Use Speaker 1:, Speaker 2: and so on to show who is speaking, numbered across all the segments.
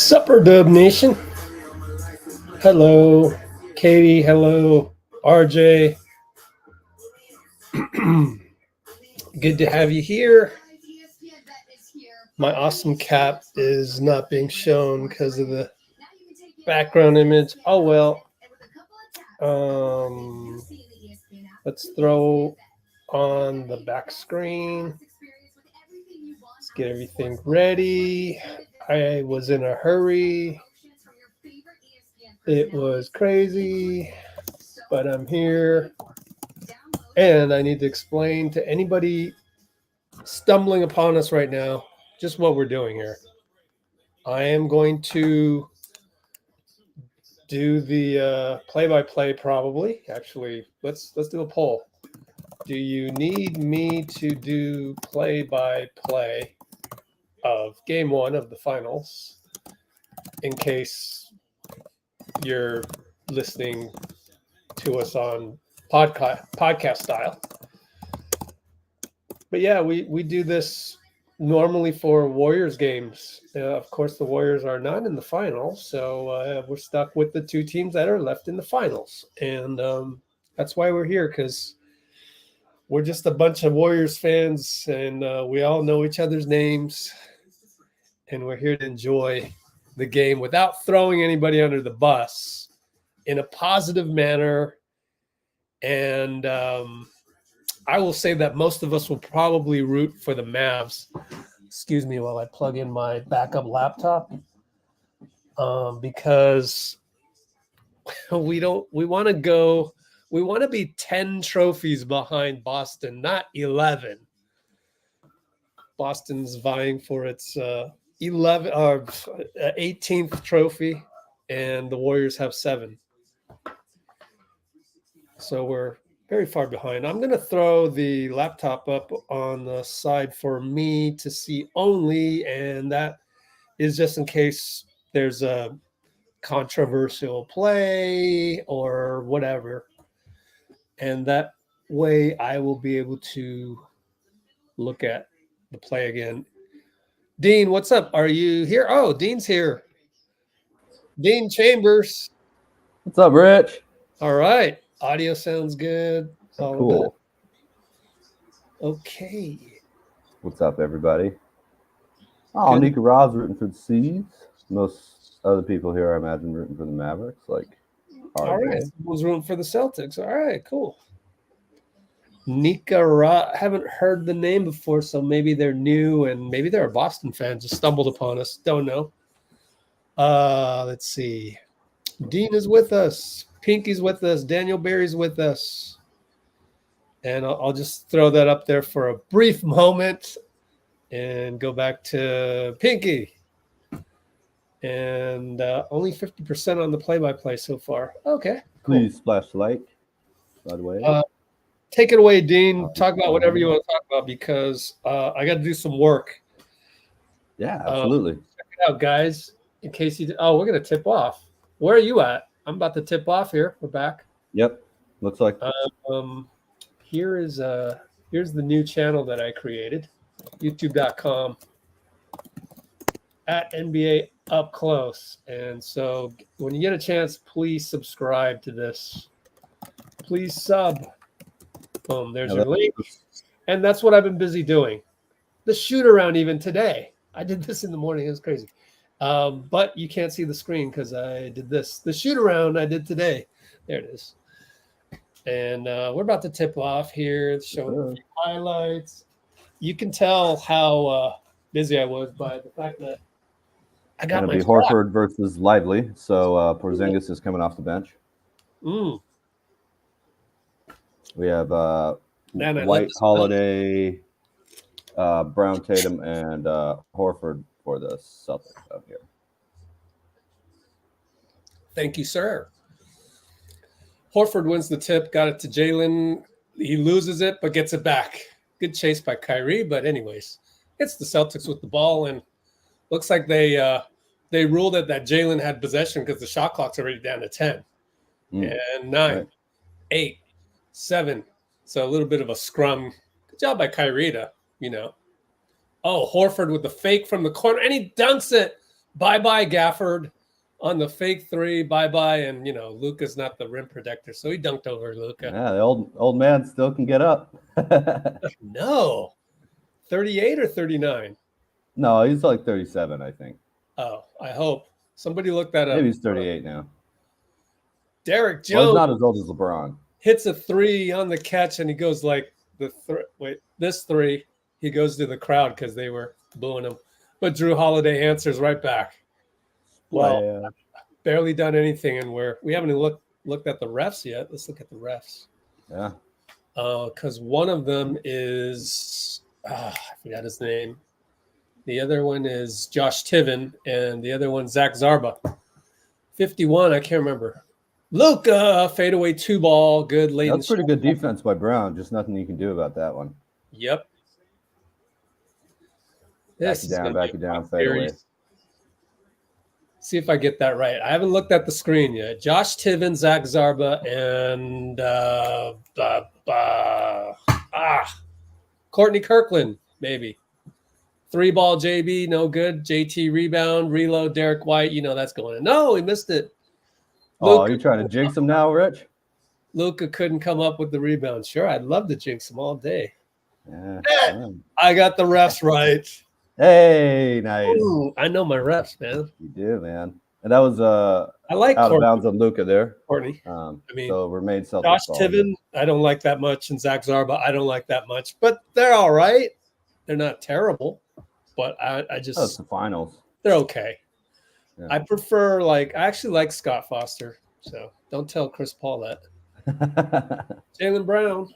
Speaker 1: Supper Dub Nation. Hello, Katie. Hello, RJ. Good to have you here. My awesome cap is not being shown because of the background image. Oh well. Let's throw on the back screen. Let's get everything ready. I was in a hurry. It was crazy, but I'm here. And I need to explain to anybody stumbling upon us right now just what we're doing here. I am going to do the play-by-play probably. Actually, let's do a poll. Do you need me to do play-by-play of game one of the finals in case you're listening to us on podcast style? But yeah, we do this normally for Warriors games. Of course, the Warriors are not in the finals, so we're stuck with the two teams that are left in the finals. And that's why we're here, because we're just a bunch of Warriors fans, and we all know each other's names. And we're here to enjoy the game without throwing anybody under the bus in a positive manner. And I will say that most of us will probably root for the Mavs. Excuse me while I plug in my backup laptop, because we want to be 10 trophies behind Boston, not 11. Boston's vying for its 18th trophy, and the Warriors have 7. So we're very far behind. I'm going to throw the laptop up on the side for me to see only, and that is just in case there's a controversial play or whatever. And that way I will be able to look at the play again. Dean, what's up? Are you here? Oh, Dean's here. Dean Chambers.
Speaker 2: What's up, Rich?
Speaker 1: All right. Audio sounds good. It's all
Speaker 2: Cool.
Speaker 1: good. Okay.
Speaker 2: What's up, everybody? Oh, Nika Rob's rooting for the Seas. Most other people here, I imagine, rooting for the Mavericks. Like,
Speaker 1: all right. Who's rooting for the Celtics? All right, cool. Nika Ra, haven't heard the name before, so maybe they're new and maybe they're a Boston fan, just stumbled upon us. Don't know. Let's see. Dean is with us. Pinky's with us. Daniel Berry's with us. And I'll just throw that up there for a brief moment and go back to Pinky. And only 50% on the play-by-play so far. Okay. Cool.
Speaker 2: Please splash the like, by the way.
Speaker 1: Take it away, Dean. Talk about whatever you want to talk about, because I got to do some work.
Speaker 2: Yeah, absolutely.
Speaker 1: Check it out, guys. In case you we're going to tip off. Where are you at? I'm about to tip off here. We're back.
Speaker 2: Yep. Looks like
Speaker 1: here's the new channel that I created, youtube.com at NBA Up Close. And so when you get a chance, please subscribe to this. Please sub. Boom, there's your link. And that's what I've been busy doing. The shoot around even today. I did this in the morning. It was crazy. But you can't see the screen because I did this. The shoot around I did today. There it is. And we're about to tip off here, showing a few highlights. You can tell how busy I was by the fact that I got
Speaker 2: my Horford versus Lively. So Porzingis is coming off the bench. We have White, Holiday, Brown, Tatum, and Horford for the Celtics out here.
Speaker 1: Thank you, sir. Horford wins the tip, got it to Jalen. He loses it, but gets it back. Good chase by Kyrie, but anyways, it's the Celtics with the ball, and looks like they ruled it that Jalen had possession because the shot clock's already down to 10. And 9, 8, 7. So a little bit of a scrum. Good job by Kyrie to, Oh, Horford with the fake from the corner, and he dunks it. Bye-bye, Gafford on the fake three. Bye-bye. And, Luka's not the rim protector, so he dunked over Luka.
Speaker 2: Yeah, the old man still can get up.
Speaker 1: No. 38 or 39?
Speaker 2: No, he's like 37, I think.
Speaker 1: Oh, I hope. Somebody look that up.
Speaker 2: Maybe he's 38 now.
Speaker 1: Derek Jones.
Speaker 2: Well, he's not as old as LeBron.
Speaker 1: Hits a three on the catch, and he goes like this three. He goes to the crowd because they were booing him. But Drew Holiday answers right back. Well, barely done anything, and we haven't even looked at the refs yet. Let's look at the refs.
Speaker 2: Yeah.
Speaker 1: Because one of them is I forgot his name. The other one is Josh Tiven, and the other one Zach Zarba. 51, I can't remember. Luka, fadeaway 2-ball, good late.
Speaker 2: That's pretty good defense by Brown. Just nothing you can do about that one.
Speaker 1: Yep.
Speaker 2: Back you down, fadeaway.
Speaker 1: See if I get that right. I haven't looked at the screen yet. Josh Tiven, Zach Zarba, and Courtney Kirkland, maybe. 3-ball JB, no good. JT rebound, reload, Derek White. That's going in. No, he missed it.
Speaker 2: Oh, you're trying to jinx him now, Rich?
Speaker 1: Luka couldn't come up with the rebound. Sure, I'd love to jinx him all day.
Speaker 2: Yeah.
Speaker 1: I got the refs right.
Speaker 2: Hey, nice.
Speaker 1: Ooh, I know my refs, man.
Speaker 2: You do, man. And that was
Speaker 1: I like
Speaker 2: out of bounds on Luka there.
Speaker 1: Courtney.
Speaker 2: So remain Celtics.
Speaker 1: Josh Tiven, I don't like that much, and Zach Zarba, I don't like that much. But they're all right. They're not terrible. But I just
Speaker 2: it's the finals.
Speaker 1: They're okay.
Speaker 2: Yeah.
Speaker 1: I prefer I actually like Scott Foster. So don't tell Chris Paul that. Jaylen Brown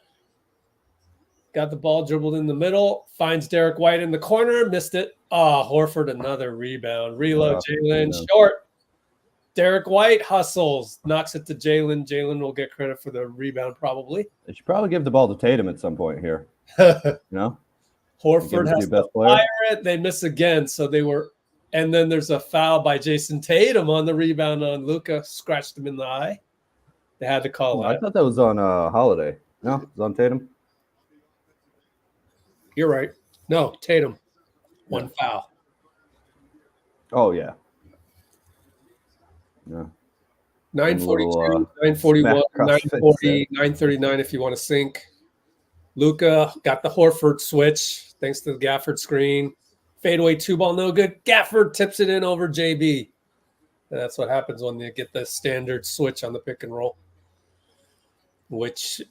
Speaker 1: got the ball dribbled in the middle, finds Derek White in the corner, missed it. Horford, another rebound. Reload, Jaylen, short. Derek White hustles, knocks it to Jaylen. Jaylen will get credit for the rebound probably.
Speaker 2: They should probably give the ball to Tatum at some point here.
Speaker 1: Horford has to fire it. They miss again, so they were – and then there's a foul by Jason Tatum on the rebound on Luka. Scratched him in the eye. They had to call
Speaker 2: I thought that was on Holiday. No, it was on Tatum.
Speaker 1: You're right. No, Tatum. One foul.
Speaker 2: Oh, yeah. Yeah.
Speaker 1: 942, 941, 940, 939 if you want to sync. Luka got the Horford switch thanks to the Gafford screen. Fadeaway 2-ball, no good. Gafford tips it in over JB. And that's what happens when you get the standard switch on the pick and roll, which,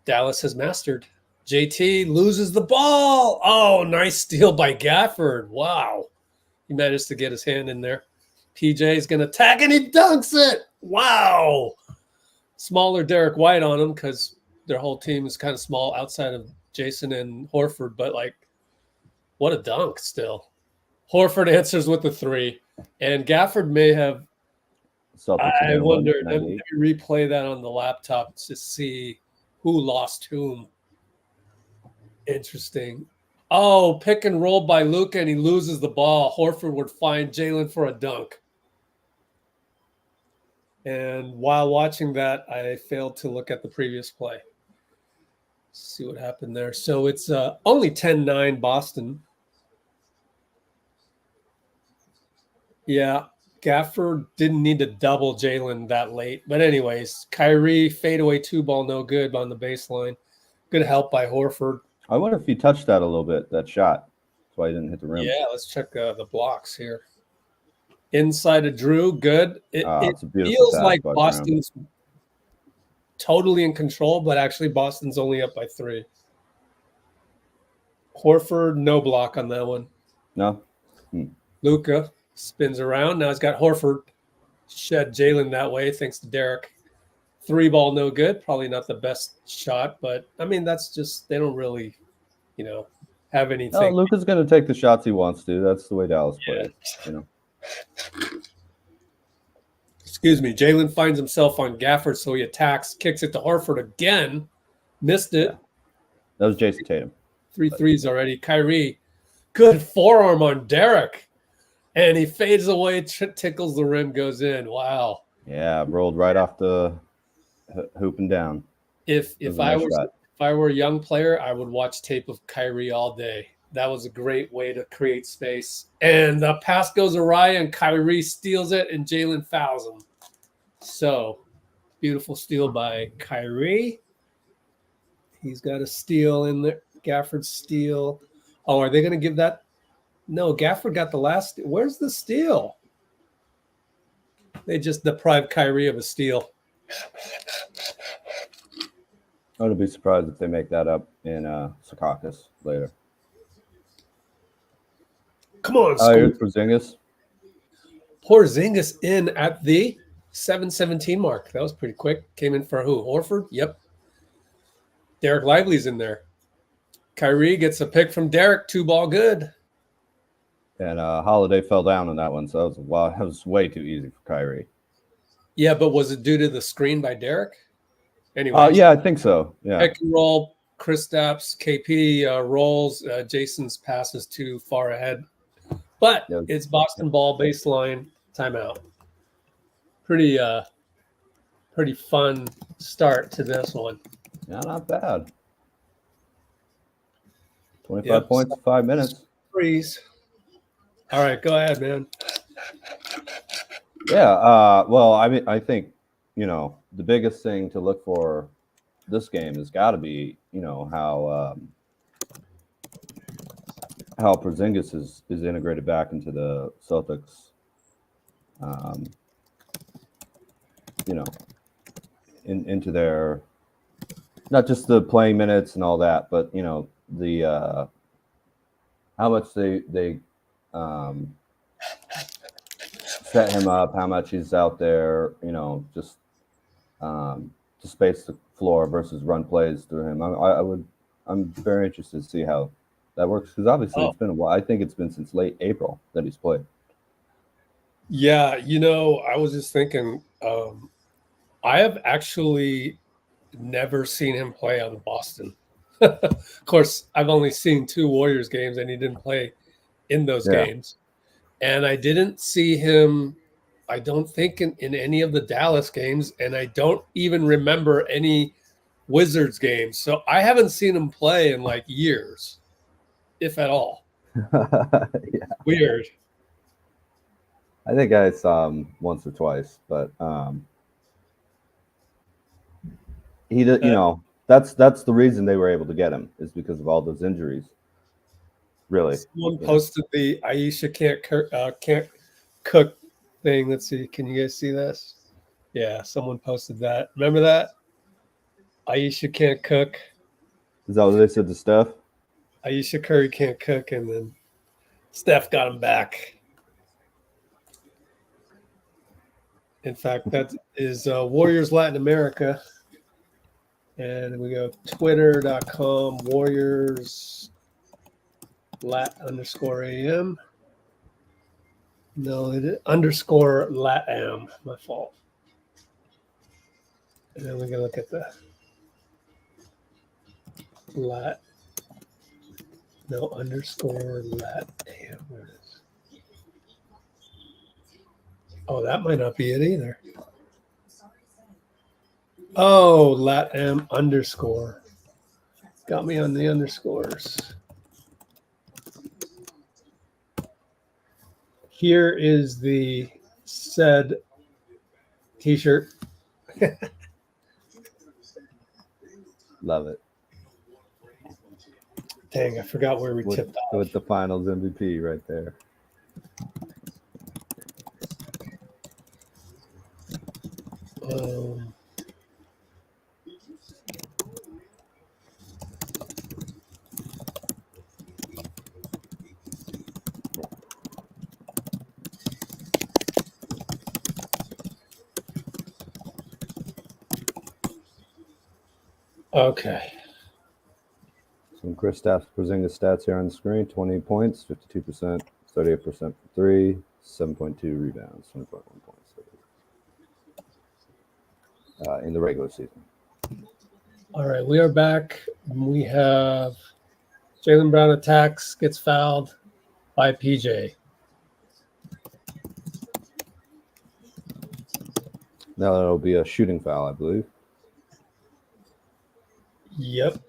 Speaker 1: Dallas has mastered. JT loses the ball. Oh, nice steal by Gafford. Wow. He managed to get his hand in there. PJ is going to tag, and he dunks it. Wow. Smaller Derek White on him because their whole team is kind of small outside of Jason and Horford, but what a dunk still. Horford answers with the 3, and Gafford may have I wonder, let me replay that on the laptop to see who lost whom. Interesting. Oh, pick and roll by Luka, and he loses the ball. Horford would find Jaylen for a dunk. And while watching that, I failed to look at the previous play. Let's see what happened there. So it's only 10-9 Boston. Yeah, Gafford didn't need to double Jaylen that late. But anyways, Kyrie, fadeaway 2-ball, no good on the baseline. Good help by Horford.
Speaker 2: I wonder if he touched that a little bit, that shot. That's why he didn't hit the rim.
Speaker 1: Yeah, let's check the blocks here. Inside of Drew, good. It feels like Boston's totally in control, but actually Boston's only up by 3. Horford, no block on that one.
Speaker 2: No.
Speaker 1: Luka spins around. Now he's got Horford. Shed Jaylen that way, thanks to Derek. 3-ball, no good. Probably not the best shot, but I mean, that's just, they don't really, have anything.
Speaker 2: No, Luka's going to take the shots he wants to. That's the way Dallas plays,
Speaker 1: Excuse me. Jaylen finds himself on Gafford, so he attacks, kicks it to Horford again. Missed it.
Speaker 2: Yeah. That was Jason Tatum.
Speaker 1: 3 threes already. Kyrie, good forearm on Derek. And he fades away, tickles the rim, goes in. Wow.
Speaker 2: Yeah, rolled right off the hoop and down.
Speaker 1: If I were a young player, I would watch tape of Kyrie all day. That was a great way to create space. And the pass goes awry, and Kyrie steals it, and Jalen fouls him. So, beautiful steal by Kyrie. He's got a steal in there. Gafford steal. Oh, are they going to give that? No, Gafford got the last. Where's the steal? They just deprived Kyrie of a steal.
Speaker 2: I wouldn't be surprised if they make that up in Secaucus later.
Speaker 1: Come on,
Speaker 2: Oh, here's Porzingis.
Speaker 1: Porzingis in at the 7:17 mark. That was pretty quick. Came in for who? Horford? Yep. Derek Lively's in there. Kyrie gets a pick from Derek. 2-ball good.
Speaker 2: And Holiday fell down on that one, so that was way too easy for Kyrie.
Speaker 1: Yeah, but was it due to the screen by Derek? Anyway.
Speaker 2: Yeah, I think so. Yeah.
Speaker 1: Pick and roll. Kristaps, KP rolls. Jason's pass is too far ahead. But it's Boston ball baseline timeout. Pretty fun start to this one.
Speaker 2: Yeah, not bad. 25 points, 5 minutes.
Speaker 1: Freeze. All right, go ahead, man.
Speaker 2: Yeah, well, I mean, I think, the biggest thing to look for this game has got to be, how Porzingis is integrated back into the Celtics, into their, not just the playing minutes and all that, but, the how much they set him up, how much he's out there, just to space the floor versus run plays through him. I'm very interested to see how that works, because obviously it's been a while. I think it's been since late April that he's played.
Speaker 1: Yeah, I was just thinking, I have actually never seen him play on Boston. Of course, I've only seen 2 Warriors games, and he didn't play in those games. And I didn't see him, I don't think, in any of the Dallas games, and I don't even remember any Wizards games. So I haven't seen him play in like years, if at all.
Speaker 2: Yeah.
Speaker 1: Weird.
Speaker 2: I think I saw him once or twice, but he did, that's the reason they were able to get him, is because of all those injuries. Really.
Speaker 1: Someone posted the Ayesha can't cook thing. Let's see. Can you guys see this? Yeah, someone posted that. Remember that? Ayesha can't cook.
Speaker 2: Is that what they said to Steph?
Speaker 1: Ayesha Curry can't cook, and then Steph got him back. In fact, that is Warriors Latin America. And we go twitter.com Warriors lat_AM. No, it is _LATAM. My fault. And then we can look at the lat. No, _LATAM. Where it is. Oh, that might not be it either. Oh, LATAM _ Got me on the underscores. Here is the said t-shirt.
Speaker 2: Love it.
Speaker 1: Dang, I forgot where we tipped off.
Speaker 2: With the finals MVP right there.
Speaker 1: Okay.
Speaker 2: Some Kristaps Porzingis stats here on the screen: 20 points, 52%, 38% for 3, 7.2 rebounds, 20.1 points in the regular season.
Speaker 1: All right, we are back. We have Jaylen Brown attacks, gets fouled by PJ.
Speaker 2: Now that'll be a shooting foul, I believe.
Speaker 1: Yep.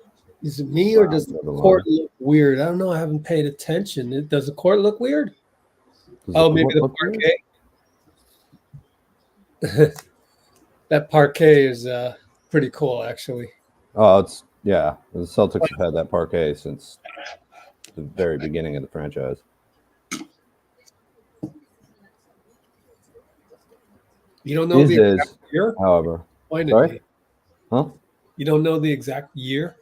Speaker 1: Is it me, or does the court look weird. I don't know. I haven't paid attention. Does the court look weird? Maybe the parquet. That parquet is pretty cool, actually.
Speaker 2: Oh, the Celtics have had that parquet since the very beginning of the franchise.
Speaker 1: You don't know the exact year?
Speaker 2: However.
Speaker 1: Sorry?
Speaker 2: Huh?
Speaker 1: You don't know the exact year?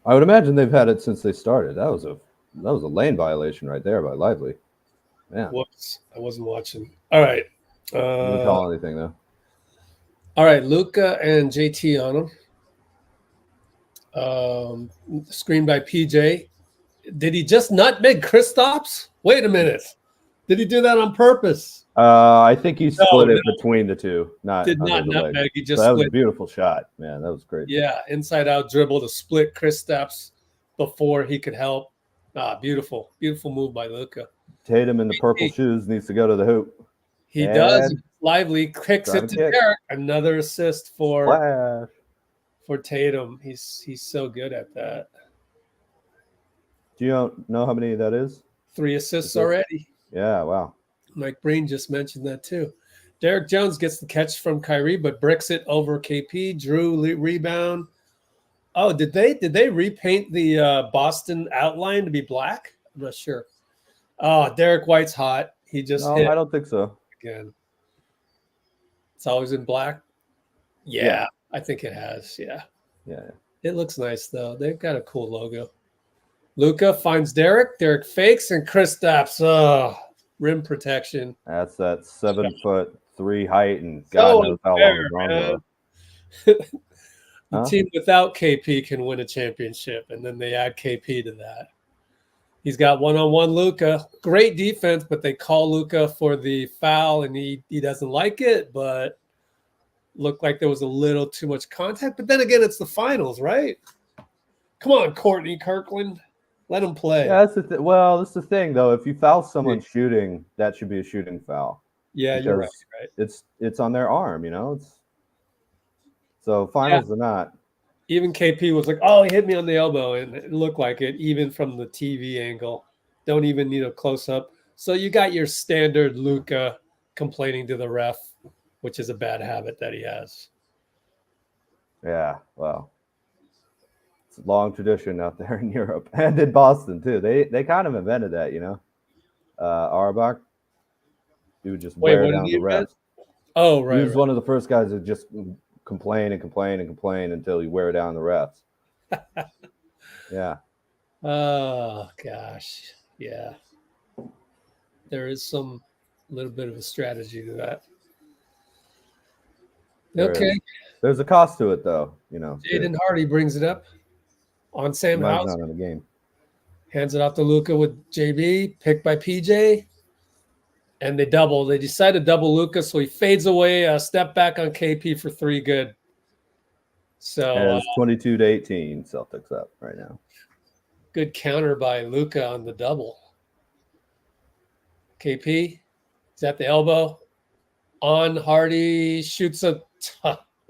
Speaker 2: I would imagine they've had it since they started. That was a lane violation right there by Lively. Yeah.
Speaker 1: Whoops. I wasn't watching. All right.
Speaker 2: Didn't call anything, though.
Speaker 1: All right. Luka and JT on them. Screen by PJ. Did he just nutmeg Kristaps? Wait a minute. Did he do that on purpose?
Speaker 2: I think he split it between the two.
Speaker 1: Did not nutmeg. He just
Speaker 2: that
Speaker 1: split.
Speaker 2: was a beautiful shot, man. That was great.
Speaker 1: Yeah, inside out dribble to split Kristaps before he could help. Beautiful move by Luka.
Speaker 2: Tatum in the purple shoes needs to go to the hoop.
Speaker 1: He does. Lively kicks it to Derek. Another assist for Tatum. He's so good at that.
Speaker 2: Do you know how many that is?
Speaker 1: 3 assists already.
Speaker 2: Yeah, wow.
Speaker 1: Mike Breen just mentioned that too. Derek Jones gets the catch from Kyrie, but bricks it over KP. Drew rebound. Oh, did they repaint the Boston outline to be black? I'm not sure. Oh, Derek White's hot. He just hit.
Speaker 2: I don't think so.
Speaker 1: Again. It's always in black. Yeah, I think it has. Yeah. It looks nice though. They've got a cool logo. Luka finds Derek. Derek fakes and Kristaps. Rim protection.
Speaker 2: That's that 7'3" height and God knows how long
Speaker 1: the team without KP can win a championship, and then they add KP to that. He's got one-on-one Luka. Great defense, but they call Luka for the foul, and he doesn't like it, but looked like there was a little too much contact. But then again, it's the finals, right? Come on, Courtney Kirkland. Let him play.
Speaker 2: Yeah, that's the thing, though. If you foul someone shooting, that should be a shooting foul.
Speaker 1: Yeah, you're right.
Speaker 2: It's on their arm, So finals or not.
Speaker 1: Even KP was like, "Oh, he hit me on the elbow," and it looked like it, even from the TV angle. Don't even need a close up. So you got your standard Luka complaining to the ref, which is a bad habit that he has.
Speaker 2: Yeah, well, it's a long tradition out there in Europe and in Boston too. They kind of invented that, Auerbach, he would just wear down the refs.
Speaker 1: Oh, right.
Speaker 2: He was one of the first guys that just complain until you wear down the refs. Yeah.
Speaker 1: Oh gosh, yeah. There is some little bit of a strategy to that. Okay.
Speaker 2: There's a cost to it, though.
Speaker 1: Jaden Hardy brings it up on Sam House.
Speaker 2: Not in the game.
Speaker 1: Hands it off to Luka with JB, picked by PJ. And they double. They decide to double Luka, so he fades away, a step back on KP for 3 good. So
Speaker 2: it's 22-18, Celtics up right now.
Speaker 1: Good counter by Luka on the double. KP is at the elbow. On Hardy shoots a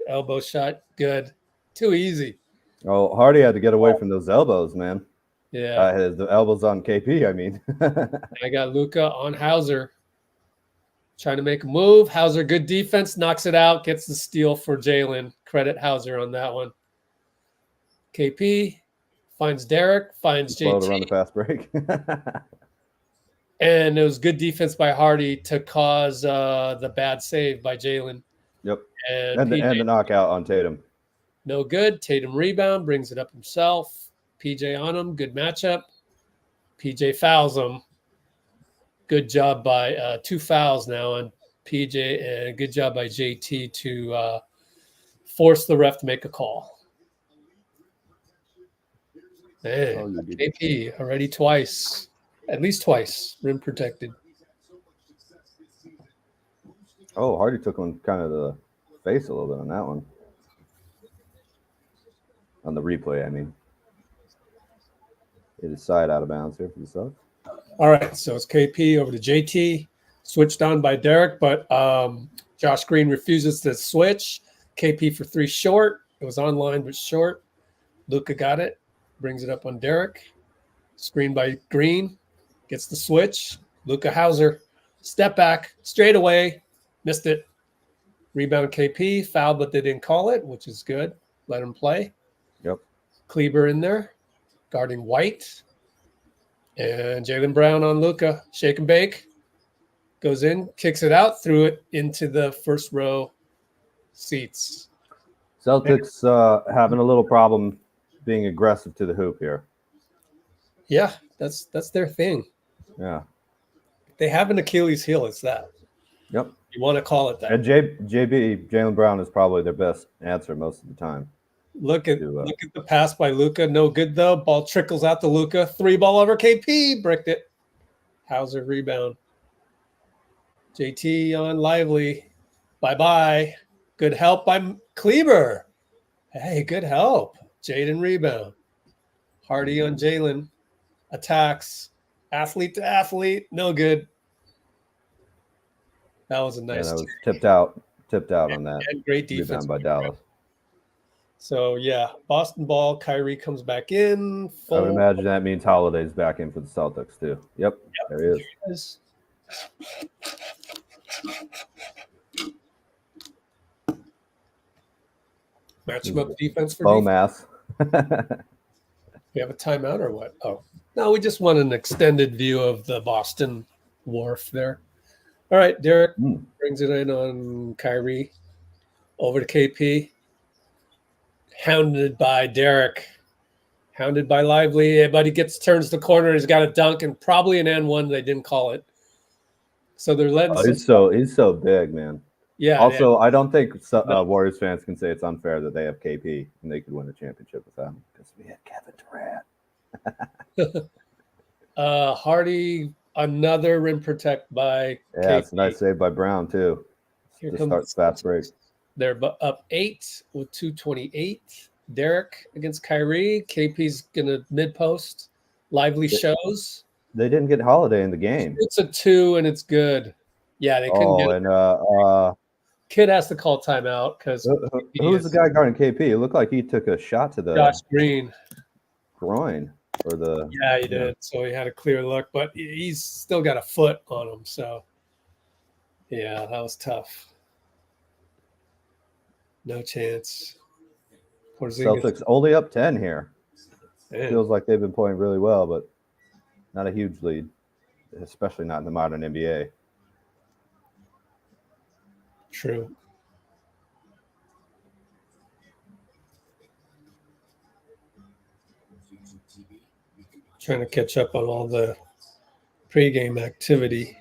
Speaker 1: elbow shot. Good. Too easy.
Speaker 2: Oh, Hardy had to get away from those elbows, man.
Speaker 1: Yeah.
Speaker 2: The elbows on KP, I mean.
Speaker 1: I got Luka on Hauser. Trying to make a move. Hauser, good defense, knocks it out, gets the steal for Jalen. Credit Hauser on that one. KP finds Derek, finds JT.
Speaker 2: To run the fast break.
Speaker 1: And it was good defense by Hardy to cause the bad save by Jalen.
Speaker 2: Yep. And the knockout on Tatum.
Speaker 1: No good. Tatum rebound, brings it up himself. PJ on him. Good matchup. PJ fouls him. Good job by 2 fouls now on PJ, and good job by JT to force the ref to make a call. Man, KP already twice. At least twice. Rim protected.
Speaker 2: Oh, Hardy took one kind of the face a little bit on that one. On the replay, I mean. It is side out of bounds here for the Celtics.
Speaker 1: All right, so it's KP over to JT. Switched on by Derek, but Josh Green refuses to switch. KP for 3 short. It was online, but short. Luka got it. Brings it up on Derek. Screen by Green. Gets the switch. Luka Hauser. Step back. Straight away. Missed it. Rebound KP. Foul, but they didn't call it, which is good. Let him play.
Speaker 2: Yep.
Speaker 1: Kleber in there. Guarding White. And Jaylen Brown on Luka. Shake and bake. Goes in. Kicks it out. Threw it into the first row seats.
Speaker 2: Celtics having a little problem being aggressive to the hoop here.
Speaker 1: Yeah, that's their thing.
Speaker 2: Yeah.
Speaker 1: They have an Achilles heel. It's that.
Speaker 2: Yep.
Speaker 1: You want to call it that.
Speaker 2: And Jaylen Brown is probably their best answer most of the time.
Speaker 1: Look at the pass by Luka. No good though. Ball trickles out to Luka. 3-ball over KP. Bricked it. Hauser rebound. JT on Lively. Bye-bye. Good help by Kleber. Hey, good help. Jaden rebound. Hardy on Jalen. Attacks. Athlete to athlete. No good. That was a nice.
Speaker 2: Yeah, that was tipped out on that.
Speaker 1: And great defense
Speaker 2: rebound by Dallas.
Speaker 1: So, yeah, Boston ball. Kyrie comes back in.
Speaker 2: I would imagine that means Holiday's back in for the Celtics, too. Yep. There he is.
Speaker 1: Match him up defense for
Speaker 2: Bow
Speaker 1: defense.
Speaker 2: math.
Speaker 1: We have a timeout or what? Oh, no, we just want an extended view of the Boston wharf there. All right, Derek brings it in on Kyrie. Over to KP. Hounded by Derek. Hounded by Lively. Everybody turns the corner. He's got a dunk and probably an N1. They didn't call it. So they're letting.
Speaker 2: He's so big, man.
Speaker 1: Yeah.
Speaker 2: Also, I don't think Warriors fans can say it's unfair that they have KP and they could win a championship with them because we had Kevin Durant.
Speaker 1: Hardy, another rim protect by
Speaker 2: KP. It's a nice save by Brown, too.
Speaker 1: Here
Speaker 2: to start fast break.
Speaker 1: They're up 8 with 2:28. Derek against Kyrie. KP's going to mid-post. Lively shows.
Speaker 2: They didn't get Holiday in the game.
Speaker 1: It's a 2, and it's good. Yeah, they couldn't get it.
Speaker 2: And
Speaker 1: Kid has to call timeout because
Speaker 2: who's the guy guarding KP? It looked like he took a shot to the
Speaker 1: Josh Green
Speaker 2: groin or the.
Speaker 1: Yeah, he did. So he had a clear look, but he's still got a foot on him. So yeah, that was tough. No chance. Porzingis.
Speaker 2: Celtics only up 10 here.
Speaker 1: Man.
Speaker 2: Feels like they've been playing really well, but not a huge lead, especially not in the modern NBA.
Speaker 1: True. Trying to catch up on all the pregame activity.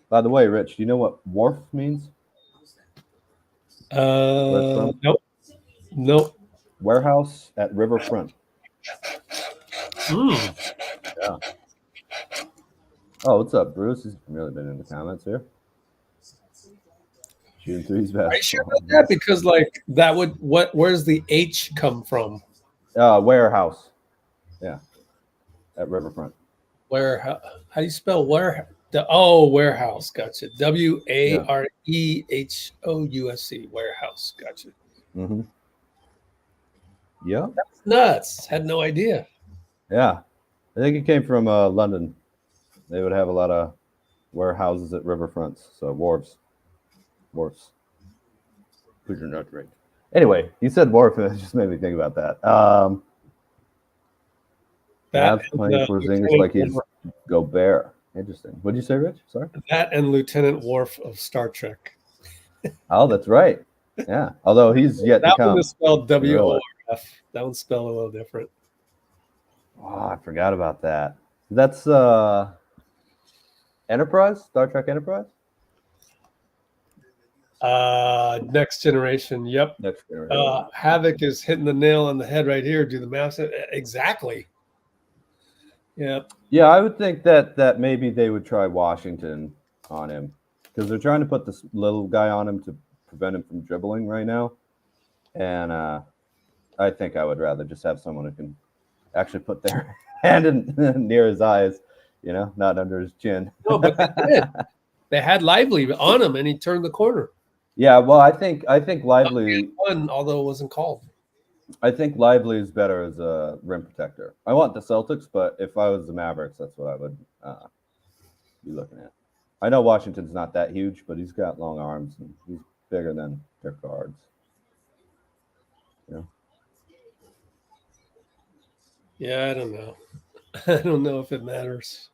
Speaker 2: By the way, Rich, do you know what wharf means?
Speaker 1: Nope.
Speaker 2: Warehouse at riverfront.
Speaker 1: Yeah.
Speaker 2: Oh, what's up, Bruce? He's really been in the comments here. Shooting threes basketball.
Speaker 1: Are you sure about that? Because that would where's the H come from?
Speaker 2: Warehouse. Yeah. At riverfront.
Speaker 1: How do you spell warehouse? Warehouse. Gotcha. WAREHOUSE. Warehouse. Gotcha.
Speaker 2: Mm-hmm. Yeah.
Speaker 1: That's nuts. Had no idea.
Speaker 2: Yeah. I think it came from London. They would have a lot of warehouses at riverfronts. So wharves. Who's your nut drink? Anyway, you said wharf, and it just made me think about that. That's playing Porzingis like he's Gobert. Interesting. What did you say, Rich? Sorry?
Speaker 1: That and Lieutenant Worf of Star Trek.
Speaker 2: Oh, that's right. Yeah. Although he's yet to come.
Speaker 1: That one is spelled WORF. That one's spelled a little different.
Speaker 2: Oh, I forgot about that. That's Enterprise? Star Trek Enterprise?
Speaker 1: Next Generation. Yep.
Speaker 2: Next Generation.
Speaker 1: Havoc is hitting the nail on the head right here. Do the math. Exactly. Yep.
Speaker 2: Yeah, I would think that maybe they would try Washington on him because they're trying to put this little guy on him to prevent him from dribbling right now. And I think I would rather just have someone who can actually put their hand near his eyes, not under his chin.
Speaker 1: No, but they did. They had Lively on him, and he turned the corner.
Speaker 2: Yeah, well, I think Lively
Speaker 1: won, although it wasn't called.
Speaker 2: I think Lively is better as a rim protector. I want the Celtics, but if I was the Mavericks, that's what I would be looking at. I know Washington's not that huge, but he's got long arms and he's bigger than their guards.
Speaker 1: Yeah, I don't know. I don't know if it matters.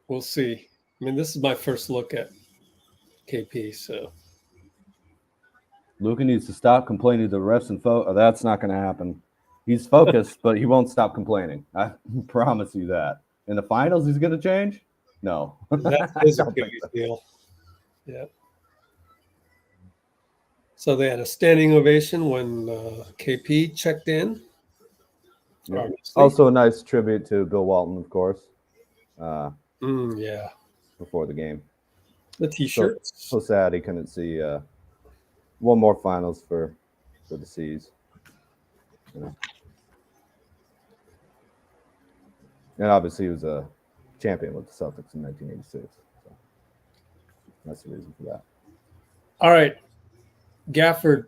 Speaker 1: We'll see. I mean, this is my first look at KP, so
Speaker 2: Luka needs to stop complaining to the refs and that's not going to happen. He's focused, but he won't stop complaining. I promise you that. In the finals, he's going to change? No.
Speaker 1: that's his Achilles deal. Yeah. So they had a standing ovation when KP checked in.
Speaker 2: Yeah. Also, a nice tribute to Bill Walton, of course.
Speaker 1: Yeah.
Speaker 2: Before the game.
Speaker 1: The T-shirts.
Speaker 2: So sad he couldn't see one more finals for the C's. You know. And obviously, he was a champion with the Celtics in 1986. So that's the reason for that.
Speaker 1: All right. Gafford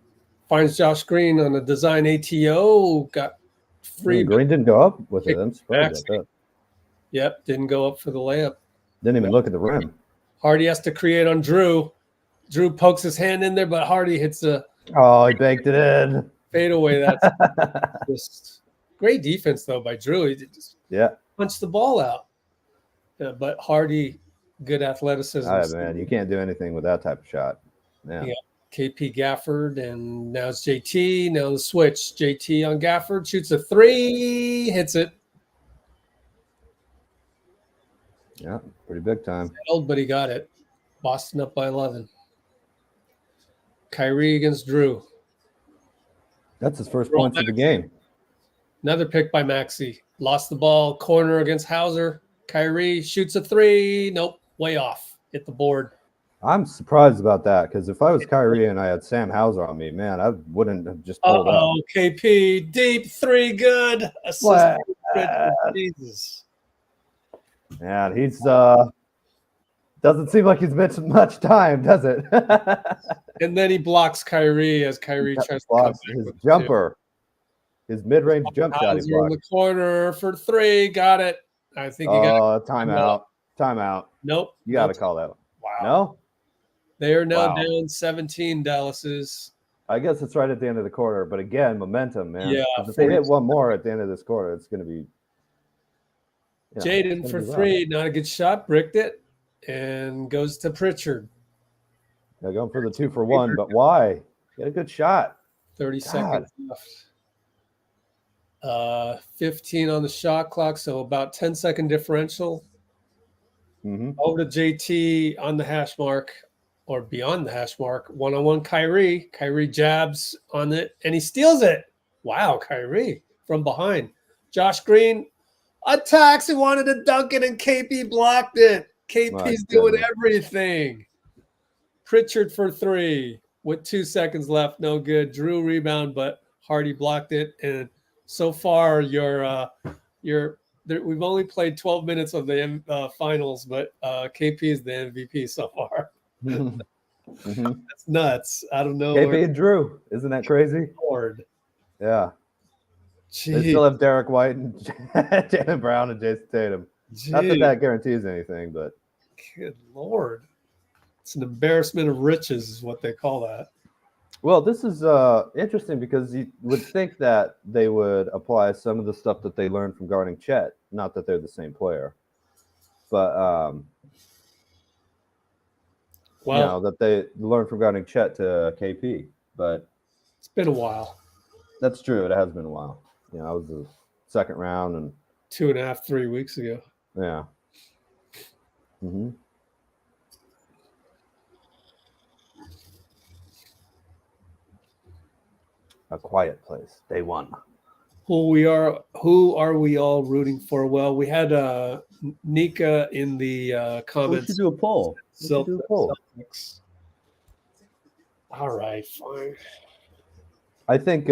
Speaker 1: finds Josh Green on a design ATO. Got free.
Speaker 2: Green didn't go up with it. I'm surprised at that.
Speaker 1: Yep. Didn't go up for the layup.
Speaker 2: Didn't even look at the rim.
Speaker 1: Hardy has to create on Drew. Drew pokes his hand in there, but Hardy hits a.
Speaker 2: Oh, he baked it in.
Speaker 1: Fadeaway. That's just great defense, though, by Drew. He just punched the ball out. Yeah, but Hardy, good athleticism.
Speaker 2: Oh, man, you can't do anything with that type of shot. Yeah.
Speaker 1: KP Gafford, and now it's JT. Now the switch. JT on Gafford, shoots a three, hits it.
Speaker 2: Yeah, pretty big time.
Speaker 1: But he got it. Boston up by 11. Kyrie against Drew.
Speaker 2: That's his first points of the game.
Speaker 1: Another pick by Maxey. Lost the ball. Corner against Hauser. Kyrie shoots a three. Nope. Way off. Hit the board.
Speaker 2: I'm surprised about that because if I was Kyrie and I had Sam Hauser on me, man, I wouldn't have just pulled up.
Speaker 1: KP. Deep three. Good. Assist. Jesus.
Speaker 2: Man, he's doesn't seem like he's missed much time, does it?
Speaker 1: And then he blocks Kyrie as Kyrie tries to come back
Speaker 2: his jumper. His mid-range jump shot.
Speaker 1: He's in the corner for three. Got it. I think you got
Speaker 2: timeout. Timeout.
Speaker 1: Nope.
Speaker 2: You got to call that.
Speaker 1: Wow.
Speaker 2: No?
Speaker 1: They are now down 17, Dallas is.
Speaker 2: I guess it's right at the end of the quarter, but again, momentum, man.
Speaker 1: Yeah.
Speaker 2: If they hit one more at the end of this quarter, it's going to be.
Speaker 1: Jaden for three. Not a good shot. Bricked it and goes to Pritchard.
Speaker 2: They're going for the 2 for 1, but why? Get a good shot.
Speaker 1: 30 seconds left. 15 on the shot clock, so about 10-second differential. Over to JT on the hash mark or beyond the hash mark. One-on-one Kyrie. Kyrie jabs on it, and he steals it. Wow, Kyrie from behind. Josh Green attacks. He wanted to dunk it, and KP blocked it. KP's doing everything. Pritchard for three with 2 seconds left. No good. Drew rebound, but Hardy blocked it. And so far, we've only played 12 minutes of the finals, but KP is the MVP so far. That's nuts. I don't know.
Speaker 2: KP and Drew. Isn't that crazy?
Speaker 1: Lord.
Speaker 2: Yeah.
Speaker 1: Jeez.
Speaker 2: They still have Derek White and Jaylen Brown and Jason Tatum.
Speaker 1: Jeez.
Speaker 2: Not that that guarantees anything, but.
Speaker 1: Good Lord. It's an embarrassment of riches is what they call that.
Speaker 2: Well, this is interesting because you would think that they would apply some of the stuff that they learned from guarding Chet. Not that they're the same player, but that they learned from guarding Chet to KP. But
Speaker 1: it's been a while.
Speaker 2: That's true. It has been a while. I was the second round and
Speaker 1: 2.5, 3 weeks ago.
Speaker 2: Yeah. A quiet place. Day one.
Speaker 1: Who are we all rooting for? Well, we had Nika in the comments.
Speaker 2: We should do a poll.
Speaker 1: Celtics. All right, fine.
Speaker 2: I think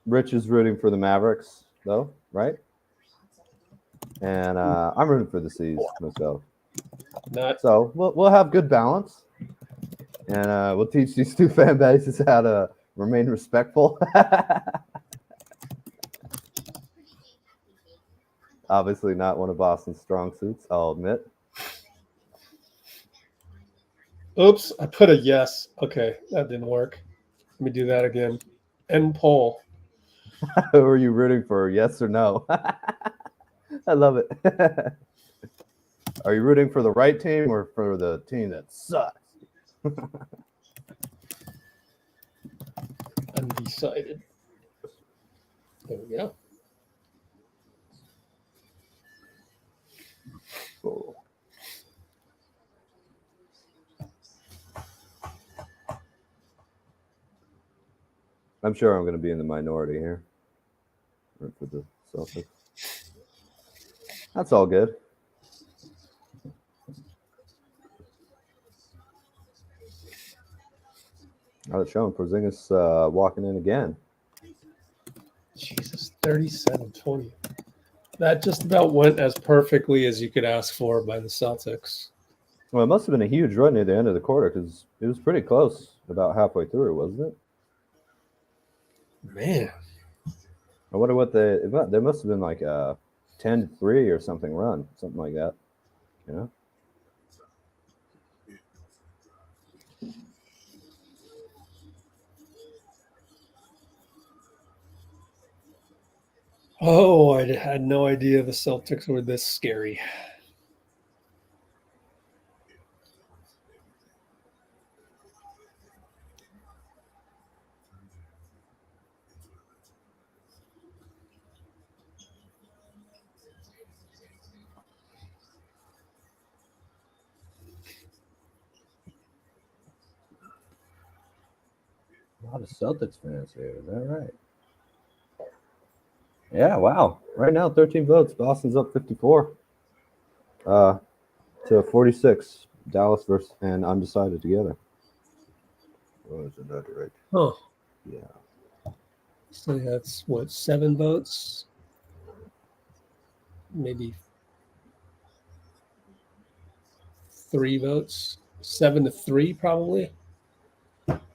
Speaker 2: Rich is rooting for the Mavericks, though, right? And I'm rooting for the C's myself. So we'll have good balance, and we'll teach these two fan bases how to Remain respectful. Obviously not one of Boston's strong suits, I'll admit.
Speaker 1: Oops, I put a yes. Okay, that didn't work. Let me do that again. End poll.
Speaker 2: Who are you rooting for? Yes or no? I love it. Are you rooting for the right team or for the team that sucks?
Speaker 1: Undecided. There we go.
Speaker 2: Cool. I'm sure I'm going to be in the minority here. Root for the Celtics. That's all good. I was showing Porzingis walking in again.
Speaker 1: Jesus, 37-20. That just about went as perfectly as you could ask for by the Celtics.
Speaker 2: Well, it must have been a huge run near the end of the quarter because it was pretty close about halfway through, wasn't it?
Speaker 1: Man.
Speaker 2: I wonder what there must have been like a 10-3 or something run, something like that. You know?
Speaker 1: Oh, I had no idea the Celtics were this scary.
Speaker 2: A lot of Celtics fans here. Is that right? Yeah, wow. Right now, 13 votes. Boston's up 54 to 46. Dallas versus and undecided together. Oh, is that right?
Speaker 1: Oh.
Speaker 2: Yeah.
Speaker 1: So that's what, 7 votes? Maybe 3 votes? 7-3, probably.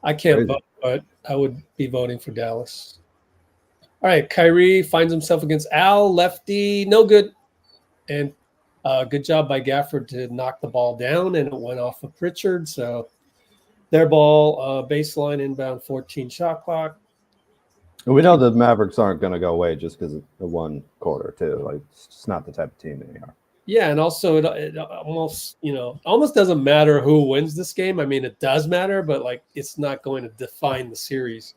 Speaker 1: I can't
Speaker 2: Crazy.
Speaker 1: vote, but I would be voting for Dallas. All right, Kyrie finds himself against Al, lefty, no good. And good job by Gafford to knock the ball down, and it went off of Pritchard. So their ball, baseline inbound, 14 shot clock.
Speaker 2: We know the Mavericks aren't going to go away just because of the one quarter, too. Like, it's just not the type of team they are.
Speaker 1: Yeah, and also it almost, almost doesn't matter who wins this game. I mean, it does matter, but like it's not going to define the series.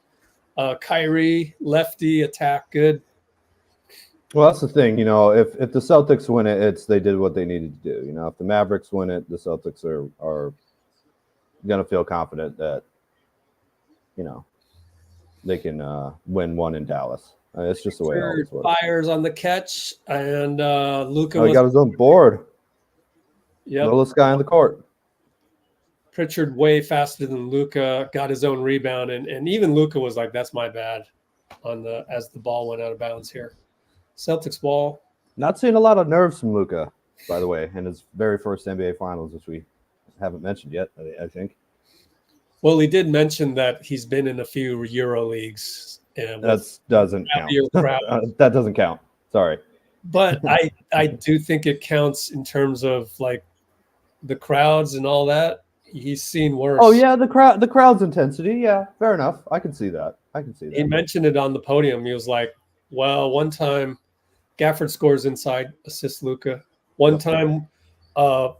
Speaker 1: Kyrie, lefty, attack, good.
Speaker 2: Well, that's the thing, if the Celtics win it, they did what they needed to do. If the Mavericks win it, the Celtics are going to feel confident that, they can win one in Dallas. It's just the way it always works.
Speaker 1: Fires on the catch, and Luka
Speaker 2: he got his own board.
Speaker 1: Yep.
Speaker 2: Littlest guy on the court.
Speaker 1: Pritchard way faster than Luka, got his own rebound, and even Luka was like, "That's my bad," as the ball went out of bounds here. Celtics ball.
Speaker 2: Not seeing a lot of nerves from Luka, by the way, in his very first NBA Finals, which we haven't mentioned yet, I think.
Speaker 1: Well, he did mention that he's been in a few Euro leagues.
Speaker 2: That doesn't count. That doesn't count. Sorry.
Speaker 1: But I do think it counts in terms of like the crowds and all that. He's seen worse.
Speaker 2: Oh yeah, the crowd's intensity. Yeah, fair enough. I can see that.
Speaker 1: He mentioned it on the podium. He was like, "Well, one time, Gafford scores inside, assists Luka. One time, the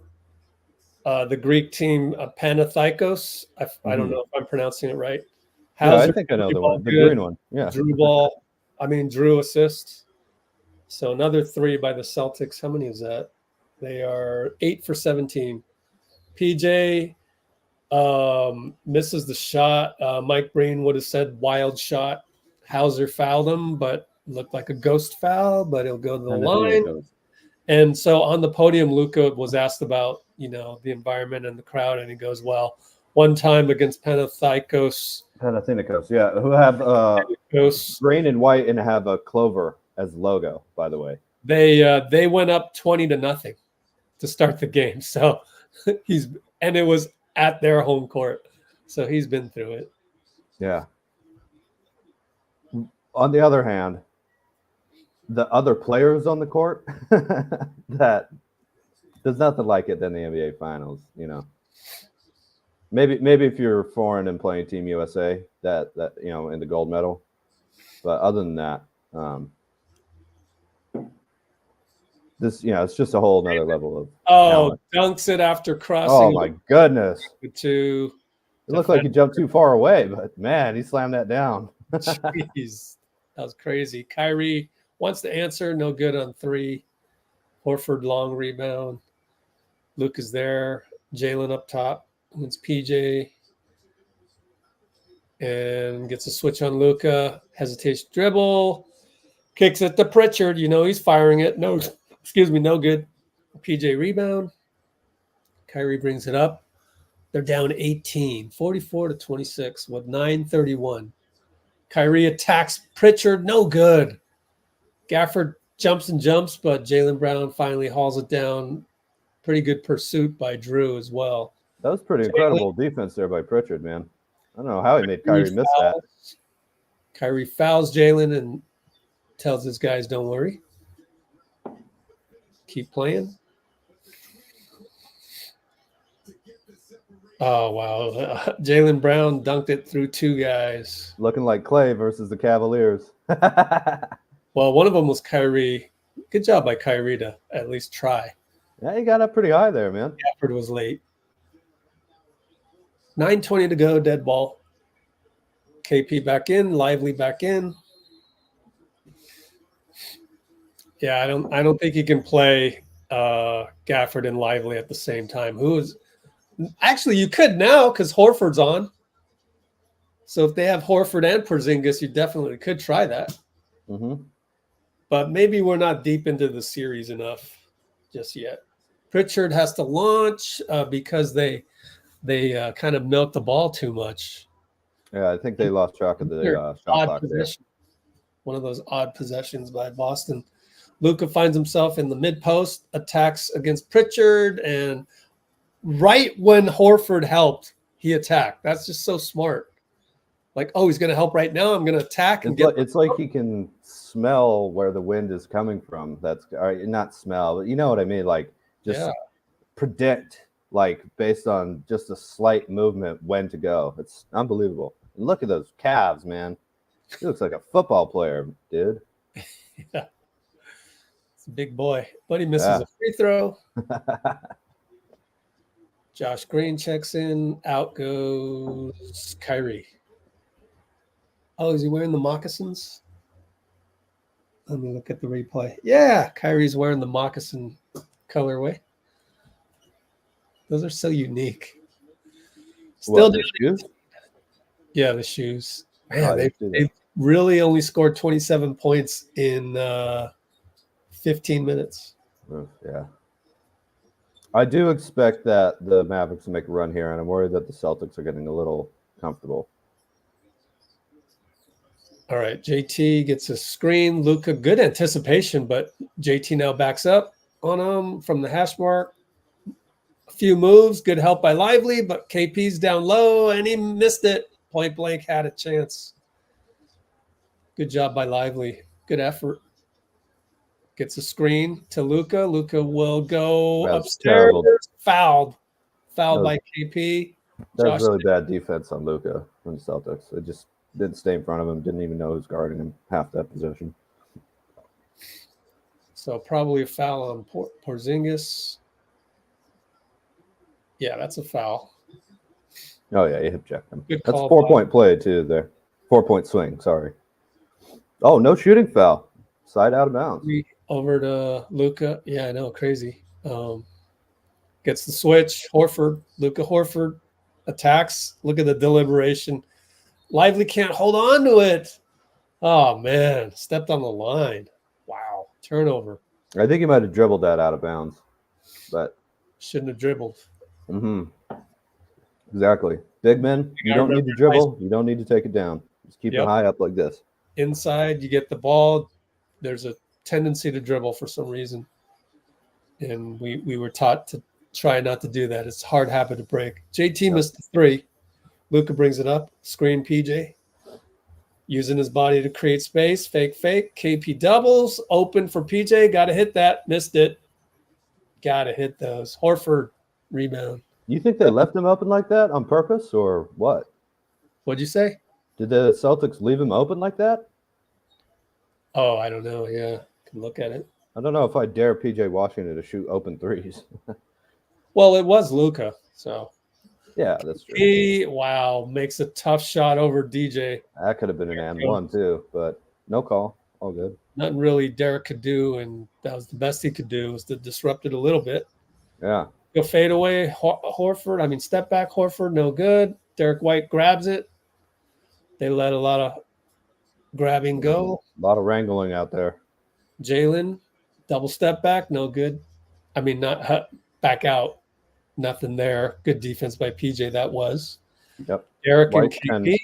Speaker 1: Greek team, Panathinaikos. I don't know if I'm pronouncing it right.
Speaker 2: I think I know the one, the green one. Yeah,
Speaker 1: Drew assist. So another 3 by the Celtics. How many is that? They are 8 for 17. PJ misses the shot. Mike Breen would have said wild shot. Hauser fouled him, but looked like a ghost foul, but he'll go to the line. And so on the podium, Luka was asked about, the environment and the crowd, and he goes, well, one time against Panathinaikos,
Speaker 2: yeah, who have green and white and have a clover as logo, by the way.
Speaker 1: They went up 20-0 to start the game. So it was at their home court. So he's been through it.
Speaker 2: Yeah. On the other hand, the other players on the court, that there's nothing like it than the NBA Finals. Maybe if you're foreign and playing Team USA, that in the gold medal. But other than that, this it's just a whole nother level of talent.
Speaker 1: Dunks it after crossing.
Speaker 2: Oh my goodness!
Speaker 1: To
Speaker 2: it looked like he jumped too far away, but man, he slammed that down.
Speaker 1: Jeez, that was crazy. Kyrie wants to answer, no good on 3. Horford long rebound. Luke is there. Jalen up top. Wins PJ. And gets a switch on Luka. Hesitation dribble. Kicks it to Pritchard. He's firing it. No good. PJ rebound. Kyrie brings it up. They're down 18, 44-26 with 9:31. Kyrie attacks Pritchard. No good. Gafford jumps, but Jaylen Brown finally hauls it down. Pretty good pursuit by Drew as well.
Speaker 2: That was pretty incredible defense there by Pritchard, man. I don't know how he made Kyrie miss that.
Speaker 1: Kyrie fouls Jalen and tells his guys, don't worry. Keep playing. Oh, wow. Jaylen Brown dunked it through 2 guys.
Speaker 2: Looking like Klay versus the Cavaliers.
Speaker 1: Well, one of them was Kyrie. Good job by Kyrie to at least try.
Speaker 2: Yeah, he got up pretty high there, man.
Speaker 1: Gafford was late. 9:20 to go, dead ball. KP back in, Lively back in. Yeah, I don't think he can play Gafford and Lively at the same time. Actually, you could now because Horford's on. So if they have Horford and Porzingis, you definitely could try that.
Speaker 2: Mm-hmm.
Speaker 1: But maybe we're not deep into the series enough just yet. Pritchard has to launch because they kind of milk the ball too much.
Speaker 2: Yeah, I think they lost track of the shot clock there.
Speaker 1: One of those odd possessions by Boston. Luka finds himself in the mid-post, attacks against Pritchard, and right when Horford helped, he attacked. That's just so smart. Like, he's going to help right now. I'm going to attack.
Speaker 2: It's like he can smell where the wind is coming from. That's not smell, but you know what I mean? Like, just predict, like, based on just a slight movement, when to go. It's unbelievable. And look at those calves, man. He looks like a football player, dude.
Speaker 1: Yeah. It's a big boy. But he misses a free throw. Josh Green checks in. Out goes Kyrie. Oh, is he wearing the moccasins? Let me look at the replay. Yeah, Kyrie's wearing the moccasin colorway. Those are so unique. Still
Speaker 2: the shoes?
Speaker 1: Yeah, the shoes. Man, they really only scored 27 points in 15 minutes.
Speaker 2: Yeah. I do expect that the Mavericks will make a run here, and I'm worried that the Celtics are getting a little comfortable.
Speaker 1: All right, JT gets a screen. Luka, good anticipation, but JT now backs up on him from the hash mark. A few moves, good help by Lively, but KP's down low, and he missed it. Point blank had a chance. Good job by Lively. Good effort. Gets a screen to Luka. Luka will go upstairs. Fouled by KP.
Speaker 2: That was really bad defense on Luka from the Celtics. It just didn't stay in front of him. Didn't even know who's guarding him half that possession.
Speaker 1: So probably a foul on Porzingis. Yeah, that's a foul.
Speaker 2: Oh, yeah, you hip checked him.
Speaker 1: Good
Speaker 2: That's
Speaker 1: call,
Speaker 2: a 4-point play, too, there. 4-point swing, sorry. Oh, no shooting foul. Side out of bounds.
Speaker 1: Over to Luka. Yeah, I know, crazy. Gets the switch. Luka Horford attacks. Look at the deliberation. Lively can't hold on to it. Oh, man. Stepped on the line. Wow. Turnover.
Speaker 2: I think he might have dribbled that out of bounds, but
Speaker 1: shouldn't have dribbled.
Speaker 2: Mm-hmm. Exactly. Big men, you don't need to dribble. You don't need to take it down. Just keep it high up like this.
Speaker 1: Inside, you get the ball. There's a tendency to dribble for some reason. And we were taught to try not to do that. It's a hard habit to break. JT missed the 3. Luka brings it up. Screen PJ. Using his body to create space. Fake. KP doubles. Open for PJ. Got to hit that. Missed it. Got to hit those. Horford rebound.
Speaker 2: You think they left him open like that on purpose or what?
Speaker 1: What'd you say?
Speaker 2: Did the Celtics leave him open like that?
Speaker 1: Oh, I don't know. Yeah, can look at it.
Speaker 2: I don't know if I dare PJ Washington to shoot open threes.
Speaker 1: Well, it was Luka, so
Speaker 2: yeah, that's true.
Speaker 1: Wow, makes a tough shot over DJ.
Speaker 2: That could have been an and one too, but no call. All good.
Speaker 1: Nothing really Derek could do, and that was the best he could do, was to disrupt it a little bit.
Speaker 2: Yeah.
Speaker 1: Go fade away, Horford. Step back, Horford, no good. Derek White grabs it. They let a lot of grabbing go.
Speaker 2: A lot of wrangling out there.
Speaker 1: Jalen, double step back, no good. Not back out. Nothing there. Good defense by PJ, that was.
Speaker 2: Yep.
Speaker 1: Derek
Speaker 2: White,
Speaker 1: and KP.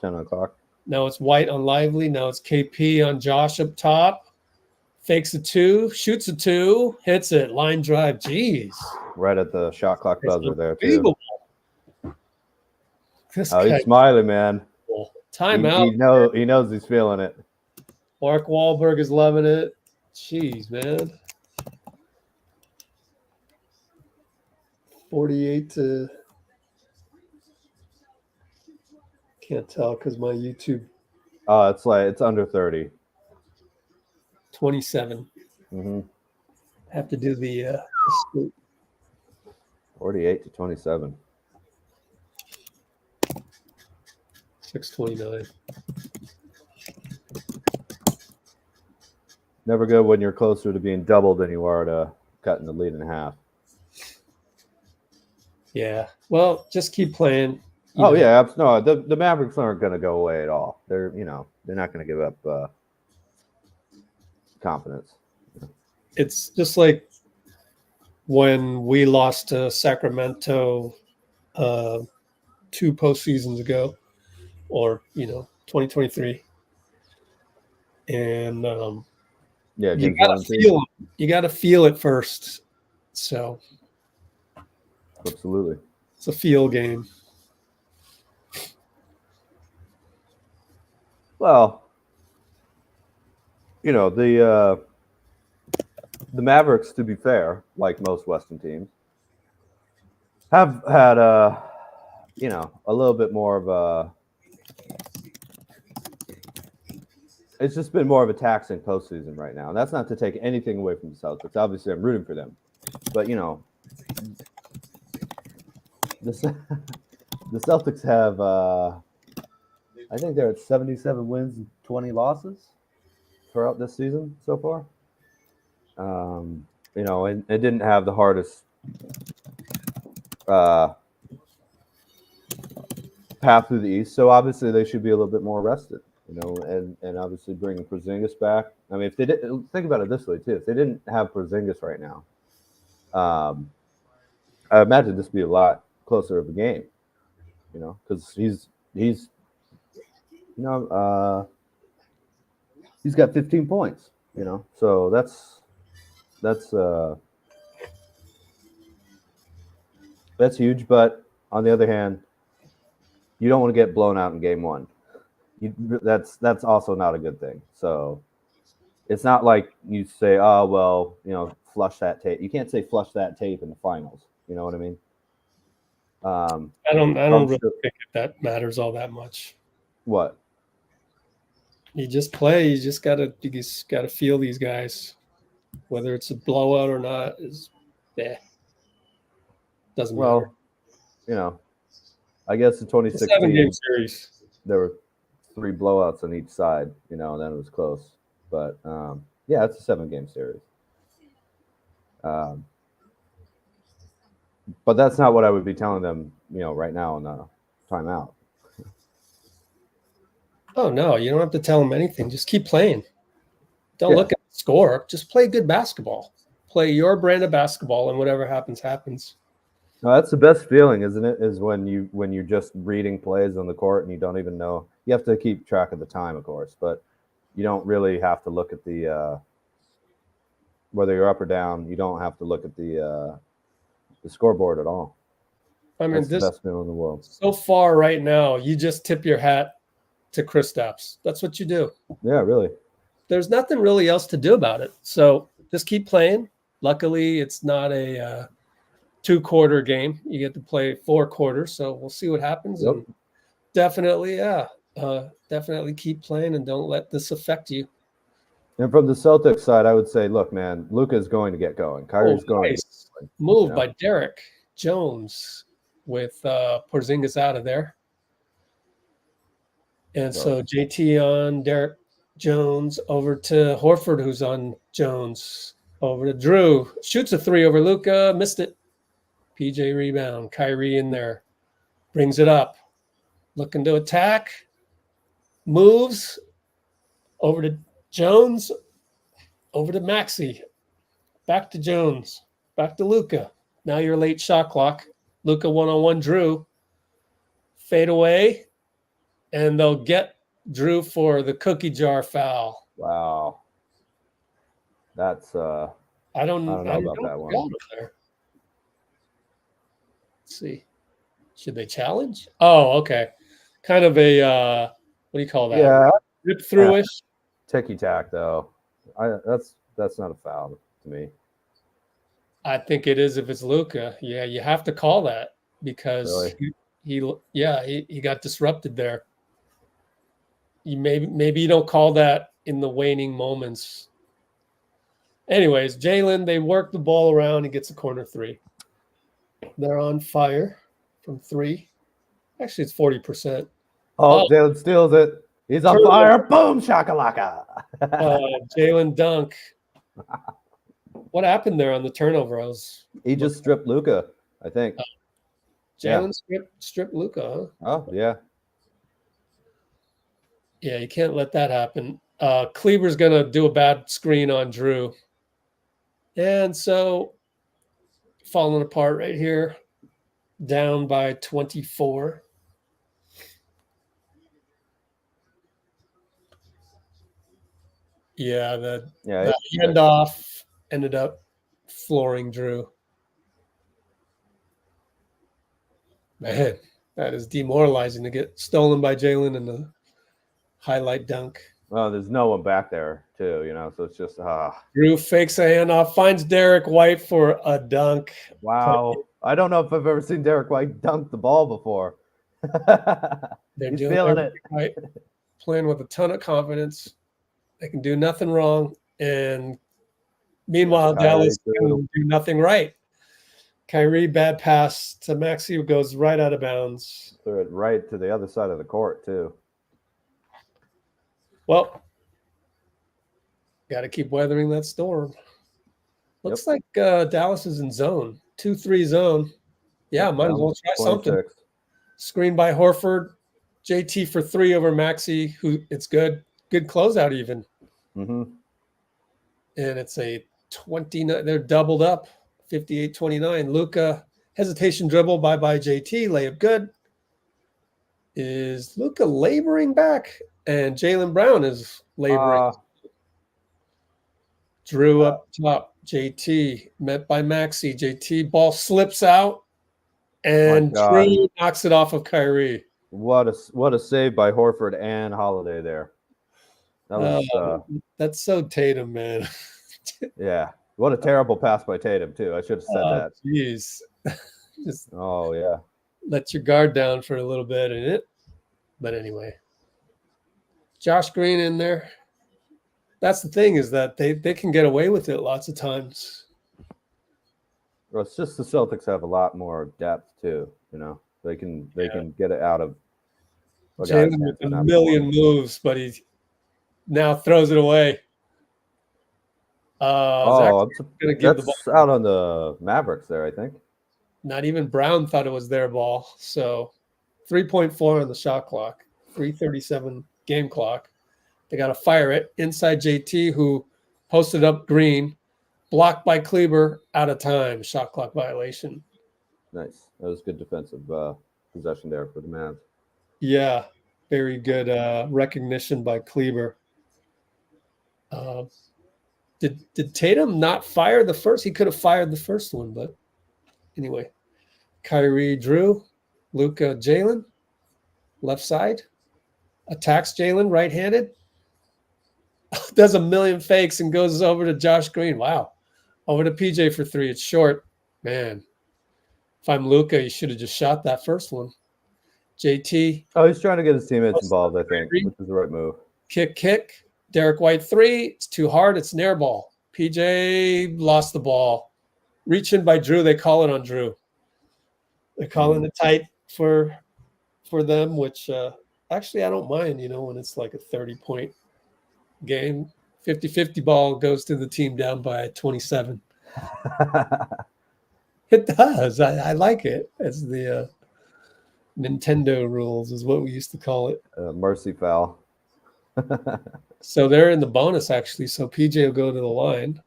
Speaker 2: 10 o'clock.
Speaker 1: Now it's White on Lively. Now it's KP on Josh up top. Fakes a 2, shoots a 2, hits it. Line drive. Jeez.
Speaker 2: Right at the shot clock buzzer there, too.
Speaker 1: He's
Speaker 2: smiling, man.
Speaker 1: Timeout.
Speaker 2: He knows he's feeling it.
Speaker 1: Mark Wahlberg is loving it. Jeez, man. 48 to... Can't tell because my YouTube...
Speaker 2: it's under 30.
Speaker 1: 27.
Speaker 2: Mm-hmm.
Speaker 1: Have to do the
Speaker 2: 48 to 27.
Speaker 1: 6:29.
Speaker 2: Never good when you're closer to being doubled than you are to cutting the lead in half.
Speaker 1: Yeah. Well, just keep playing.
Speaker 2: Yeah. No, the Mavericks aren't going to go away at all. They're not going to give up confidence.
Speaker 1: It's just like when we lost to Sacramento 2 postseasons ago, or 2023, and you got to feel it first. So
Speaker 2: absolutely,
Speaker 1: it's a feel game.
Speaker 2: Well, the Mavericks, to be fair, like most Western teams, have had a little bit more of a. It's just been more of a taxing postseason right now, and that's not to take anything away from the Celtics. Obviously, I'm rooting for them, but the Celtics have. I think they're at 77 wins and 20 losses throughout this season so far. And it didn't have the hardest path through the East, so obviously they should be a little bit more rested. And obviously bringing Porzingis back. If they didn't, think about it this way too. If they didn't have Porzingis right now, I imagine this would be a lot closer of a game. Because he's got 15 points. So that's huge. But on the other hand, you don't want to get blown out in game one. That's also not a good thing. So it's not like you say, oh, well, flush that tape. You can't say flush that tape in the finals. You know what I mean?
Speaker 1: I don't really think that matters all that much.
Speaker 2: What?
Speaker 1: You just play. You just gotta feel these guys, whether it's a blowout or not. Doesn't matter.
Speaker 2: I guess in 2016,
Speaker 1: 7-game series.
Speaker 2: There were 3 blowouts on each side, and then it was close. But it's a 7-game series. But that's not what I would be telling them, right now in the timeout.
Speaker 1: Oh no, you don't have to tell them anything. Just keep playing. Don't look at the score. Just play good basketball. Play your brand of basketball, and whatever happens, happens.
Speaker 2: No, that's the best feeling, isn't it? Is when you're just reading plays on the court and you don't even know. You have to keep track of the time, of course, but you don't really have to look at the whether you're up or down. You don't have to look at the scoreboard at all. That's the best feeling in the world.
Speaker 1: So far right now, you just tip your hat to Kristaps. That's what you do.
Speaker 2: Yeah, really.
Speaker 1: There's nothing really else to do about it. So just keep playing. Luckily, it's not a 2-quarter game. You get to play 4 quarters. So we'll see what happens.
Speaker 2: Yep.
Speaker 1: And definitely, definitely keep playing and don't let this affect you.
Speaker 2: And from the Celtics side, I would say, look, man, Luka is going to get going. Kyrie's going.
Speaker 1: Nice move by Derek Jones with Porzingis out of there. And so JT on Derek Jones, over to Horford, who's on Jones, over to Drew. Shoots a 3 over Luka, missed it. PJ rebound. Kyrie in there. Brings it up. Looking to attack. Moves. Over to Jones. Over to Maxey. Back to Jones. Back to Luka. Now you're late shot clock. Luka one-on-one Drew. Fade away. And they'll get Drew for the cookie jar foul.
Speaker 2: Wow. That's
Speaker 1: I don't know
Speaker 2: about that one.
Speaker 1: There. Let's see. Should they challenge? Oh, okay. Kind of a what do you call that?
Speaker 2: Yeah.
Speaker 1: Rip through-ish.
Speaker 2: Ticky tack though. That's not a foul to me.
Speaker 1: I think it is if it's Luka. Yeah, you have to call that because
Speaker 2: really?
Speaker 1: he got disrupted there. Maybe you don't call that in the waning moments. Anyways, Jalen, they work the ball around. He gets a corner 3. They're on fire from 3. Actually, it's 40%.
Speaker 2: Oh, Jalen steals it. He's on fire. Boom, shakalaka.
Speaker 1: Jalen dunk. What happened there on the turnover?
Speaker 2: He just stripped Luka, I think.
Speaker 1: Jalen stripped Luka, huh?
Speaker 2: Oh, yeah.
Speaker 1: Yeah, you can't let that happen. Kleber's going to do a bad screen on Drew. And so falling apart right here, down by 24. Yeah, the handoff ended up flooring Drew. Man, that is demoralizing to get stolen by Jalen in the highlight dunk.
Speaker 2: Well, there's no one back there, too, so it's just
Speaker 1: Drew fakes a handoff, finds Derek White for a dunk.
Speaker 2: Wow. I don't know if I've ever seen Derek White dunk the ball before. He's feeling it.
Speaker 1: Right. Playing with a ton of confidence. They can do nothing wrong. And meanwhile, Dallas can do nothing right. Kyrie, bad pass to Maxey, who goes right out of bounds.
Speaker 2: Threw it right to the other side of the court, too.
Speaker 1: Well, got to keep weathering that storm. Looks like Dallas is in zone. 2-3 zone. Yeah, might as well try 26. Something. Screen by Horford. JT for 3 over Maxey, who it's good. Good closeout even.
Speaker 2: Mm-hmm.
Speaker 1: And it's a 29. They're doubled up. 58-29. Luka, hesitation dribble by JT. Layup good. Is Luka laboring back? And Jaylen Brown is laboring. Drew up top. JT met by Maxey. JT ball slips out. And Drew knocks it off of Kyrie.
Speaker 2: What a save by Horford and Holiday there. That was
Speaker 1: that's so Tatum, man.
Speaker 2: Yeah. What a terrible pass by Tatum, too. I should have said that.
Speaker 1: Jeez. Just
Speaker 2: yeah.
Speaker 1: Let your guard down for a little bit. But anyway. Josh Green in there. That's the thing, is that they can get away with it lots of times.
Speaker 2: Well, it's just the Celtics have a lot more depth, too. They can get it out of
Speaker 1: Jalen with a million moves, but he now throws it away.
Speaker 2: That's out on the Mavericks there, I think.
Speaker 1: Not even Brown thought it was their ball. So 3.4 on the shot clock, 3:37 game clock. They got to fire it inside JT, who posted up Green, blocked by Kleber, out of time, shot clock violation.
Speaker 2: Nice. That was good defensive possession there for the Mavs.
Speaker 1: Yeah, very good recognition by Kleber. Did Tatum not fire the first? He could have fired the first one, but anyway. Kyrie, Drew, Luka, Jalen, left side. attacks Jalen right-handed, does a million fakes and goes over to Josh Green. Wow. Over to PJ for three. It's short. Man, if I'm Luka, you should have just shot that first one. JT.
Speaker 2: Oh, he's trying to get his teammates involved, I think, which is the right move.
Speaker 1: Kick. Derek White three. It's too hard. It's an air ball. PJ lost the ball. Reach in by Drew. They call it on Drew. They're calling it tight for them, which actually I don't mind, when it's like a 30-point game. 50-50 ball goes to the team down by 27. It does. I like it. It's the Nintendo rules is what we used to call it.
Speaker 2: Mercy foul.
Speaker 1: So they're in the bonus, actually. So PJ will go to the line.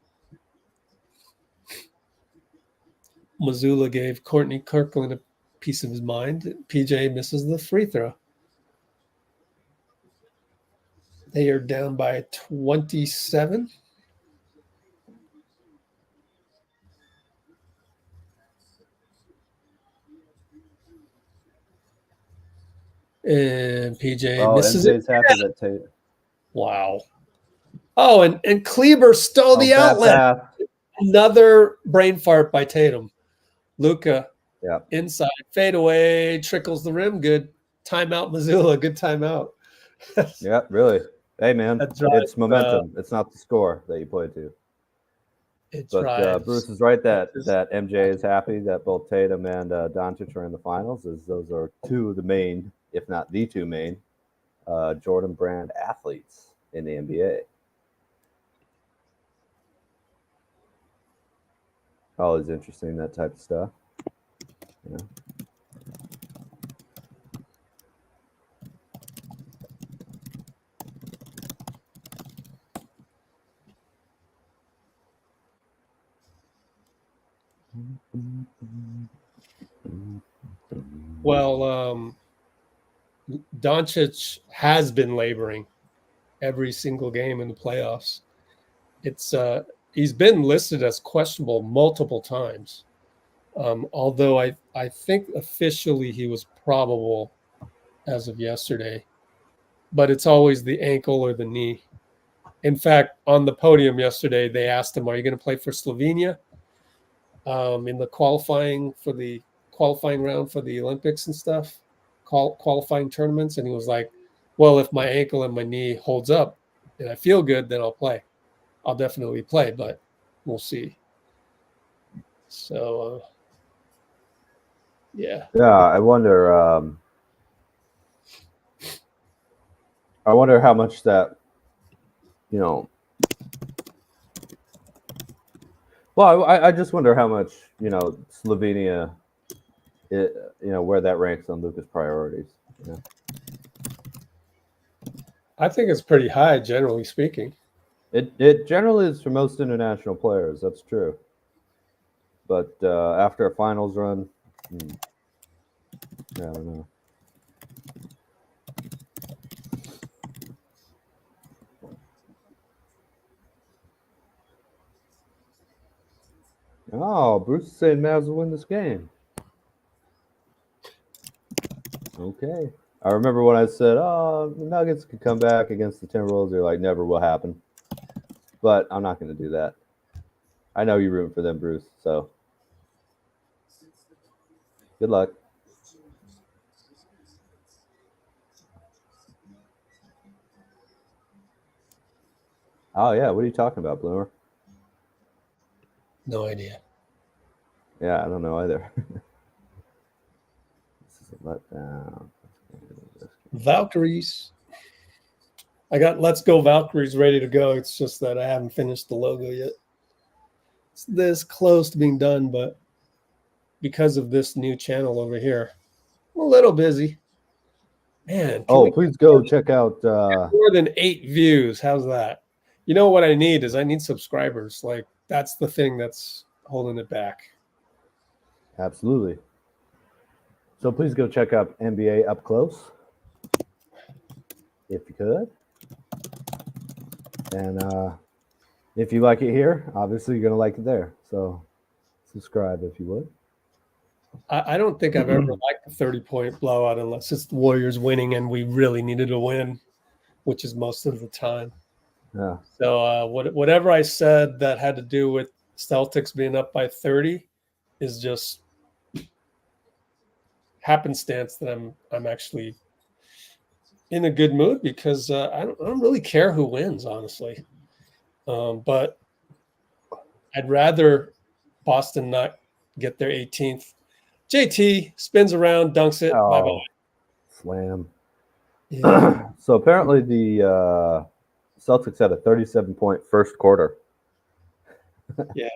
Speaker 1: Mazzulla gave Courtney Kirkland a piece of his mind. PJ misses the free throw. They are down by 27. And PJ misses
Speaker 2: MJ's
Speaker 1: it.
Speaker 2: happy that Tate.
Speaker 1: Wow. Oh, and Kleber stole the outlet. Another brain fart by Tatum. Luka, inside, fade away, trickles the rim. Good timeout, Mazzulla. Good timeout.
Speaker 2: Yeah, really. Hey, man, it's momentum. It's not the score that you play to. But Bruce is right that MJ is happy that both Tatum and Doncic are in the finals, as those are two of the main, if not the two main, Jordan brand athletes in the NBA. Always interesting, that type of stuff. Yeah.
Speaker 1: Well, Doncic has been laboring every single game in the playoffs. It's he's been listed as questionable multiple times. Although I think officially he was probable as of yesterday, but it's always the ankle or the knee. In fact, on the podium yesterday, they asked him, "Are you going to play for Slovenia in the qualifying round for the Olympics and stuff, qualifying tournaments?" And he was like, "Well, if my ankle and my knee holds up and I feel good, then I'll play. I'll definitely play, but we'll see." So, yeah.
Speaker 2: Yeah, I wonder how much that, well, I just wonder how much, Slovenia, where that ranks on Luka's priorities.
Speaker 1: I think it's pretty high, generally speaking.
Speaker 2: It generally is for most international players. That's true. But after a finals run, I don't know. Oh, Bruce is saying Mavs will win this game. Okay. I remember when I said, "Oh, the Nuggets could come back against the Timberwolves." They're like, "Never will happen." But I'm not going to do that. I know you're rooting for them, Bruce. So good luck. Oh yeah, what are you talking about, Bloomer?
Speaker 1: No idea.
Speaker 2: Yeah, I don't know either. This is a letdown.
Speaker 1: Valkyries. I got Let's Go Valkyries ready to go. It's just that I haven't finished the logo yet. It's this close to being done, but because of this new channel over here, I'm a little busy. Man,
Speaker 2: please go check out
Speaker 1: more than 8 views. How's that? You know what I need is I need subscribers. Like, that's the thing that's holding it back.
Speaker 2: Absolutely. So please go check out NBA Up Close, if you could. And if you like it here, obviously you're going to like it there. So subscribe if you would.
Speaker 1: I don't think I've ever liked a 30-point blowout unless it's the Warriors winning and we really needed to win, which is most of the time.
Speaker 2: Yeah.
Speaker 1: So whatever I said that had to do with Celtics being up by 30 is just happenstance that I'm actually in a good mood because I don't really care who wins, honestly. But I'd rather Boston not get their 18th. JT spins around, dunks it.
Speaker 2: Oh,
Speaker 1: Bye-bye.
Speaker 2: slam.
Speaker 1: Yeah.
Speaker 2: So apparently the Celtics had a 37-point first quarter.
Speaker 1: Yeah.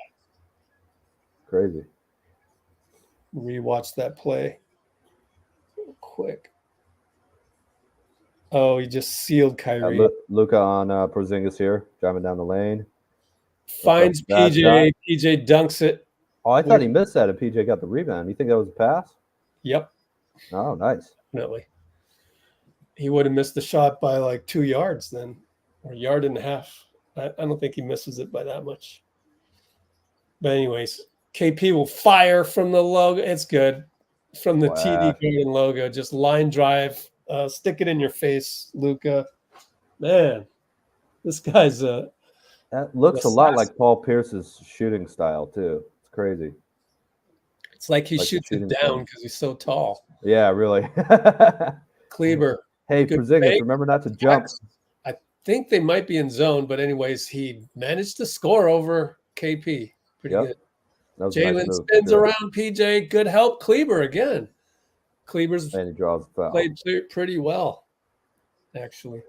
Speaker 2: Crazy.
Speaker 1: Rewatch that play real quick. Oh, he just sealed Kyrie.
Speaker 2: Luka on Porzingis here, driving down the lane.
Speaker 1: Finds
Speaker 2: Bad
Speaker 1: PJ.
Speaker 2: shot.
Speaker 1: PJ dunks it.
Speaker 2: Oh, I thought he missed that, and PJ got the rebound. You think that was a pass?
Speaker 1: Yep.
Speaker 2: Oh, nice.
Speaker 1: Definitely. He would have missed the shot by like 2 yards then, or a yard and a half. I don't think he misses it by that much. But anyways, KP will fire from the logo. It's good. From the TD Garden logo. Just line drive. Stick it in your face, Luka. Man, this guy's
Speaker 2: that looks a lot like Paul Pierce's shooting style too. It's crazy.
Speaker 1: It's like he shoots it down because he's so tall.
Speaker 2: Yeah, really.
Speaker 1: Kleber.
Speaker 2: Hey, Porzingis, remember not to jump.
Speaker 1: I think they might be in zone, but anyways, he managed to score over KP. Pretty good. Jalen nice spins around PJ. Good help. Kleber again. Kleber's
Speaker 2: and he draws the foul.
Speaker 1: Played pretty well, actually.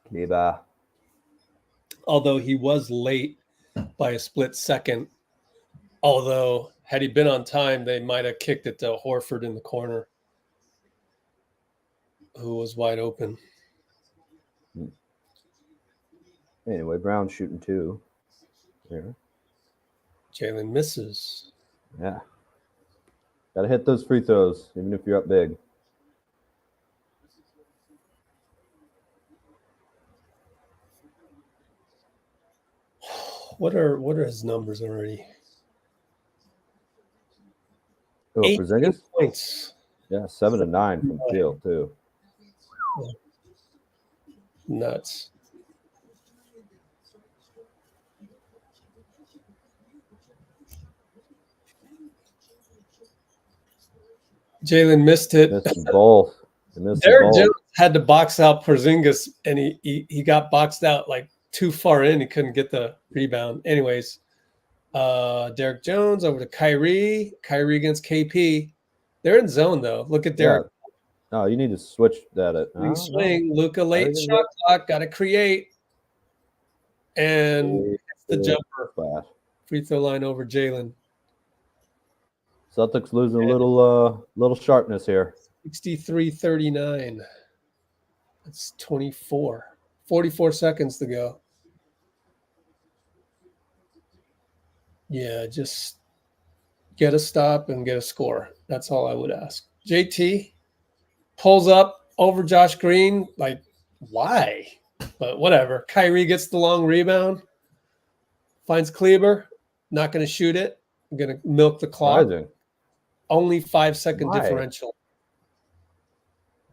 Speaker 2: Kleber.
Speaker 1: Although he was late by a split second. Although, had he been on time, they might have kicked it to Horford in the corner, who was wide open.
Speaker 2: Anyway, Brown's shooting two. Here.
Speaker 1: Jalen misses.
Speaker 2: Yeah. Got to hit those free throws, even if you're up big.
Speaker 1: What are his numbers already?
Speaker 2: Oh, Porzingis?
Speaker 1: Points.
Speaker 2: Yeah, 7 to 9 from field too.
Speaker 1: Nuts. Jalen missed it.
Speaker 2: Missed them both.
Speaker 1: Derek Jones had to box out Porzingis, and he got boxed out like too far in. He couldn't get the rebound. Anyways, Derek Jones over to Kyrie. Kyrie against KP. They're in zone though. Look at Derek.
Speaker 2: Yeah. No, you need to switch that.
Speaker 1: Swing. Luka late shot clock. Got to create. And the jumper.
Speaker 2: Flash.
Speaker 1: Free throw line over Jalen.
Speaker 2: Celtics losing a little sharpness here.
Speaker 1: 63-39. That's 24. 44 seconds to go. Yeah, just get a stop and get a score. That's all I would ask. JT pulls up over Josh Green. Like, why? But whatever. Kyrie gets the long rebound. Finds Kleber. Not going to shoot it. I'm going to milk the clock.
Speaker 2: Surprising.
Speaker 1: Only 5-second differential.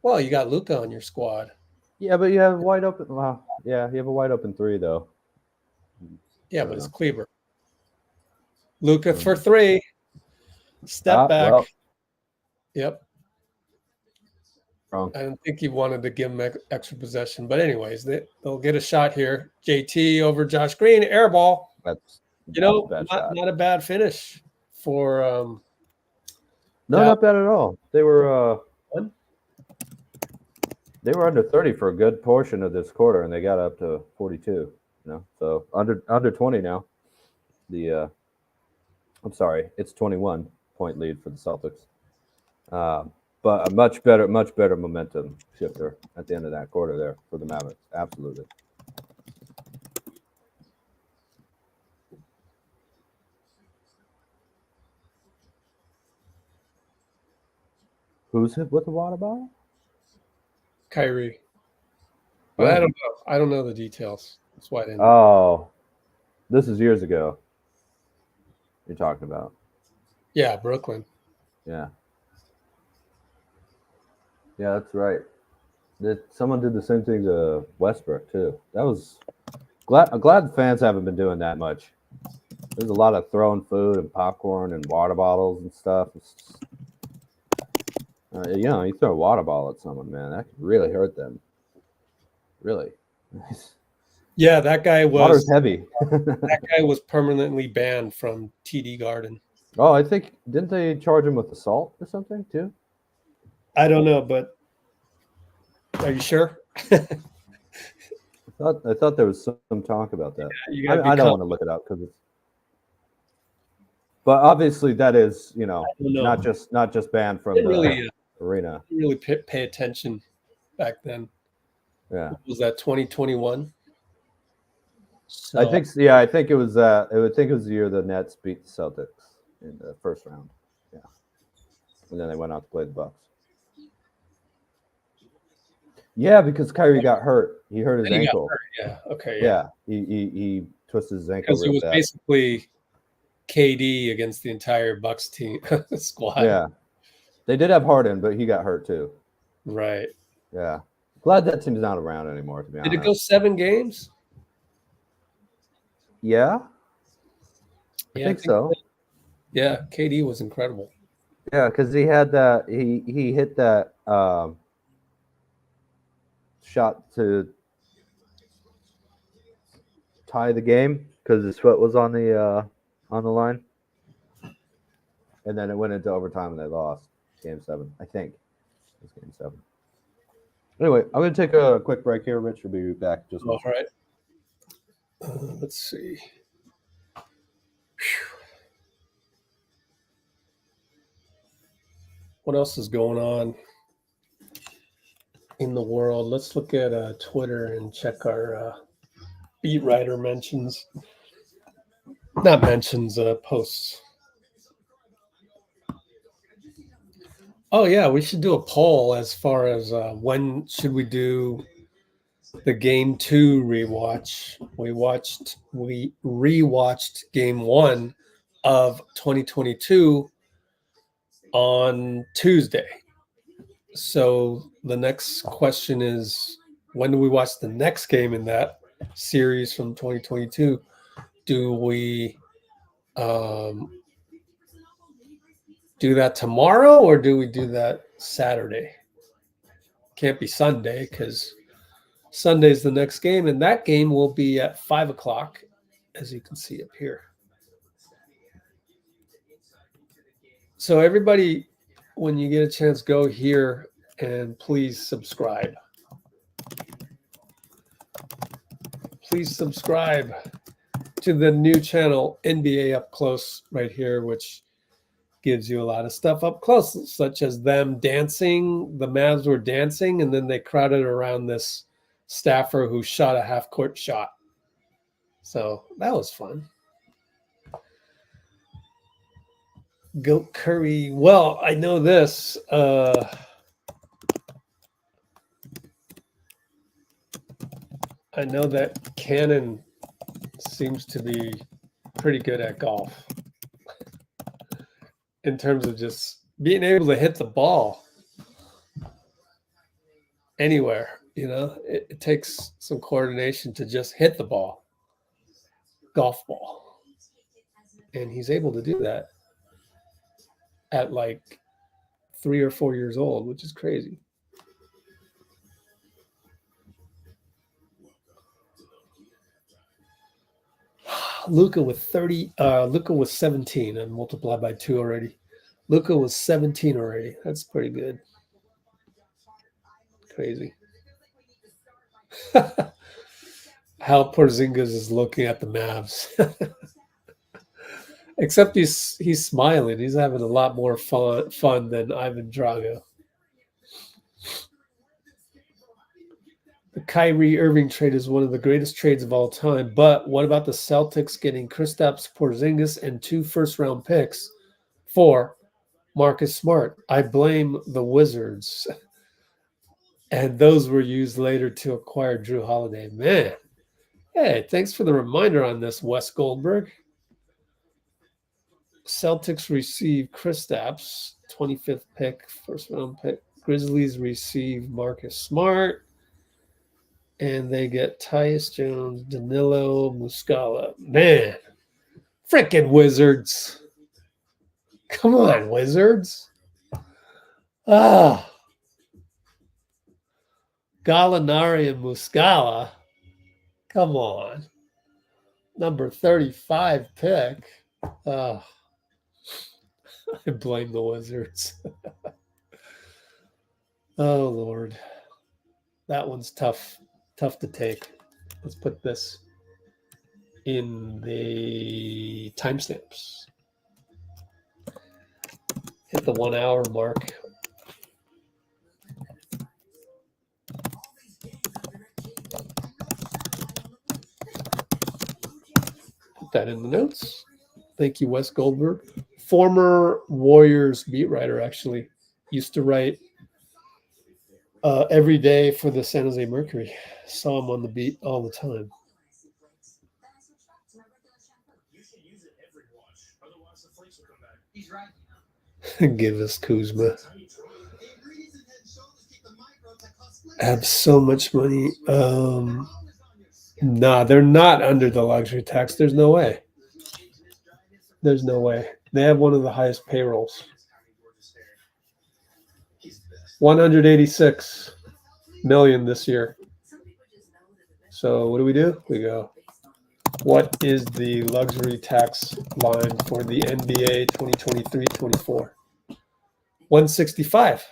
Speaker 1: Well, you got Luka on your squad.
Speaker 2: Yeah, but you have wide open. Well, yeah, you have a wide open three though.
Speaker 1: Yeah, but it's Kleber. Luka for three. Step back.
Speaker 2: Well.
Speaker 1: Yep.
Speaker 2: Wrong.
Speaker 1: I don't think he wanted to give him extra possession, but anyways, they'll get a shot here. JT over Josh Green, air ball.
Speaker 2: That's
Speaker 1: not a bad finish for.
Speaker 2: Not bad at all. They were under 30 for a good portion of this quarter, and they got up to 42. So under 20 now. I'm sorry, it's 21-point lead for the Celtics. But a much better momentum shifter at the end of that quarter there for the Mavericks. Absolutely. Who's hit with the water bottle?
Speaker 1: Kyrie. But I don't know. I don't know the details. That's why I didn't.
Speaker 2: Oh, this is years ago. You're talking about.
Speaker 1: Yeah, Brooklyn.
Speaker 2: Yeah. Yeah, that's right. Someone did the same thing to Westbrook too. That was I'm glad the fans haven't been doing that much. There's a lot of throwing food and popcorn and water bottles and stuff. You throw a water bottle at someone, man, that could really hurt them. Really.
Speaker 1: Yeah, that guy
Speaker 2: Water's
Speaker 1: was
Speaker 2: heavy.
Speaker 1: permanently banned from TD Garden.
Speaker 2: Oh, I think didn't they charge him with assault or something too?
Speaker 1: I don't know, but are you sure?
Speaker 2: I thought there was some talk about that.
Speaker 1: You
Speaker 2: I,
Speaker 1: gotta be
Speaker 2: I don't want to look it up because it's. But obviously, that is not just banned from the arena.
Speaker 1: Really pay attention back then.
Speaker 2: Yeah.
Speaker 1: What was that 2021? So,
Speaker 2: I think it was. I would think it was the year the Nets beat the Celtics in the first round. Yeah, and then they went out to play the Bucks. Yeah, because Kyrie got hurt. He hurt his ankle.
Speaker 1: Yeah. Okay.
Speaker 2: Yeah. He twisted his ankle.
Speaker 1: Because it was basically KD against the entire Bucks team squad.
Speaker 2: Yeah, they did have Harden, but he got hurt too.
Speaker 1: Right.
Speaker 2: Yeah. Glad that team's not around anymore. To be honest.
Speaker 1: Did it go 7 games?
Speaker 2: Yeah. I think so.
Speaker 1: Yeah, KD was incredible.
Speaker 2: Yeah, because he had that. He hit that shot to tie the game because his foot was on the line, and then it went into overtime and they lost Game 7. I think it was Game 7. Anyway, I'm going to take a quick break here. Rich will be back just.
Speaker 1: All right. Let's see. What else is going on in the world? Let's look at Twitter and check our beat writer mentions. Not mentions, posts. Oh, yeah, we should do a poll as far as when should we do the Game 2 rewatch. We rewatched Game 1 of 2022 on Tuesday. So the next question is, when do we watch the next game in that series from 2022? Do we do that tomorrow or do we do that Saturday? Can't be Sunday because Sunday's the next game, and that game will be at 5 o'clock, as you can see up here. So everybody, when you get a chance, go here and please subscribe. Please subscribe to the new channel, NBA Up Close, right here, which gives you a lot of stuff up close, such as them dancing. The Mavs were dancing, and then they crowded around this staffer who shot a half-court shot. So that was fun. Goat Curry. Well, I know this. I know that Cannon seems to be pretty good at golf in terms of just being able to hit the ball anywhere. It takes some coordination to just hit the ball, golf ball. And he's able to do that at like 3 or 4 years old, which is crazy. Luka with 30. Luka was 17 and multiplied by 2 already. Luka was 17 already. That's pretty good. Crazy. How Porzingis is looking at the Mavs. Except he's smiling. He's having a lot more fun than Ivan Drago. The Kyrie Irving trade is one of the greatest trades of all time. But what about the Celtics getting Kristaps Porzingis and 2 first-round picks for Marcus Smart? I blame the Wizards. And those were used later to acquire Drew Holiday. Man. Hey, thanks for the reminder on this, Wes Goldberg. Celtics receive Kristaps, 25th pick, first round pick. Grizzlies receive Marcus Smart. And they get Tyus Jones, Danilo, Muscala. Man, frickin' Wizards. Come on, Wizards. Gallinari and Muscala. Come on. Number 35 pick. I blame the Wizards. Oh, Lord. That one's tough to take. Let's put this in the timestamps. Hit the 1 hour mark. Put that in the notes. Thank you, Wes Goldberg. Former Warriors beat writer, actually. Used to write every day for the San Jose Mercury. Saw him on the beat all the time. Give us Kuzma. Have so much money. Nah, they're not under the luxury tax. There's no way. There's no way. They have one of the highest payrolls. 186 million this year. So what do? We go, what is the luxury tax line for the NBA 2023-24? 165.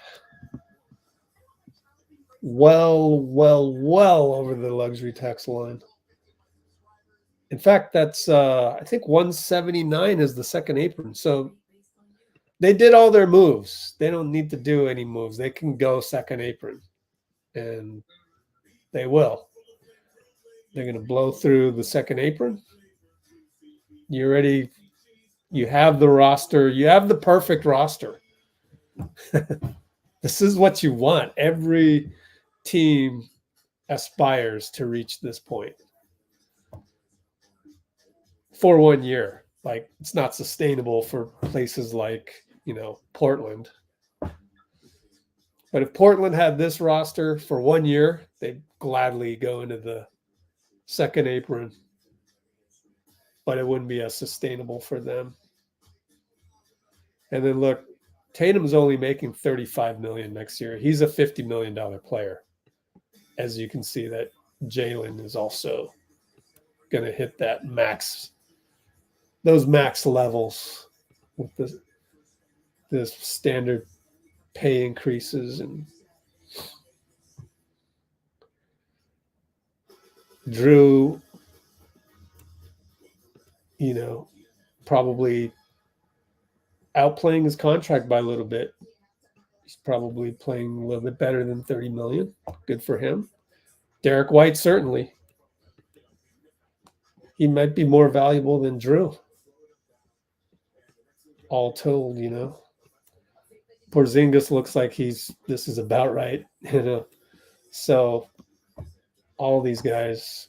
Speaker 1: Well over the luxury tax line. In fact, that's I think 179 is the second apron. So they did all their moves. They don't need to do any moves. They can go second apron, and they will. They're going to blow through the second apron. You ready? You have the roster. You have the perfect roster. This is what you want. Every team aspires to reach this point for 1 year. Like, it's not sustainable for places like, Portland. But if Portland had this roster for 1 year, they'd gladly go into the second apron. But it wouldn't be as sustainable for them. And then look, Tatum's only making $35 million next year. He's a $50 million player. As you can see, that Jalen is also going to hit that those max levels with the standard pay increases. And Drew, probably outplaying his contract by a little bit. He's probably playing a little bit better than 30 million. Good for him. Derek White, certainly. He might be more valuable than Drew. All told, Porzingis looks like this is about right, So all these guys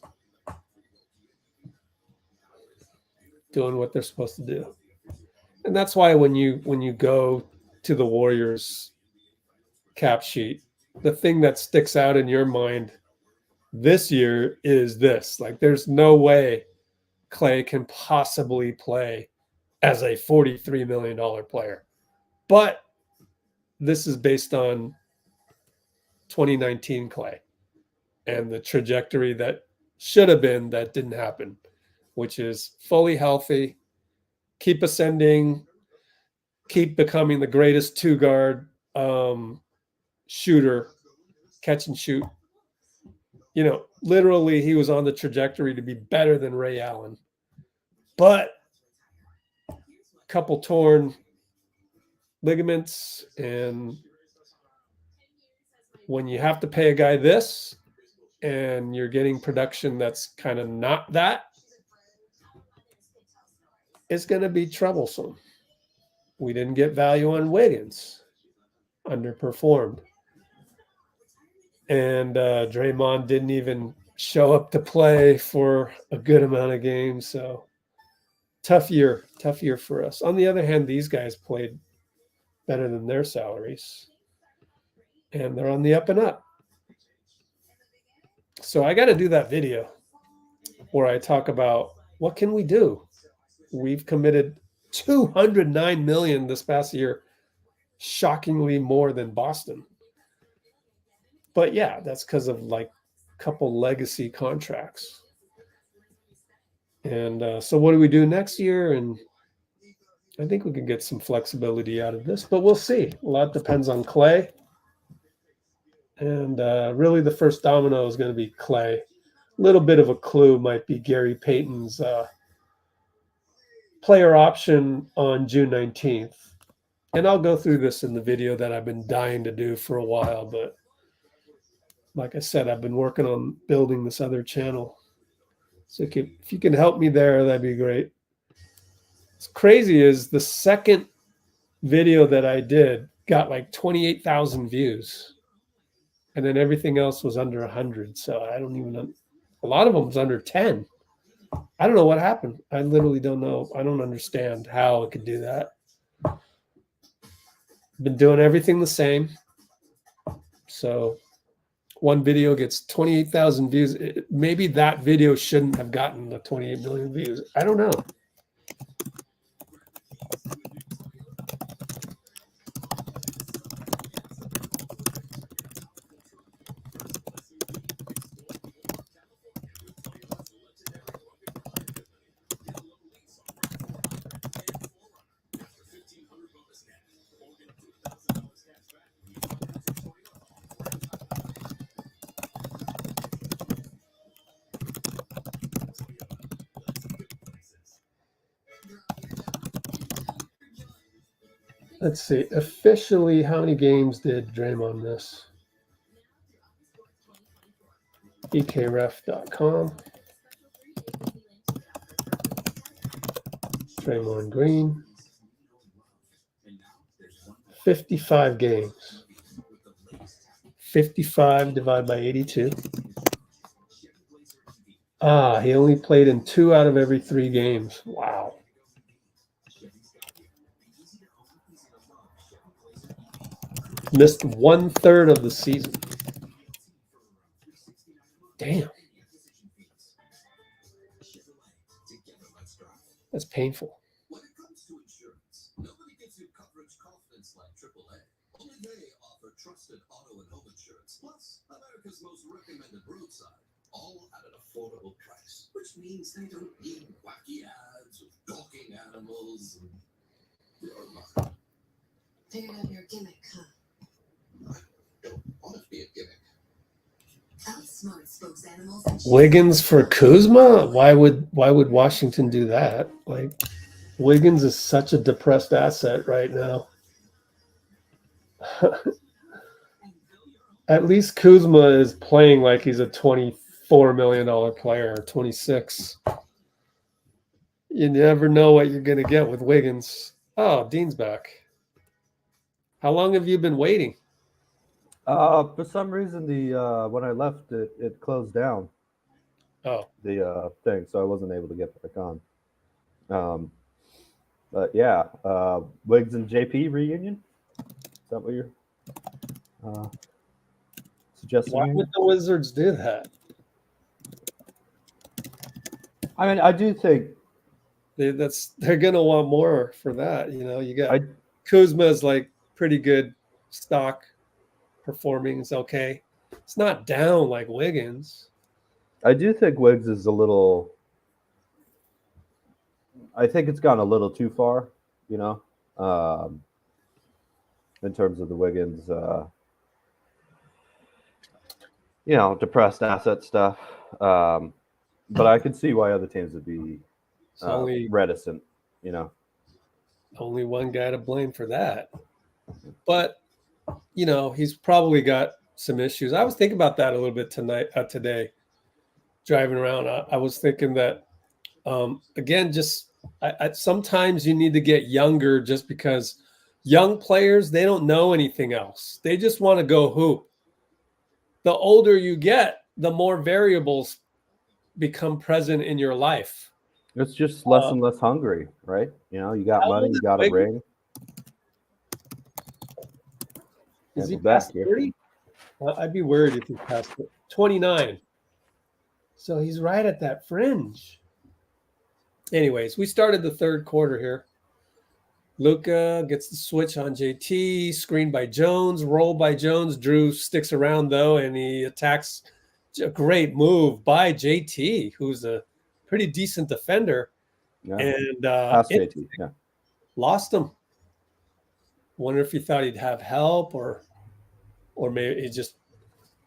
Speaker 1: doing what they're supposed to do. And that's why when you go to the Warriors cap sheet, the thing that sticks out in your mind this year is this. Like, there's no way Klay can possibly play as a $43 million player. But this is based on 2019 Klay and the trajectory that should have been that didn't happen, which is fully healthy, keep ascending, keep becoming the greatest two-guard shooter, catch and shoot. Literally he was on the trajectory to be better than Ray Allen. But a couple torn ligaments, and when you have to pay a guy this and you're getting production that's kind of not that, it's going to be troublesome. We didn't get value on Wiggins. Underperformed. And Draymond didn't even show up to play for a good amount of games. So tough year for us. On the other hand, these guys played better than their salaries, and they're on the up and up. So I got to do that video where I talk about what can we do. We've committed 209 million this past year, shockingly more than Boston. But yeah, that's because of like a couple legacy contracts. And so what do we do next year? And I think we can get some flexibility out of this, but we'll see. A lot depends on Klay. And really the first domino is going to be Klay. A little bit of a clue might be Gary Payton's player option on June 19th. And I'll go through this in the video that I've been dying to do for a while. But like I said, I've been working on building this other channel. So if you can help me there, that'd be great. What's crazy is the second video that I did got like 28,000 views. And then everything else was under 100. So I don't even know. A lot of them was under 10. I don't know what happened. I literally don't know. I don't understand how it could do that. Been doing everything the same. So one video gets 28,000 views. Maybe that video shouldn't have gotten the 28 million views. I don't know. Let's see. Officially, how many games did Draymond miss? ekref.com. Draymond Green. 55 games. 55 divided by 82. He only played in 2 out of every 3 games. Wow. Missed 1/3 of the season. Damn. That's painful.
Speaker 3: When it comes to insurance, nobody gives you coverage confidence like AAA. Only they offer trusted auto and home insurance, plus America's most recommended roadside, all at an affordable price. Which means they don't need wacky ads with gawking animals and your mind.
Speaker 4: Figured out your gimmick, huh?
Speaker 3: I don't want it to be a gimmick.
Speaker 4: Outsmart spokes animals and
Speaker 1: Wiggins for Kuzma? Why would Washington do that? Like, Wiggins is such a depressed asset right now. At least Kuzma is playing like he's a $24 million player, 26. You never know what you're going to get with Wiggins. Oh, Dean's back. How long have you been waiting?
Speaker 2: For some reason, the when I left, it closed down.
Speaker 1: Oh,
Speaker 2: The thing, so I wasn't able to get back on. But yeah, Wiggs and JP reunion. Is that what you're suggesting?
Speaker 1: why
Speaker 2: here?
Speaker 1: would the Wizards do that?
Speaker 2: I mean, I do think
Speaker 1: They're going to want more for that. You know, you got
Speaker 2: I
Speaker 1: Kuzma is like pretty good stock. Performing is okay. It's not down like Wiggins.
Speaker 2: I do think Wiggs is a little. I think it's gone a little too far, you know, in terms of the Wiggins, depressed asset stuff. But I can see why other teams would be
Speaker 1: It's only
Speaker 2: reticent, you know.
Speaker 1: only one guy to blame for that. But you know, he's probably got some issues. I was thinking about that a little bit today, driving around. I was thinking that again, just sometimes you need to get younger, just because young players, they don't know anything else. They just want to go hoop. The older you get, the more variables become present in your life.
Speaker 2: It's just less and less hungry, right? You know, you got
Speaker 1: How
Speaker 2: money,
Speaker 1: old
Speaker 2: you
Speaker 1: is
Speaker 2: got a
Speaker 1: Wiggins?
Speaker 2: ring.
Speaker 1: Is he
Speaker 2: And we're back
Speaker 1: past
Speaker 2: here.
Speaker 1: 30? I'd be worried if he's past 29. So he's right at that fringe. Anyways, we started the third quarter here. Luka gets the switch on JT, screened by Jones, roll by Jones. Drew sticks around though, and he attacks. A great move by JT, who's a pretty decent defender,
Speaker 2: Yeah.
Speaker 1: and
Speaker 2: Past
Speaker 1: it
Speaker 2: JT. Yeah.
Speaker 1: lost him. Wonder if he thought he'd have help, or maybe it just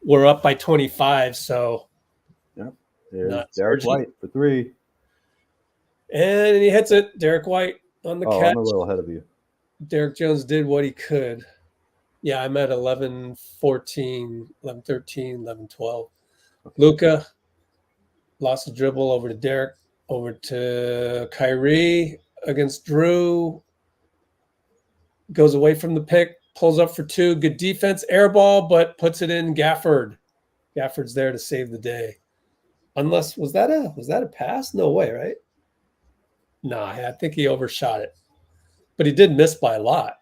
Speaker 1: we're up by 25, so
Speaker 2: Yep. There's
Speaker 1: not
Speaker 2: Derek
Speaker 1: urgent.
Speaker 2: White for 3.
Speaker 1: And he hits it. Derek White on the
Speaker 2: Oh,
Speaker 1: catch.
Speaker 2: I'm a little ahead of you.
Speaker 1: Derek Jones did what he could. Yeah, I'm at 11, 14, 11, 13, 11, 12. Luka lost the dribble over to Derek, over to Kyrie against Drew. Goes away from the pick, pulls up for 2. Good defense, air ball, but puts it in Gafford. Gafford's there to save the day. Unless was that a pass? No way, right? Nah, I think he overshot it. But he did miss by a lot.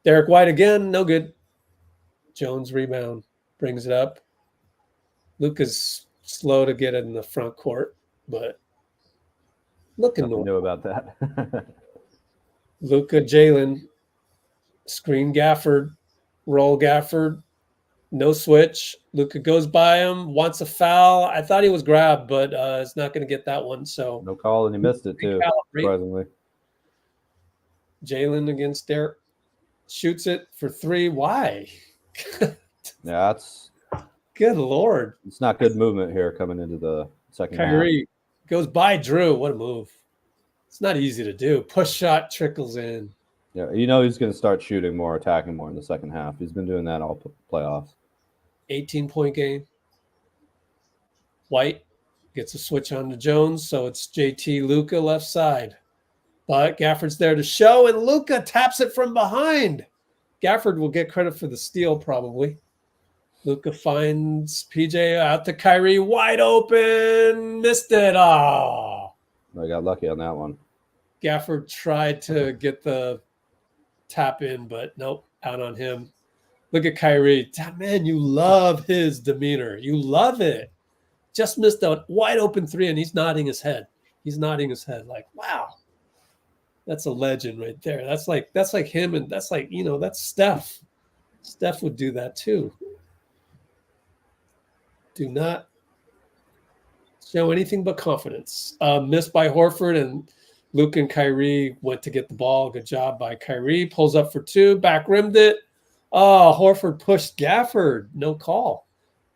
Speaker 1: Derek White again, no good. Jones rebound, brings it up. Luka's slow to get it in the front court, but looking
Speaker 2: Nothing
Speaker 1: normal.
Speaker 2: new about that.
Speaker 1: Luka, Jalen, screen Gafford, roll Gafford, no switch. Luka goes by him, wants a foul. I thought he was grabbed, but it's not going to get that one. So
Speaker 2: No call, and he missed it too,
Speaker 1: recalibrate.
Speaker 2: surprisingly.
Speaker 1: Jalen against Derek shoots it for 3. Why?
Speaker 2: Yeah,
Speaker 1: Good Lord.
Speaker 2: it's not good movement here coming into the second half.
Speaker 1: Kyrie goes by Drew. What a move. It's not easy to do. Push shot trickles in.
Speaker 2: Yeah, you know he's going to start shooting more, attacking more in the second half. He's been doing that all playoffs.
Speaker 1: 18-point game. White gets a switch on to Jones, so it's JT Luka left side. But Gafford's there to show, and Luka taps it from behind. Gafford will get credit for the steal, probably. Luka finds PJ out to Kyrie, wide open, missed it. Oh.
Speaker 2: I got lucky on that one.
Speaker 1: Gafford tried to get the tap in, but nope, out on him. Look at Kyrie. Man, you love his demeanor. You love it. Just missed a wide open 3, and he's nodding his head. He's nodding his head like, wow, that's a legend right there. That's like him, and that's like, that's Steph. Steph would do that too. Do not show anything but confidence. Missed by Horford, and Luke and Kyrie went to get the ball. Good job by Kyrie. Pulls up for 2, back rimmed it. Oh, Horford pushed Gafford. No call,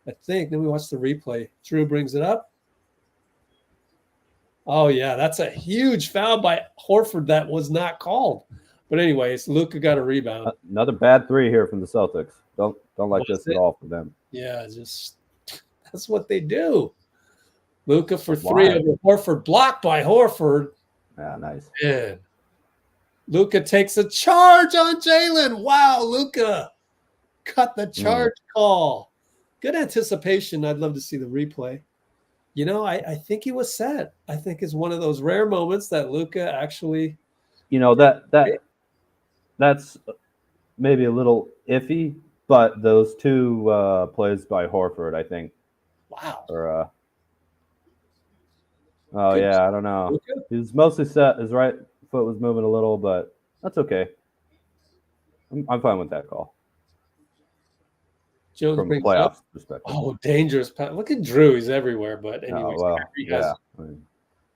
Speaker 1: I think. Then we watch the replay. Drew brings it up. Oh, yeah, that's a huge foul by Horford that was not called. But anyways, Luka got a rebound.
Speaker 2: Another bad 3 here from the Celtics. Don't like
Speaker 1: Was
Speaker 2: this at all for them.
Speaker 1: Yeah, just that's what they do. Luka for 3
Speaker 2: Why?
Speaker 1: over Horford, blocked by Horford.
Speaker 2: Yeah, nice.
Speaker 1: Man. Luka takes a charge on Jalen. Wow, Luka cut the charge call. Good anticipation. I'd love to see the replay. I think he was set. I think it's one of those rare moments that Luka actually.
Speaker 2: That's maybe a little iffy, but those 2 plays by Horford, I think.
Speaker 1: Wow.
Speaker 2: Or
Speaker 1: Good
Speaker 2: I don't know.
Speaker 1: Luka.
Speaker 2: He was mostly set. His right foot was moving a little, but that's okay. I'm fine with that call
Speaker 1: Jones
Speaker 2: from
Speaker 1: brings it up.
Speaker 2: playoff perspective.
Speaker 1: Oh, dangerous pass. Look at Drew. He's everywhere. But anyways, Kyrie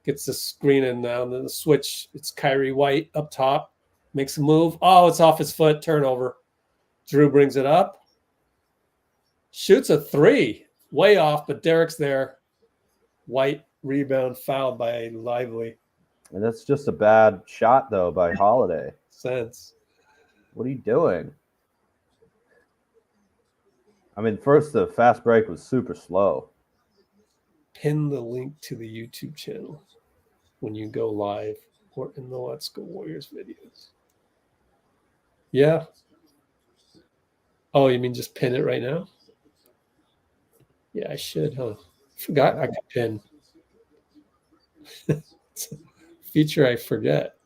Speaker 1: gets the screen and now the switch. It's Kyrie White up top. Makes a move. Oh, it's off his foot. Turnover. Drew brings it up. Shoots a 3. Way off, but Derek's there. White rebound fouled by Lively.
Speaker 2: And that's just a bad shot, though, by Holiday.
Speaker 1: Sense.
Speaker 2: What are you doing? I mean, first, the fast break was super slow.
Speaker 1: Pin the link to the YouTube channel when you go live or in the Let's Go Warriors videos. Yeah. Oh, you mean just pin it right now? Yeah, I should, huh? Forgot I could pin. Feature I forget.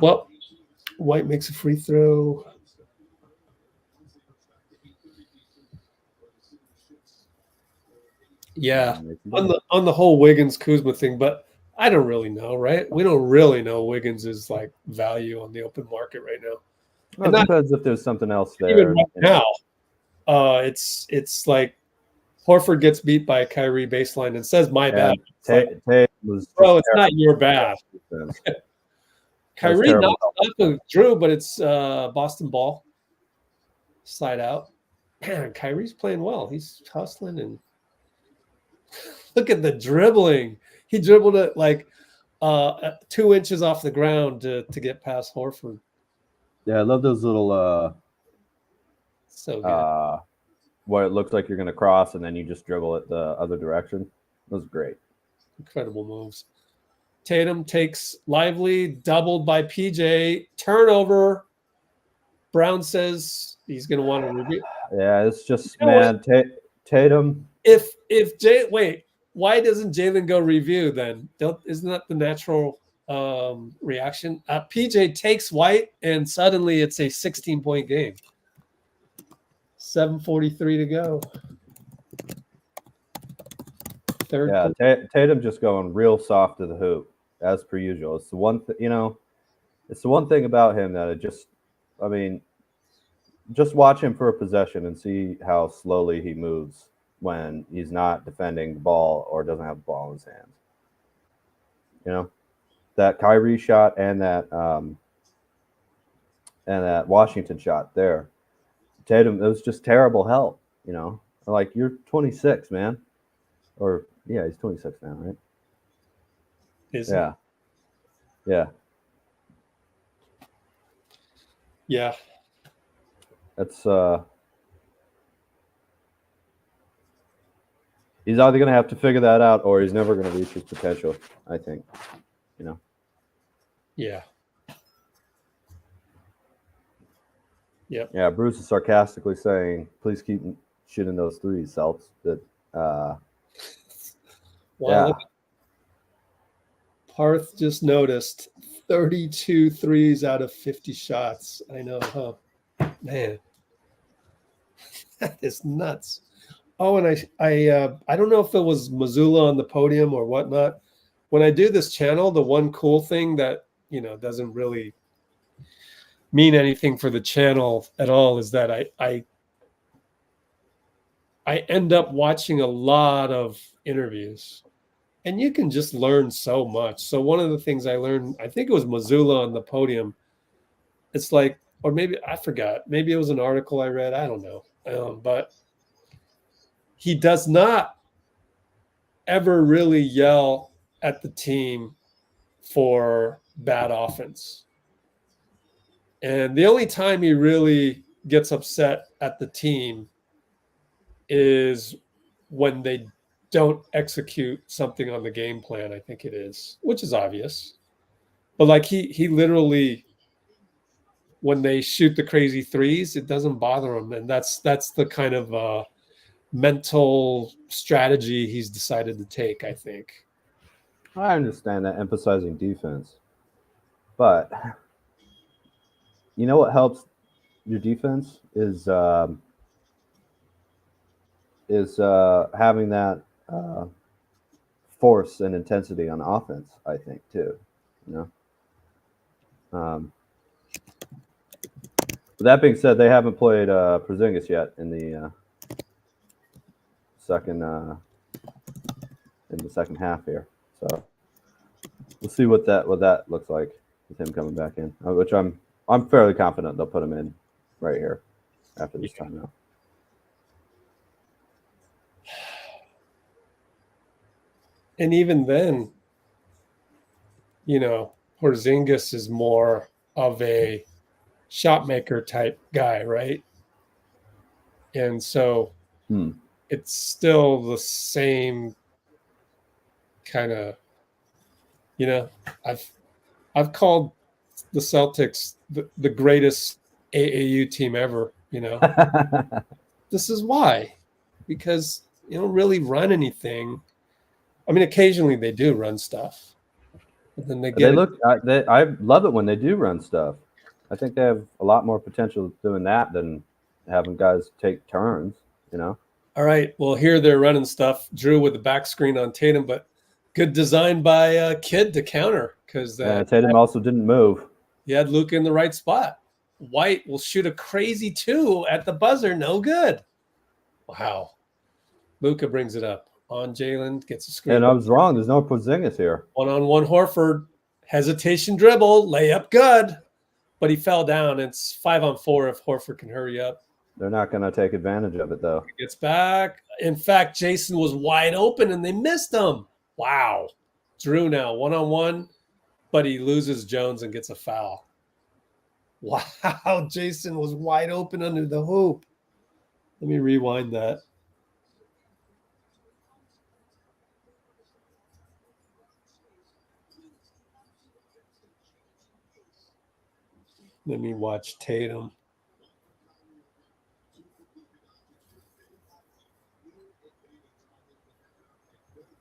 Speaker 1: Well, White makes a free throw. Yeah, on the whole Wiggins Kuzma thing, but I don't really know, right? We don't really know Wiggins' like value on the open market right now.
Speaker 2: Well, it depends if there's something else there.
Speaker 1: Even right now, it's like Horford gets beat by a Kyrie baseline and says, "My bad." Bro, it's not your bad. Kyrie knocked up with Drew, but it's Boston ball. Slide out. Man, Kyrie's playing well. He's hustling and look at the dribbling. He dribbled it like 2 inches off the ground to get past Horford.
Speaker 2: Yeah, I love those little
Speaker 1: so good.
Speaker 2: Where it looks like you're going to cross and then you just dribble it the other direction. Those great.
Speaker 1: Incredible moves. Tatum takes Lively, doubled by PJ. Turnover. Brown says he's going to want to review.
Speaker 2: Yeah, it's just, Tatum.
Speaker 1: Wait, why doesn't Jalen go review then? Isn't that the natural reaction? PJ takes White, and suddenly it's a 16-point game. 7:43 to go.
Speaker 2: Third. Yeah, Tatum just going real soft to the hoop as per usual. It's the one, it's the one thing about him that just watch him for a possession and see how slowly he moves when he's not defending the ball or doesn't have the ball in his hands. That Kyrie shot and that Washington shot there. Tatum, it was just terrible help, Like, you're 26, man. Or, yeah, he's 26 now, right? Yeah. Yeah.
Speaker 1: Yeah.
Speaker 2: That's he's either going to have to figure that out or he's never going to reach his potential, I think.
Speaker 1: Yeah. Yep.
Speaker 2: Yeah, Bruce is sarcastically saying, please keep shooting those threes, Celts. Yeah.
Speaker 1: Parth just noticed 32 threes out of 50 shots. I know, huh? Man. That is nuts. Oh, and I don't know if it was Missoula on the podium or whatnot. When I do this channel, the one cool thing that, doesn't really mean anything for the channel at all is that I end up watching a lot of interviews, and you can just learn so much. So one of the things I learned, I think it was Missoula on the podium. It's like, or maybe I forgot, maybe it was an article I read. I don't know. But he does not ever really yell at the team for bad offense. And the only time he really gets upset at the team is when they don't execute something on the game plan, I think it is, which is obvious. But like he literally, when they shoot the crazy threes, it doesn't bother him. And that's the kind of mental strategy he's decided to take, I think.
Speaker 2: I understand that, emphasizing defense. But you know what helps your defense is having that force and intensity on offense, I think, too. But that being said, they haven't played Porzingis yet in the second half here, so we'll see what that looks like with him coming back in. Which I'm fairly confident they'll put him in right here after this timeout.
Speaker 1: And even then, Porzingis is more of a shot maker type guy, right? And so it's still the same kind of, I've called the Celtics the greatest AAU team ever, This is why. Because you don't really run anything. I mean, occasionally they do run stuff, but then they
Speaker 2: They
Speaker 1: get
Speaker 2: look. I love it when they do run stuff. I think they have a lot more potential doing that than having guys take turns. You know.
Speaker 1: All right. Well, here they're running stuff. Drew with the back screen on Tatum, but good design by Kidd to counter because
Speaker 2: Tatum also didn't move.
Speaker 1: he had Luka in the right spot. White will shoot a crazy 2 at the buzzer. No good. Wow. Luka brings it up on Jalen, gets a screen.
Speaker 2: And I was wrong. There's no Porzingis here.
Speaker 1: One-on-one Horford, hesitation dribble, layup good, but he fell down. It's 5-on-4 if Horford can hurry up.
Speaker 2: They're not going to take advantage of it, though.
Speaker 1: He gets back. In fact, Jason was wide open and they missed him. Wow. Drew now, one-on-one, but he loses Jones and gets a foul. Wow, Jason was wide open under the hoop. Let me rewind that. Let me watch Tatum.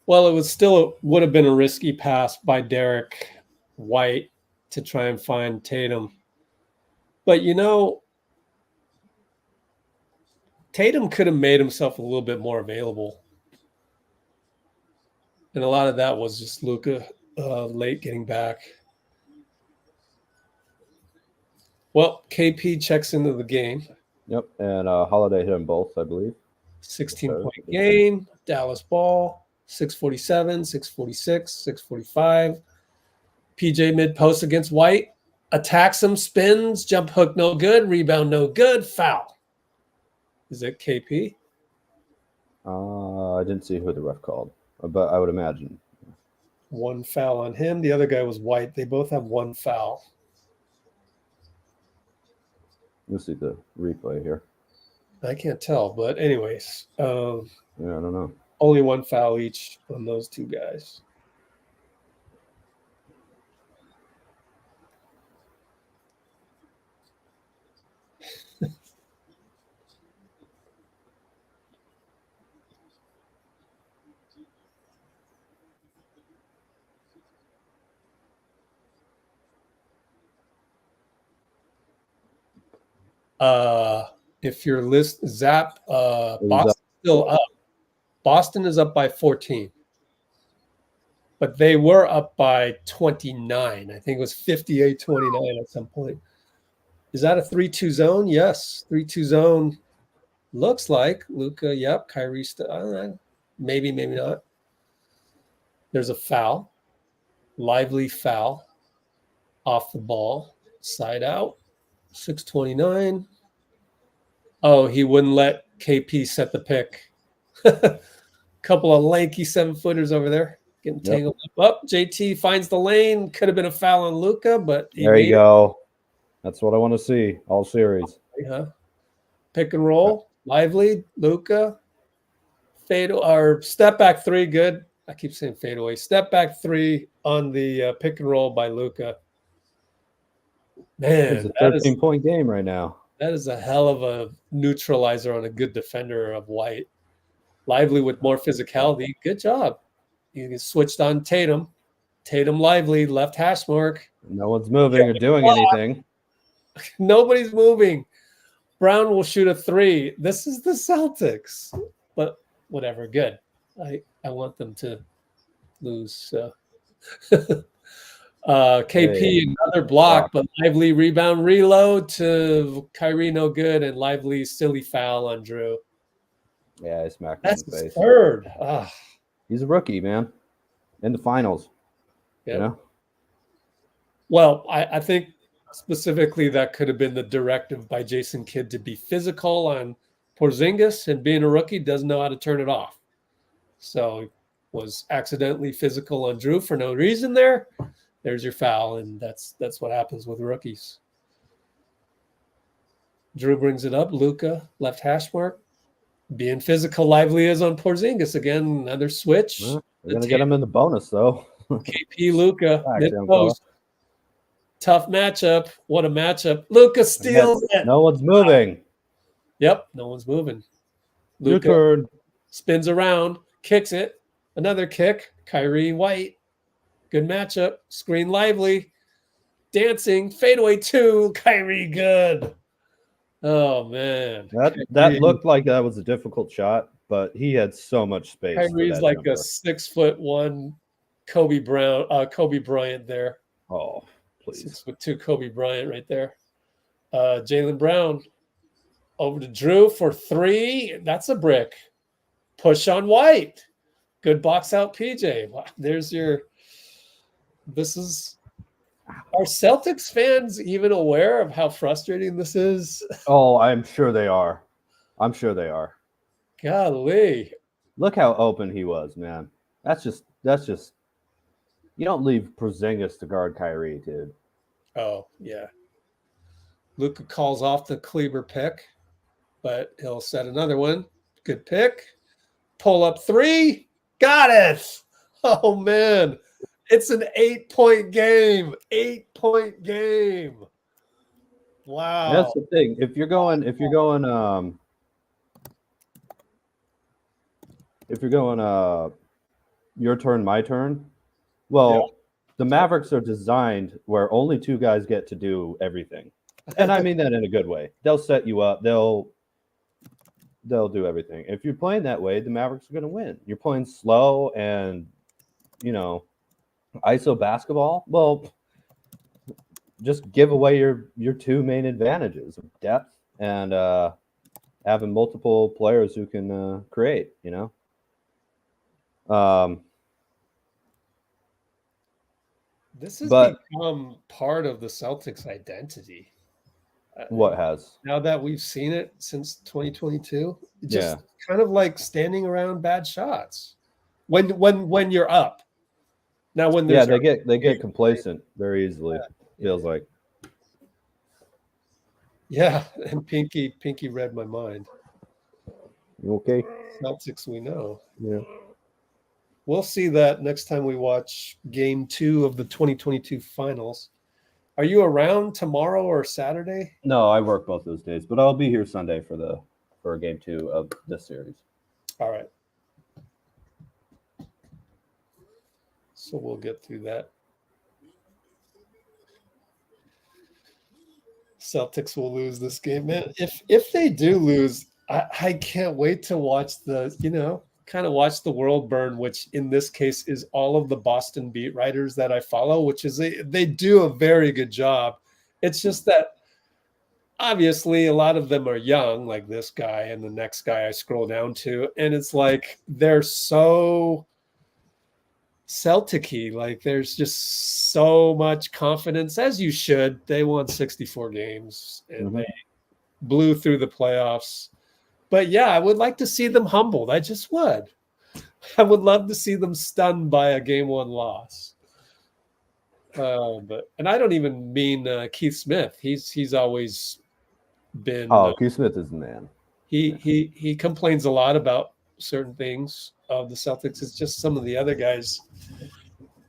Speaker 1: Well, it was still would have been a risky pass by Derek White to try and find Tatum. But, you know, Tatum could have made himself a little bit more available. And a lot of that was just Luka late getting back. Well, KP checks into the game.
Speaker 2: Yep, and Holiday hit them both, I believe.
Speaker 1: 16-point game. Dallas ball. 6:47, 6:46, 6:45. PJ mid-post against White. Attacks him, spins, jump hook no good, rebound no good, foul. Is it KP?
Speaker 2: I didn't see who the ref called, but I would imagine.
Speaker 1: One foul on him. The other guy was White. They both have one foul.
Speaker 2: You'll see the replay here.
Speaker 1: I can't tell, but anyways,
Speaker 2: Yeah, I don't know.
Speaker 1: only one foul each on those two guys. If your list zap, Boston's still up. Boston is up by 14, but they were up by 29. I think it was 58-29 at some point. Is that a 3-2 zone? Yes, 3-2 zone. Looks like Luka. Yep, Kyrie. Maybe, maybe not. There's a foul. Lively foul off the ball. Side out. 6:29. Oh, he wouldn't let KP set the pick. Couple of lanky 7-footers over there getting tangled up. JT finds the lane. Could have been a foul on Luka, but
Speaker 2: there you go. That's what I want to see all series.
Speaker 1: Pick and roll. Lively, Luka. Fade or step back 3. Good. I keep saying fade away. Step back 3 on the pick and roll by Luka. Man,
Speaker 2: it's a 13-point game right now.
Speaker 1: That is a hell of a neutralizer on a good defender of White. Lively with more physicality. Good job. You switched on Tatum. Tatum Lively, left hash mark.
Speaker 2: No one's moving or doing anything.
Speaker 1: Nobody's moving. Brown will shoot a 3. This is the Celtics. But whatever, good. I want them to lose. So. KP another block, but Lively rebound reload to Kyrie, no good, and Lively silly foul on Drew.
Speaker 2: Yeah, he smacked him in the face.
Speaker 1: Third.
Speaker 2: He's a rookie, man. In the finals.
Speaker 1: Yeah.
Speaker 2: You know?
Speaker 1: Well, I think specifically that could have been the directive by Jason Kidd to be physical on Porzingis, and being a rookie doesn't know how to turn it off. So was accidentally physical on Drew for no reason there. There's your foul, and that's what happens with rookies. Drew brings it up. Luka, left hash mark. Being physical, Lively is on Porzingis again. Another switch.
Speaker 2: Well, they're going to get him in the bonus, though.
Speaker 1: KP, Luka, mid-post. Tough matchup. What a matchup. Luka steals it.
Speaker 2: No one's moving.
Speaker 1: Yep, no one's moving. Luka spins around, kicks it. Another kick. Kyrie White. Good matchup. Screen lively. Dancing. Fadeaway 2. Kyrie good. Oh, man.
Speaker 2: That looked like that was a difficult shot, but he had so much space for
Speaker 1: Kyrie's
Speaker 2: that
Speaker 1: like
Speaker 2: jumper.
Speaker 1: a 6'1" Kobe Bryant there.
Speaker 2: Oh, please.
Speaker 1: 6'2" Kobe Bryant right there. Jaylen Brown over to Drew for 3. That's a brick. Push on White. Good box out, PJ. Wow, there's your. This is. Are Celtics fans even aware of how frustrating this is?
Speaker 2: Oh, I'm sure they are. I'm sure they are.
Speaker 1: Golly.
Speaker 2: Look how open he was, man. That's just you don't leave Porzingis to guard Kyrie, dude.
Speaker 1: Oh, yeah. Luka calls off the Kleber pick, but he'll set another one. Good pick. Pull up 3. Got it. Oh, man. It's an 8-point game. 8-point game. Wow.
Speaker 2: That's the thing. If you're going your turn, my turn. Well, the Mavericks are designed where only 2 guys get to do everything. And I mean that in a good way. They'll set you up. They'll do everything. If you're playing that way, the Mavericks are going to win. You're playing slow and, ISO basketball. Well, just give away your 2 main advantages of depth and having multiple players who can create,
Speaker 1: This has
Speaker 2: but-
Speaker 1: become part of the Celtics' identity.
Speaker 2: What has?
Speaker 1: Now that we've seen it since 2022, just kind of like standing around bad shots when you're up. Now when there's
Speaker 2: they get complacent very easily. Feels like.
Speaker 1: Yeah, and Pinky read my mind.
Speaker 2: You okay?
Speaker 1: Celtics, we know.
Speaker 2: Yeah.
Speaker 1: We'll see that next time we watch Game 2 of the 2022 Finals. Are you around tomorrow or Saturday?
Speaker 2: No, I work both those days, but I'll be here Sunday for Game 2 of this series.
Speaker 1: All right. So we'll get through that. Celtics will lose this game, man. If they do lose, I can't wait to watch kind of watch the world burn, which in this case is all of the Boston beat writers that I follow, which is they do a very good job. It's just that obviously a lot of them are young, like this guy and the next guy I scroll down to, and it's like they're so Celtic-y. Like there's just so much confidence, as you should. They won 64 games and they blew through the playoffs. But yeah, I would like to see them humbled. I just would. I would love to see them stunned by a game 1 loss. And I don't even mean Keith Smith. He's always been.
Speaker 2: Oh, Keith Smith is the man.
Speaker 1: He complains a lot about certain things of the Celtics. It's just some of the other guys.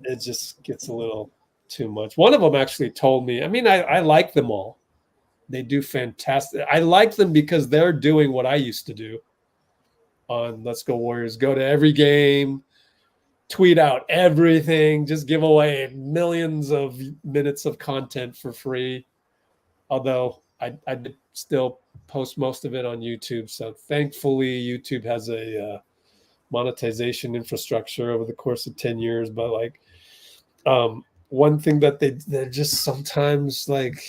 Speaker 1: It just gets a little too much. One of them actually told me. I mean, I like them all. They do fantastic. I like them because they're doing what I used to do on Let's Go Warriors. Go to every game, tweet out everything, just give away millions of minutes of content for free. Although I did still post most of it on YouTube. So thankfully, YouTube has a monetization infrastructure over the course of 10 years. But like one thing that they're just sometimes like,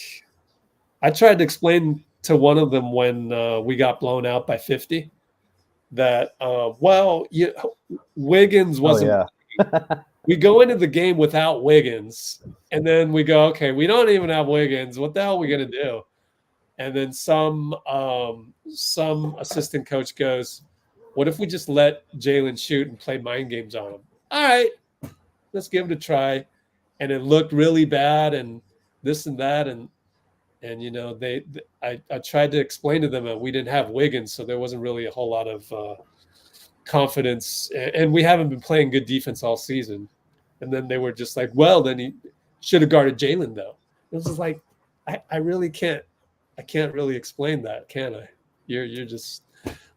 Speaker 1: I tried to explain to one of them when we got blown out by 50 that, Wiggins wasn't.
Speaker 2: Oh, yeah.
Speaker 1: We go into the game without Wiggins, and then we go, okay, we don't even have Wiggins. What the hell are we going to do? And then some assistant coach goes, what if we just let Jalen shoot and play mind games on him? All right, let's give it a try. And it looked really bad and this and that. And I tried to explain to them that we didn't have Wiggins, so there wasn't really a whole lot of confidence, and we haven't been playing good defense all season. And then they were just like, well, then he should have guarded Jalen, though. It was just like, I really can't. I can't really explain that, can I? You're just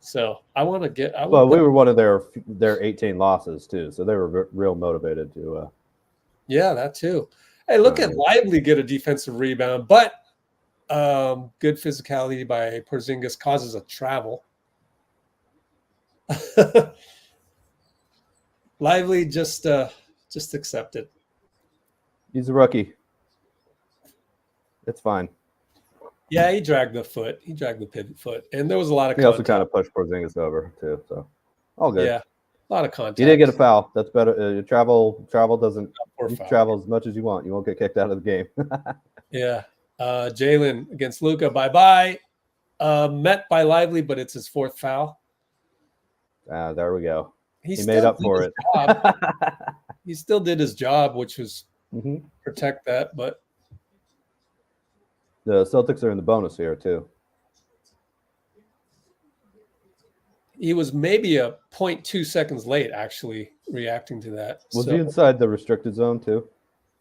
Speaker 1: So I want to get. I
Speaker 2: Well,
Speaker 1: would
Speaker 2: we were one of their 18 losses too, so they were real motivated to.
Speaker 1: Yeah, that too. Hey, look at
Speaker 2: Right.
Speaker 1: Lively get a defensive rebound, but good physicality by Porzingis causes a travel. Lively just accept it.
Speaker 2: He's a rookie. It's fine.
Speaker 1: Yeah, he dragged the foot. He dragged the pivot foot, and there was a lot of
Speaker 2: He also
Speaker 1: contact.
Speaker 2: kind of pushed Porzingis over too, so all good.
Speaker 1: Yeah, a lot of contact.
Speaker 2: You did get a foul. That's better. Travel doesn't.
Speaker 1: Or
Speaker 2: You
Speaker 1: foul.
Speaker 2: travel as much as you want. You won't get kicked out of the game.
Speaker 1: Yeah. Jalen against Luka. Bye-bye. Met by Lively, but it's his fourth foul.
Speaker 2: There we go. He
Speaker 1: still
Speaker 2: made up
Speaker 1: did
Speaker 2: for
Speaker 1: his
Speaker 2: it.
Speaker 1: job. He still did his job, which was
Speaker 2: Mm-hmm.
Speaker 1: protect that, but
Speaker 2: The Celtics are in the bonus here too.
Speaker 1: he was maybe a 0.2 seconds late actually reacting to that.
Speaker 2: Was he inside the restricted zone too?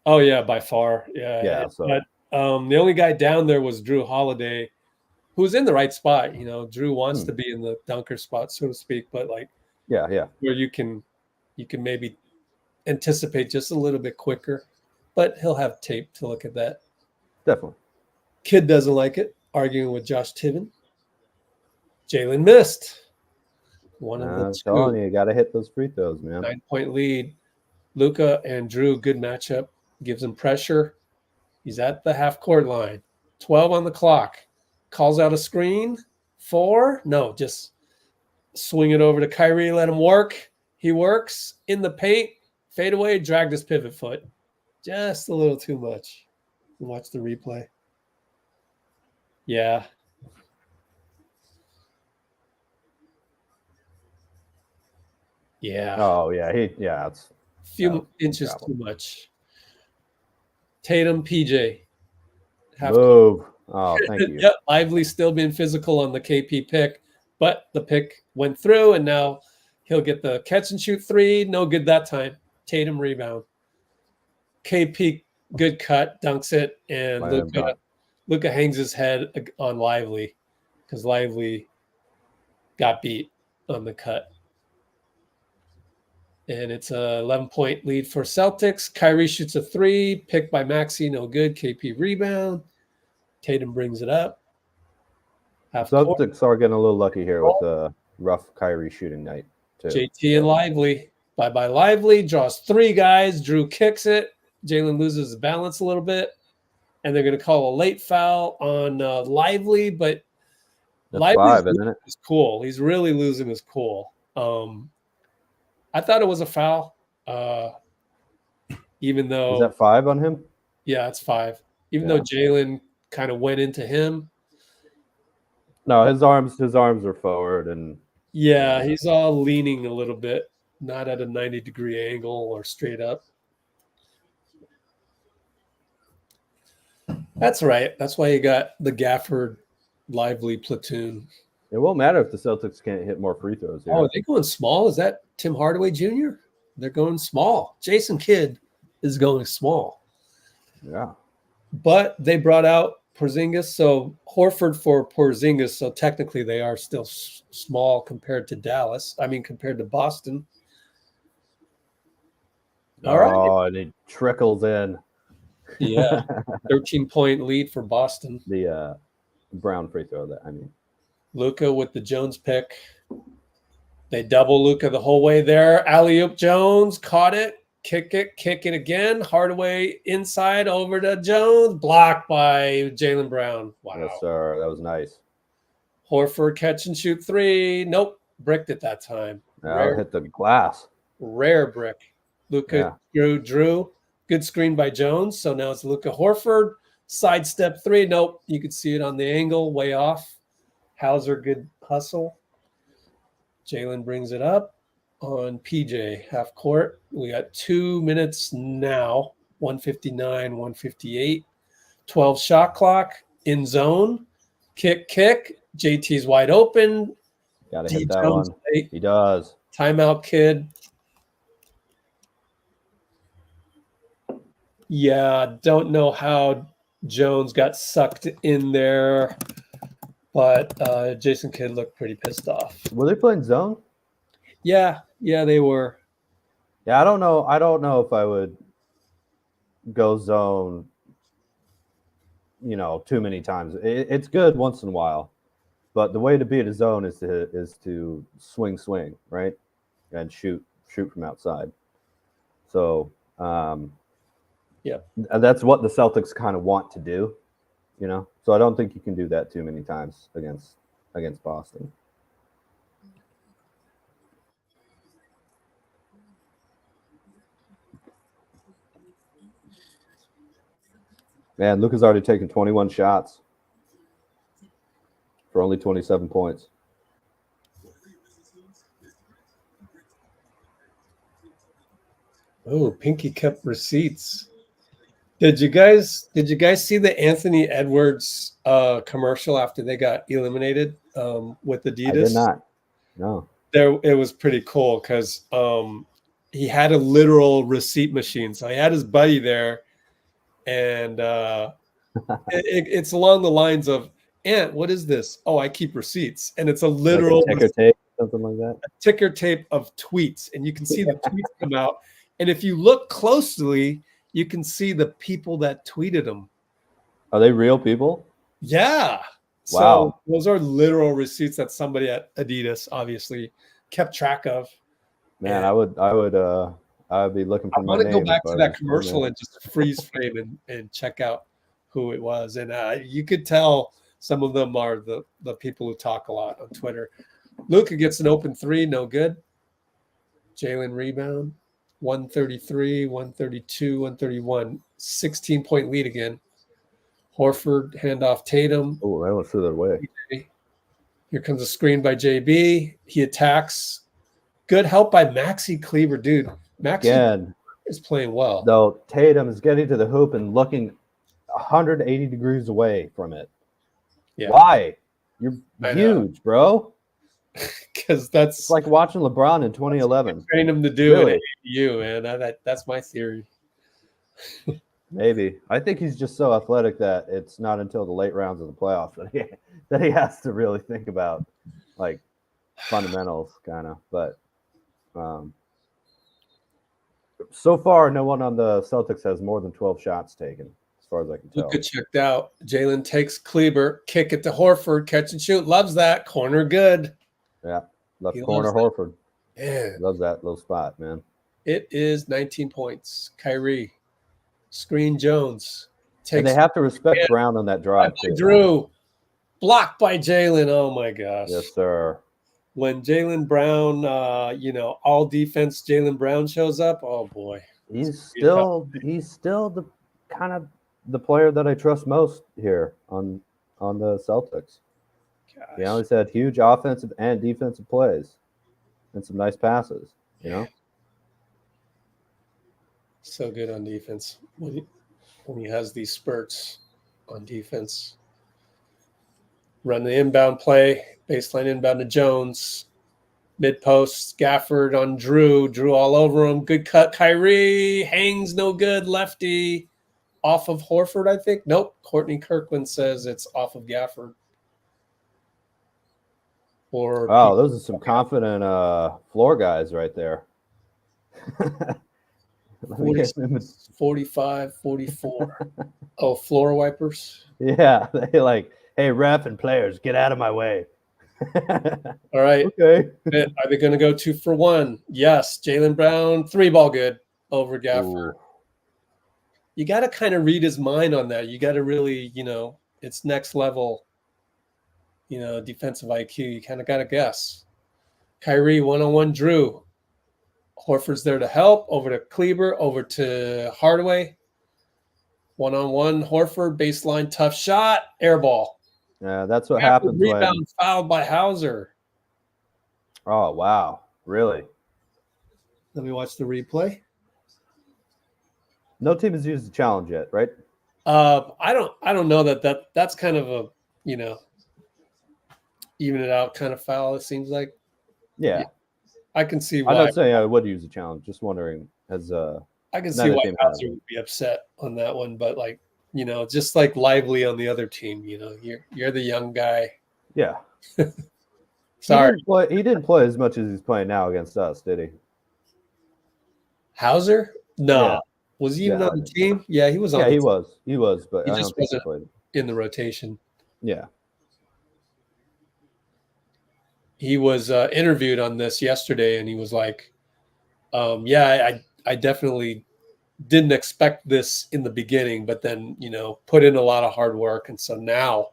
Speaker 1: Oh yeah, by far. Yeah.
Speaker 2: Yeah. So
Speaker 1: But the only guy down there was Drew Holiday, who's in the right spot. You know, Drew wants to be in the dunker spot, so to speak, but like
Speaker 2: yeah.
Speaker 1: where you can maybe anticipate just a little bit quicker. But he'll have tape to look at that.
Speaker 2: Definitely.
Speaker 1: Kid doesn't like it, arguing with Josh Tiven. Jalen missed. One of the
Speaker 2: I'm
Speaker 1: two.
Speaker 2: telling you, got to hit those free throws, man.
Speaker 1: 9-point lead. Luka and Drew, good matchup. Gives him pressure. He's at the half-court line. 12 on the clock. Calls out a screen. 4. No, just swing it over to Kyrie. Let him work. He works in the paint. Fade away. Dragged his pivot foot. Just a little too much. Watch the replay. Yeah. Yeah.
Speaker 2: Oh yeah, it's
Speaker 1: Few inches
Speaker 2: travel.
Speaker 1: too much. Tatum, PJ.
Speaker 2: Move. Oh, thank you.
Speaker 1: Yep, Lively still being physical on the KP pick, but the pick went through, and now he'll get the catch and shoot 3. No good that time. Tatum rebound. KP good cut, dunks it, and Luka hangs his head on Lively because Lively got beat on the cut. And it's a 11-point lead for Celtics. Kyrie shoots a 3, picked by Maxey, no good. KP rebound. Tatum brings it up.
Speaker 2: Celtics are getting a little lucky here with the rough Kyrie shooting night too.
Speaker 1: JT and Lively. Bye-bye Lively. Draws 3 guys. Drew kicks it. Jalen loses his balance a little bit. And they're going to call a late foul on Lively, but
Speaker 2: That's 5, isn't it?
Speaker 1: Is cool. He's really losing his cool. I thought it was a foul, even though...
Speaker 2: Is that 5 on him?
Speaker 1: Yeah, it's 5. Even though Jalen kind of went into him.
Speaker 2: No, his arms are forward, and
Speaker 1: he's all leaning a little bit, not at a 90-degree angle or straight up. That's right. That's why you got the Gafford Lively platoon.
Speaker 2: It won't matter if the Celtics can't hit more free throws here.
Speaker 1: Oh, are they going small? Is that Tim Hardaway Jr.? They're going small. Jason Kidd is going small.
Speaker 2: Yeah.
Speaker 1: But they brought out Porzingis, so Horford for Porzingis, so technically they are still small compared to compared to Boston. All right.
Speaker 2: Oh, and it trickles in.
Speaker 1: Yeah. 13-point lead for Boston.
Speaker 2: The Brown free throw
Speaker 1: Luka with the Jones pick. They double Luka the whole way there. Alley-oop Jones caught it. Kick it again. Hardaway inside over to Jones. Blocked by Jaylen Brown. Wow.
Speaker 2: Yes, sir. That was nice.
Speaker 1: Horford catch and shoot 3. Nope. Bricked it that time.
Speaker 2: Hit the glass.
Speaker 1: Rare brick. Luka drew. Good screen by Jones. So now it's Luka Horford. Sidestep 3. Nope. You could see it on the angle. Way off. Hauser, good hustle. Jalen brings it up on PJ, half court. We got 2 minutes now, 159, 158. 12 shot clock, in zone. Kick. JT's wide open.
Speaker 2: Got to hit that one. Late. He does.
Speaker 1: Timeout, kid. Yeah, don't know how Jones got sucked in there. But Jason Kidd looked pretty pissed off.
Speaker 2: Were they playing zone?
Speaker 1: Yeah, they were.
Speaker 2: Yeah, I don't know if I would go zone, too many times. It's good once in a while, but the way to beat a zone is to swing, right, and shoot from outside. So,
Speaker 1: yeah,
Speaker 2: that's what the Celtics kind of want to do, So I don't think you can do that too many times against Boston. Man, Luka's already taken 21 shots for only 27 points.
Speaker 1: Oh, Pinky kept receipts. Did you guys see the Anthony Edwards commercial after they got eliminated with Adidas?
Speaker 2: I did not. No.
Speaker 1: It was pretty cool because he had a literal receipt machine. So he had his buddy there, and it's along the lines of, "Ant, what is this? Oh, I keep receipts," and it's a literal
Speaker 2: like a ticker tape, something like that.
Speaker 1: A ticker tape of tweets, and you can see the tweets come out. And if you look closely, you can see the people that tweeted them.
Speaker 2: Are they real people?
Speaker 1: Yeah.
Speaker 2: Wow.
Speaker 1: So those are literal receipts that somebody at Adidas obviously kept track of.
Speaker 2: Man,
Speaker 1: and
Speaker 2: I would be looking for my name.
Speaker 1: I want to go back to that commercial and just freeze frame and check out who it was. And you could tell some of them are the people who talk a lot on Twitter. Luka gets an open three, no good. Jalen rebound, 133, 132, 131, 16-point lead again. Horford handoff Tatum.
Speaker 2: Oh, I almost threw that away.
Speaker 1: Here comes a screen by JB. He attacks. Good help by Maxi Kleber, dude. Maxi is playing well.
Speaker 2: Though Tatum is getting to the hoop and looking 180 degrees away from it. Yeah. Why? You're huge, bro.
Speaker 1: Because it's
Speaker 2: like watching LeBron in 2011.
Speaker 1: Train him to do it at you, man. That's my theory.
Speaker 2: Maybe. I think he's just so athletic that it's not until the late rounds of the playoffs that he has to really think about like fundamentals, kind of. But so far, no one on the Celtics has more than 12 shots taken, as far as I can tell.
Speaker 1: Luka checked out. Jalen takes Kleber, kick it to Horford, catch and shoot. Loves that. Corner good.
Speaker 2: Yeah, left corner Horford.
Speaker 1: Yeah.
Speaker 2: Loves that little spot, man.
Speaker 1: It is 19 points. Kyrie. Screen Jones.
Speaker 2: And they have to respect Brown on that drive, too.
Speaker 1: Drew. Blocked by Jalen. Oh, my gosh.
Speaker 2: Yes, sir.
Speaker 1: When Jalen Brown, all defense Jalen Brown shows up, oh, boy.
Speaker 2: He's still the kind of the player that I trust most here on the Celtics. Gosh. He's had huge offensive and defensive plays and some nice passes,
Speaker 1: So good on defense when he has these spurts on defense. Run the inbound play, baseline inbound to Jones, mid post, Gafford on Drew all over him. Good cut, Kyrie hangs no good, lefty off of Horford, I think. Nope, Courtney Kirkland says it's off of Gafford.
Speaker 2: Wow, those are some confident floor guys right there.
Speaker 1: 45, 44. Oh, floor wipers.
Speaker 2: Yeah, they like, hey, ref and players, get out of my way.
Speaker 1: All right.
Speaker 2: Okay.
Speaker 1: Are they going to go 2 for 1? Yes. Jalen Brown, 3-ball good over Gafford. Ooh. You got to kind of read his mind on that. You got to really, it's next level, defensive IQ. You kind of got to guess. Kyrie, one-on-one Drew. Horford's there to help. Over to Kleber. Over to Hardaway. One-on-one Horford. Baseline tough shot. Air ball.
Speaker 2: Yeah, that's what happens.
Speaker 1: Rebound fouled by Hauser.
Speaker 2: Oh, wow. Really?
Speaker 1: Let me watch the replay.
Speaker 2: No team has used the challenge yet, right?
Speaker 1: I don't know that's kind of a, even it out kind of foul, it seems like.
Speaker 2: Yeah.
Speaker 1: I can see why.
Speaker 2: I'm not saying I would use a challenge, just wondering
Speaker 1: I can see why Hauser would be upset on that one, but just like Lively on the other team, you're the young guy.
Speaker 2: Yeah.
Speaker 1: Sorry.
Speaker 2: He didn't play as much as he's playing now against us, did he?
Speaker 1: Hauser? No.
Speaker 2: Yeah.
Speaker 1: Was he even
Speaker 2: Yeah.
Speaker 1: on the team? Yeah, he was on
Speaker 2: Yeah,
Speaker 1: the
Speaker 2: he
Speaker 1: team.
Speaker 2: was. He was, but
Speaker 1: He
Speaker 2: I
Speaker 1: just
Speaker 2: don't think he
Speaker 1: wasn't
Speaker 2: played.
Speaker 1: in the rotation.
Speaker 2: Yeah.
Speaker 1: He was interviewed on this yesterday, and he was like, yeah, I definitely didn't expect this in the beginning, but then, put in a lot of hard work. And so now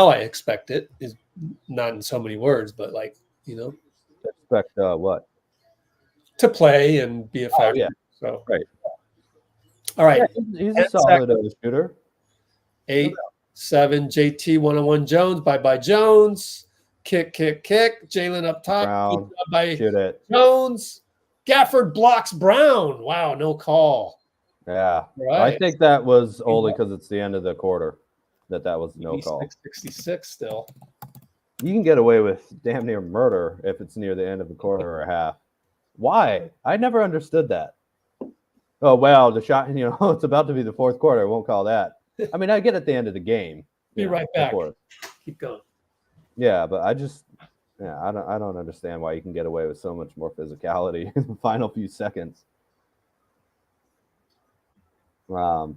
Speaker 1: I expect it, is not in so many words, but
Speaker 2: Expect what?
Speaker 1: to play and be a factor.
Speaker 2: yeah.
Speaker 1: So,
Speaker 2: Right.
Speaker 1: all right.
Speaker 2: Yeah, he's a solid shooter.
Speaker 1: 8-7 JT 101 Jones. Bye Jones. Kick. Jalen up top.
Speaker 2: Brown.
Speaker 1: Good job by
Speaker 2: Shoot it.
Speaker 1: Jones. Gafford blocks Brown. Wow, no call.
Speaker 2: Yeah.
Speaker 1: Right.
Speaker 2: I think that was only because it's the end of the quarter that was no call.
Speaker 1: 66 still.
Speaker 2: You can get away with damn near murder if it's near the end of the quarter or a half. Why? I never understood that. Oh, well, the shot, it's about to be the fourth quarter. I won't call that. I mean, I get at the end of the game.
Speaker 1: Be right back. Keep going.
Speaker 2: Yeah, but I don't understand why you can get away with so much more physicality in the final few seconds. But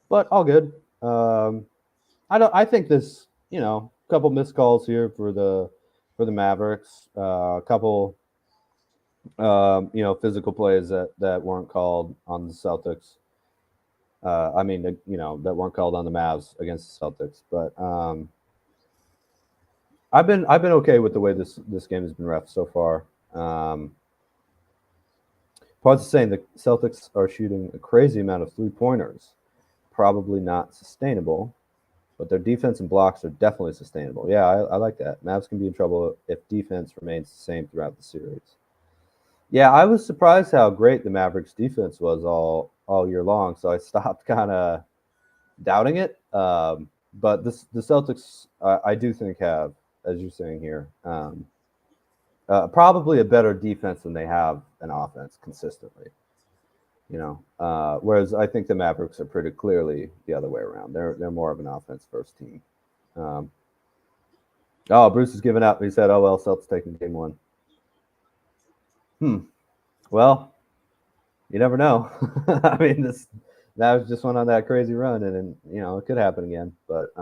Speaker 2: all good. I think this, couple missed calls here for the Mavericks. A couple physical plays that weren't called on the Celtics. That weren't called on the Mavs against the Celtics. But I've been okay with the way this game has been ref so far. Parth is saying the Celtics are shooting a crazy amount of 3-pointers. Probably not sustainable, but their defense and blocks are definitely sustainable. Yeah, I like that. Mavs can be in trouble if defense remains the same throughout the series. Yeah, I was surprised how great the Mavericks defense was all year long, so I stopped kind of doubting it. But the Celtics, I do think have, as you're saying here, probably a better defense than they have an offense consistently. Whereas I think the Mavericks are pretty clearly the other way around. They're more of an offense first team. Bruce is giving up. He said, "Oh well, Celtics taking game 1." Well, you never know. I mean, that was just went on that crazy run, and it could happen again. But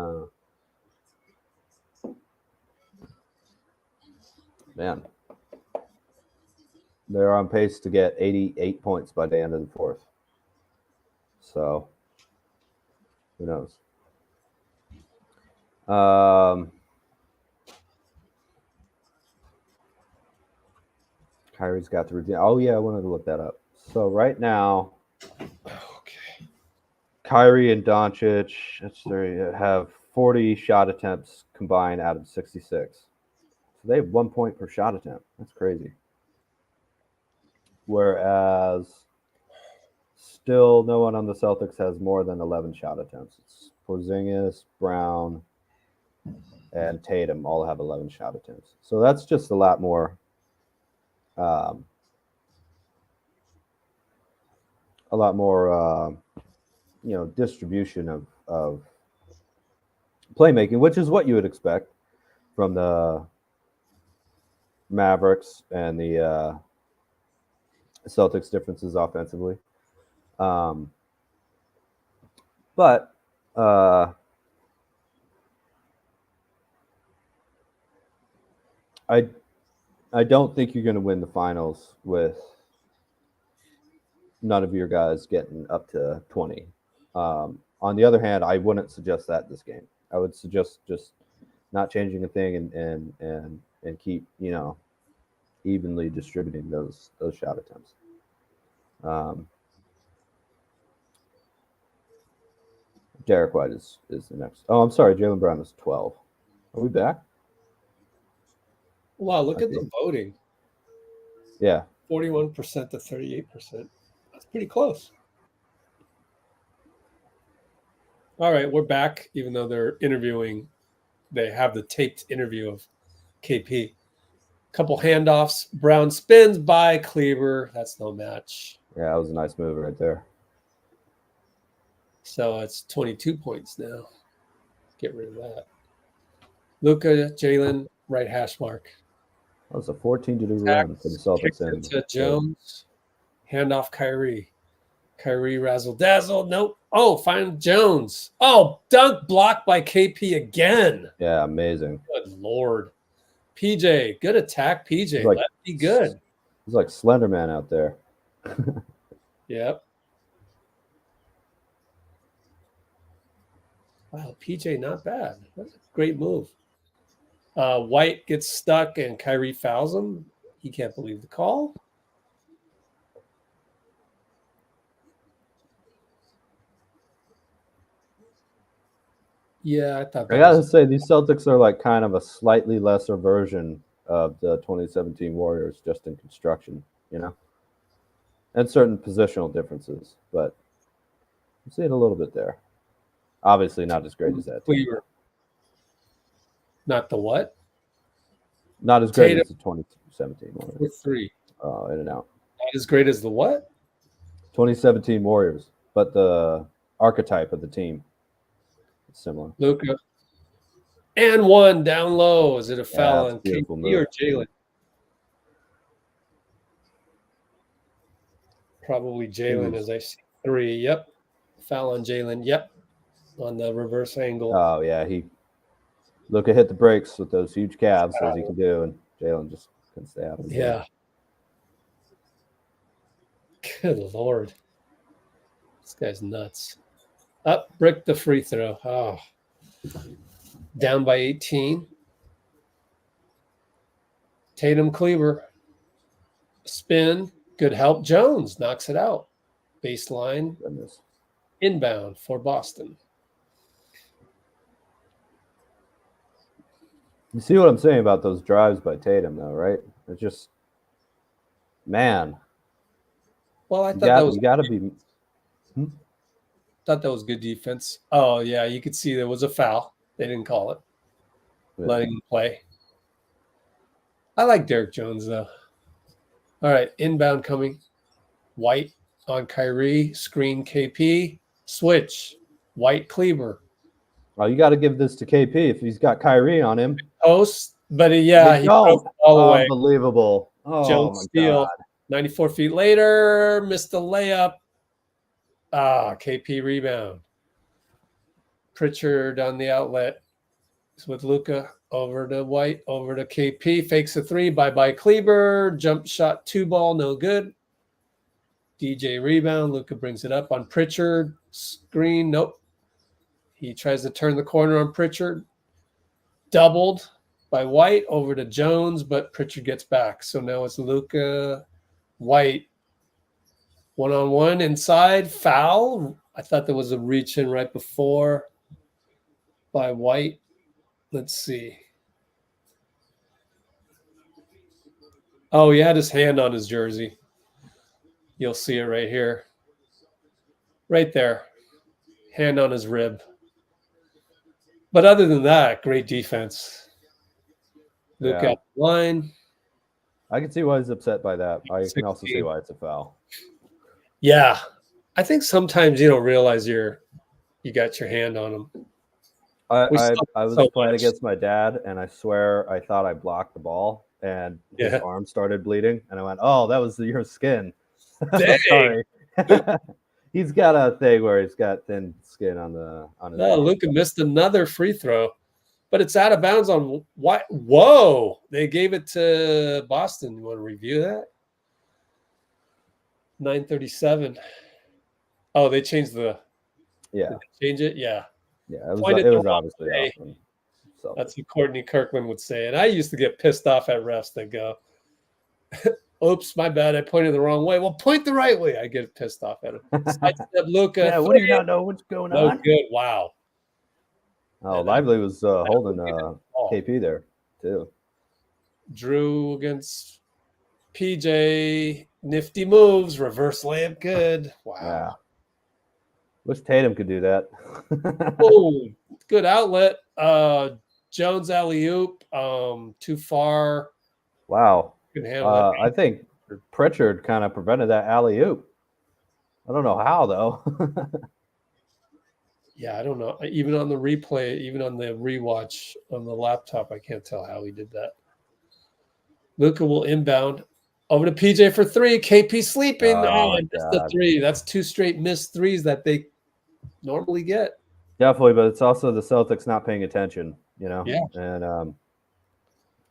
Speaker 2: man, they're on pace to get 88 points by the end of the fourth. So who knows? Kyrie's got the routine. Oh yeah, I wanted to look that up. So right now,
Speaker 1: okay,
Speaker 2: Kyrie and Doncic have 40 shot attempts combined out of 66. So they have 1 point per shot attempt. That's crazy. Whereas still no one on the Celtics has more than 11 shot attempts. It's Porzingis, Brown, and Tatum all have 11 shot attempts. So that's just a lot more distribution of playmaking, which is what you would expect from the Mavericks and the Celtics differences offensively. But I don't think you're going to win the finals with none of your guys getting up to 20. On the other hand, I wouldn't suggest that this game. I would suggest just not changing a thing and keep evenly distributing those shot attempts. Derek White is the next. Oh, I'm sorry, Jaylen Brown is 12. Are we back?
Speaker 1: Wow, look at the voting.
Speaker 2: Yeah.
Speaker 1: 41% to 38%. That's pretty close. All right, we're back, even though they have the taped interview of KP. Couple handoffs. Brown spins by Kleber. That's no match.
Speaker 2: Yeah, that was a nice move right there.
Speaker 1: So it's 22 points now. Get rid of that. Luka, Jalen, right hash mark.
Speaker 2: That was a 14-2 run for the Celtics.
Speaker 1: Kicks it to Jones. Handoff Kyrie. Kyrie razzle dazzle. Nope. Oh, find Jones. Oh, dunk blocked by KP again.
Speaker 2: Yeah, amazing.
Speaker 1: Good Lord. PJ, good attack. PJ,
Speaker 2: He's like-
Speaker 1: lefty good.
Speaker 2: He's like Slender Man out there.
Speaker 1: Yep. Wow, PJ, not bad. That's a great move. White gets stuck and Kyrie fouls him. He can't believe the call. Yeah, I thought
Speaker 2: I
Speaker 1: that
Speaker 2: gotta
Speaker 1: was,
Speaker 2: say, these Celtics are like kind of a slightly lesser version of the 2017 Warriors, just in construction, you know, and certain positional differences. But I'm seeing a little bit there. Obviously, not as great as that team.
Speaker 1: Cleaver. Not the what?
Speaker 2: Not as great
Speaker 1: Tatum.
Speaker 2: as the 2017 Warriors.
Speaker 1: With 3.
Speaker 2: In and out.
Speaker 1: Not as great as the what?
Speaker 2: 2017 Warriors, but the archetype of the team is similar.
Speaker 1: Luka. And 1 down low. Is it a foul
Speaker 2: it's a
Speaker 1: on
Speaker 2: beautiful
Speaker 1: KP
Speaker 2: move.
Speaker 1: or Jalen? Probably Jalen, as I see 3. Yep. Foul on Jalen. Yep. On the reverse angle.
Speaker 2: Oh yeah, Luka hit the brakes with those huge calves as he can do, and Jalen just couldn't stay out of the way.
Speaker 1: Yeah. Good Lord. This guy's nuts. Up, brick the free throw. Oh. Down by 18. Tatum Kleber. Spin. Good help. Jones knocks it out. Baseline.
Speaker 2: Goodness.
Speaker 1: Inbound for Boston.
Speaker 2: You see what I'm saying about those drives by Tatum, though, right? It's just, man,
Speaker 1: Well, I
Speaker 2: you
Speaker 1: thought
Speaker 2: got to be.
Speaker 1: that was good defense. Oh, yeah. You could see there was a foul. They didn't call it.
Speaker 2: Yeah.
Speaker 1: Letting him play. I like Derek Jones, though. All right. Inbound coming. White on Kyrie. Screen KP. Switch. White Kleber.
Speaker 2: Oh, you got to give this to KP if he's got Kyrie on him.
Speaker 1: Post. But yeah, he broke it all the way.
Speaker 2: Unbelievable. Oh,
Speaker 1: Jones
Speaker 2: my
Speaker 1: steal.
Speaker 2: God.
Speaker 1: 94 feet later. Missed the layup. KP rebound. Pritchard on the outlet. With Luka over to White, over to KP, fakes a 3, bye-bye Kleber, jump shot 2 ball, no good. DJ rebound, Luka brings it up on Pritchard, screen, nope. He tries to turn the corner on Pritchard, doubled by White, over to Jones, but Pritchard gets back. So now it's Luka, White, one-on-one inside, foul. I thought there was a reach in right before by White. Let's see. Oh, he had his hand on his jersey. You'll see it right here. Right there. Hand on his rib. But other than that, great defense. Luke
Speaker 2: Yeah.
Speaker 1: out the line.
Speaker 2: I can see why he's upset by that. I can also see
Speaker 1: 16.
Speaker 2: why it's a foul.
Speaker 1: Yeah. I think sometimes you don't realize you got your hand on him.
Speaker 2: I
Speaker 1: saw
Speaker 2: was
Speaker 1: so
Speaker 2: playing
Speaker 1: much.
Speaker 2: against my dad, and I swear I thought I blocked the ball, and his
Speaker 1: Yeah.
Speaker 2: arm started bleeding, and I went, "Oh, that was your skin."
Speaker 1: Dang.
Speaker 2: Sorry. He's got a thing where he's got thin skin on his
Speaker 1: No,
Speaker 2: arm.
Speaker 1: Luka missed another free throw, but it's out of bounds on what? Whoa! They gave it to Boston. You want to review that? 9:37. Oh, they changed the.
Speaker 2: Yeah,
Speaker 1: Did they change it? Yeah,
Speaker 2: yeah.
Speaker 1: Pointed
Speaker 2: It
Speaker 1: the
Speaker 2: was
Speaker 1: wrong
Speaker 2: obviously
Speaker 1: way.
Speaker 2: off him. So
Speaker 1: that's what Courtney Kirkland would say. And I used to get pissed off at refs that go, "Oops, my bad. I pointed the wrong way." Well, point the right way. I get pissed off at him. Sidestep Luka.
Speaker 2: yeah, what do you not know what's going
Speaker 1: No
Speaker 2: on?
Speaker 1: good. Wow.
Speaker 2: Oh, Lively was holding
Speaker 1: Oh.
Speaker 2: KP there too.
Speaker 1: Drew against PJ. Nifty moves. Reverse layup. Good. Wow.
Speaker 2: Yeah. Wish Tatum could do that.
Speaker 1: Oh, good outlet. Jones alley-oop. Too far.
Speaker 2: Wow.
Speaker 1: Can handle it.
Speaker 2: I think Pritchard kind of prevented that alley-oop. I don't know how, though.
Speaker 1: Yeah, I don't know. Even on the replay, even on the rewatch on the laptop, I can't tell how he did that. Luka will inbound over to PJ for three. KP sleeping.
Speaker 2: Oh,
Speaker 1: I missed the
Speaker 2: God.
Speaker 1: three. That's two straight missed threes that they normally get.
Speaker 2: Definitely, but it's also the Celtics not paying attention,
Speaker 1: Yeah.
Speaker 2: And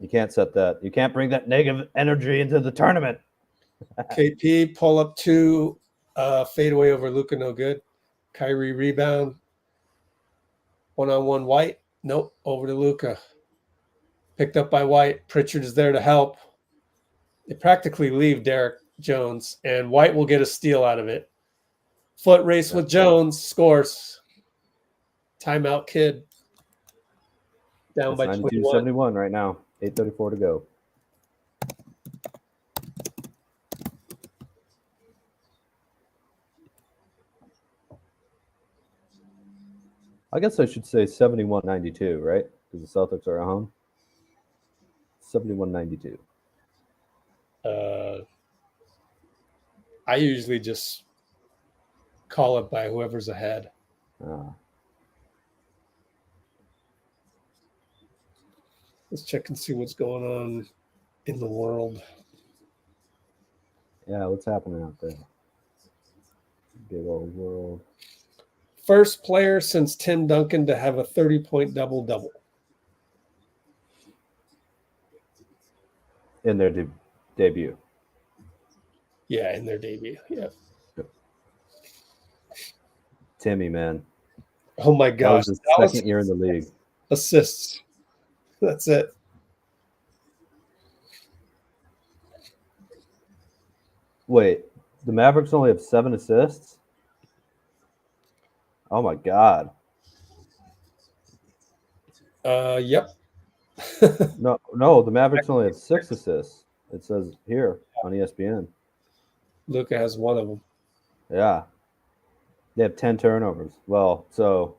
Speaker 2: you can't set that. You can't bring that negative energy into the tournament.
Speaker 1: KP pull up two, fade away over Luka, no good. Kyrie rebound. 1-on-1 White. Nope, over to Luka. Picked up by White. Pritchard is there to help. They practically leave Derek Jones, and White will get a steal out of it. Foot race with Jones, scores. Timeout, kid. Down by 21.
Speaker 2: 92-71 right now. 8:34 to go. I guess I should say 71-92, right? Because the Celtics are at home. 71-92.
Speaker 1: I usually just call it by whoever's ahead. Let's check and see what's going on in the world.
Speaker 2: Yeah, what's happening out there? Big old world.
Speaker 1: First player since Tim Duncan to have a 30-point double-double.
Speaker 2: In their debut.
Speaker 1: Yeah, in their debut. Yeah.
Speaker 2: Timmy, man.
Speaker 1: Oh my
Speaker 2: That
Speaker 1: gosh.
Speaker 2: was his second year in the league.
Speaker 1: Assists. That's it.
Speaker 2: Wait, the Mavericks only have 7 assists? Oh my God.
Speaker 1: Yep.
Speaker 2: No, the Mavericks only have 6 assists. It says here on ESPN.
Speaker 1: Luka has one of them.
Speaker 2: Yeah. They have 10 turnovers. Well, so